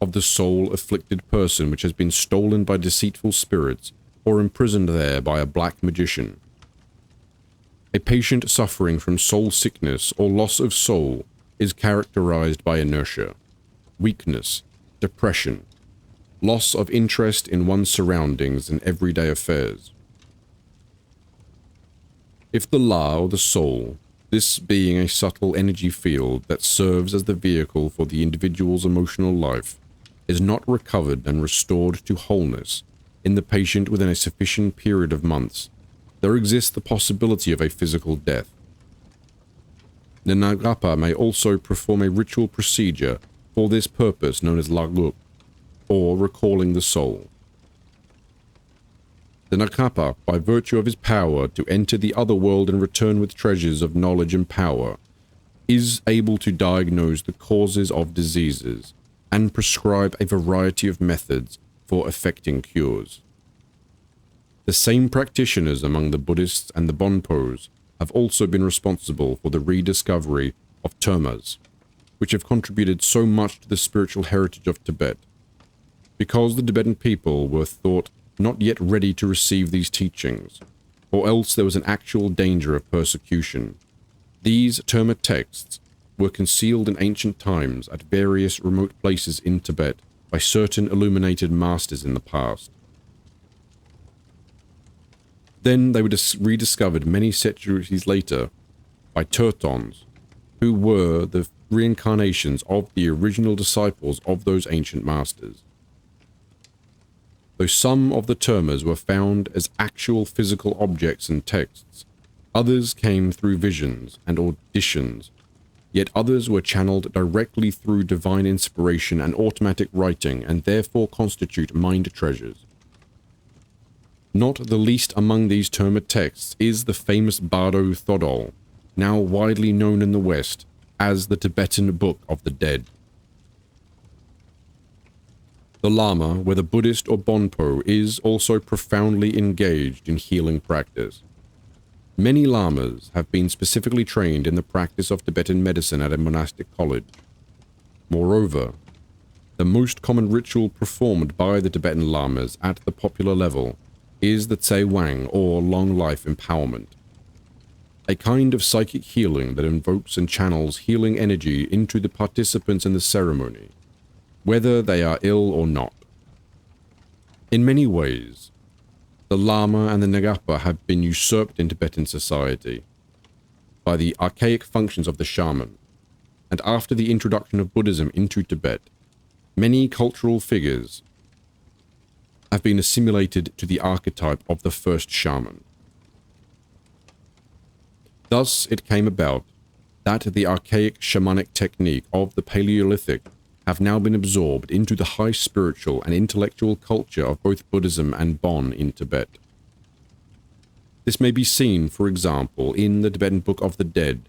Speaker 1: of the soul-afflicted person which has been stolen by deceitful spirits or imprisoned there by a black magician. A patient suffering from soul sickness or loss of soul is characterized by inertia, weakness, depression, loss of interest in one's surroundings and everyday affairs. If the La, or the soul, this being a subtle energy field that serves as the vehicle for the individual's emotional life, is not recovered and restored to wholeness in the patient within a sufficient period of months, there exists the possibility of a physical death. The Ngakpa may also perform a ritual procedure for this purpose known as Laguk, or recalling the soul. The Ngakpa, by virtue of his power to enter the other world and return with treasures of knowledge and power, is able to diagnose the causes of diseases and prescribe a variety of methods for effecting cures. The same practitioners among the Buddhists and the Bonpos have also been responsible for the rediscovery of termas, which have contributed so much to the spiritual heritage of Tibet. Because the Tibetan people were thought not yet ready to receive these teachings, or else there was an actual danger of persecution, these terma texts were concealed in ancient times at various remote places in Tibet by certain illuminated masters in the past. Then they were rediscovered many centuries later by Tertons, who were the reincarnations of the original disciples of those ancient masters. Though some of the termas were found as actual physical objects and texts, others came through visions and auditions, yet others were channeled directly through divine inspiration and automatic writing and therefore constitute mind treasures. Not the least among these terma texts is the famous Bardo Thodol, now widely known in the West as the Tibetan Book of the Dead. The Lama, whether Buddhist or Bonpo, is also profoundly engaged in healing practice. Many lamas have been specifically trained in the practice of Tibetan medicine at a monastic college. Moreover, the most common ritual performed by the Tibetan lamas at the popular level is the Tsai Wang, or long life empowerment, a kind of psychic healing that invokes and channels healing energy into the participants in the ceremony, whether they are ill or not. In many ways, the Lama and the Ngakpa have been usurped in Tibetan society by the archaic functions of the shaman, and after the introduction of Buddhism into Tibet, many cultural figures have been assimilated to the archetype of the first shaman. Thus, it came about that the archaic shamanic technique of the Paleolithic have now been absorbed into the high spiritual and intellectual culture of both Buddhism and Bon in Tibet. This may be seen, for example, in the Tibetan Book of the Dead,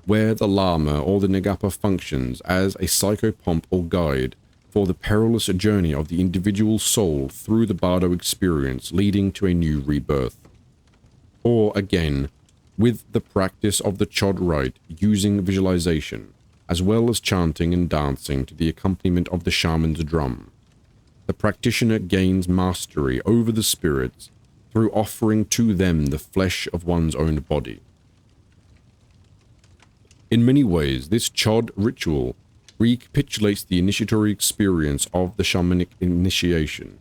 Speaker 1: where the Lama or the Ngakpa functions as a psychopomp or guide for the perilous journey of the individual soul through the Bardo experience leading to a new rebirth. Or again, with the practice of the Chod rite using visualization, as well as chanting and dancing to the accompaniment of the shaman's drum, the practitioner gains mastery over the spirits through offering to them the flesh of one's own body. In many ways, this Chod ritual recapitulates the initiatory experience of the shamanic initiation.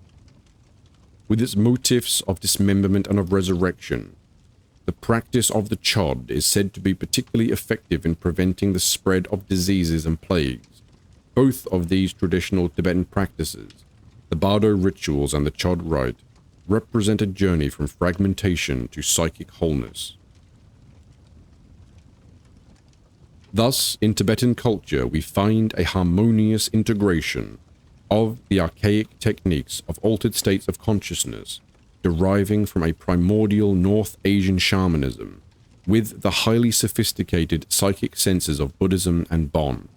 Speaker 1: With its motifs of dismemberment and of resurrection, the practice of the Chod is said to be particularly effective in preventing the spread of diseases and plagues. Both of these traditional Tibetan practices, the Bardo rituals and the Chod rite, represent a journey from fragmentation to psychic wholeness. Thus, in Tibetan culture, we find a harmonious integration of the archaic techniques of altered states of consciousness deriving from a primordial North Asian shamanism with the highly sophisticated psychic senses of Buddhism and Bon.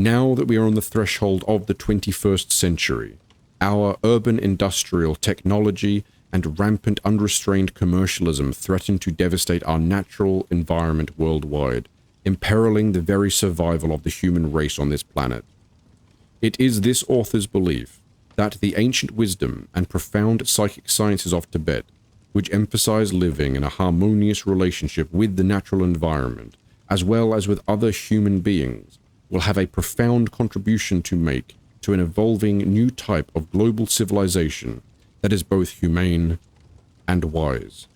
Speaker 1: Now that we are on the threshold of the 21st century, our urban industrial technology and rampant unrestrained commercialism threaten to devastate our natural environment worldwide, imperiling the very survival of the human race on this planet. It is this author's belief that the ancient wisdom and profound psychic sciences of Tibet, which emphasize living in a harmonious relationship with the natural environment, as well as with other human beings, will have a profound contribution to make to an evolving new type of global civilization that is both humane and wise.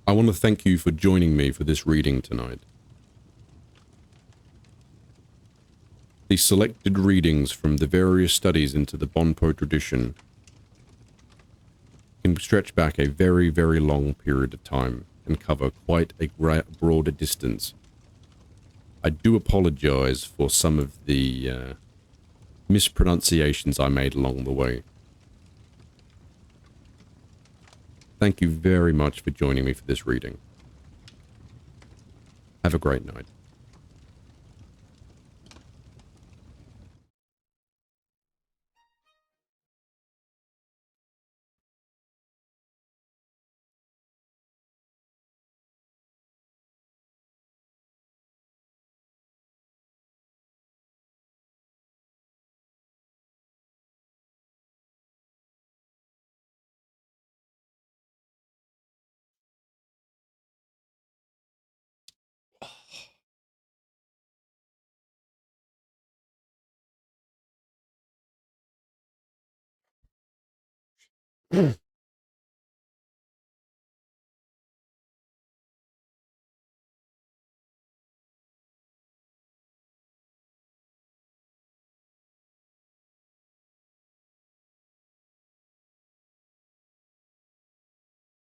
Speaker 1: I want to thank you for joining me for this reading tonight. The selected readings from the various studies into the Bon tradition can stretch back a very, very long period of time and cover quite a broader distance. I do apologize for some of the mispronunciations I made along the way. Thank you very much for joining me for this reading. Have a great night.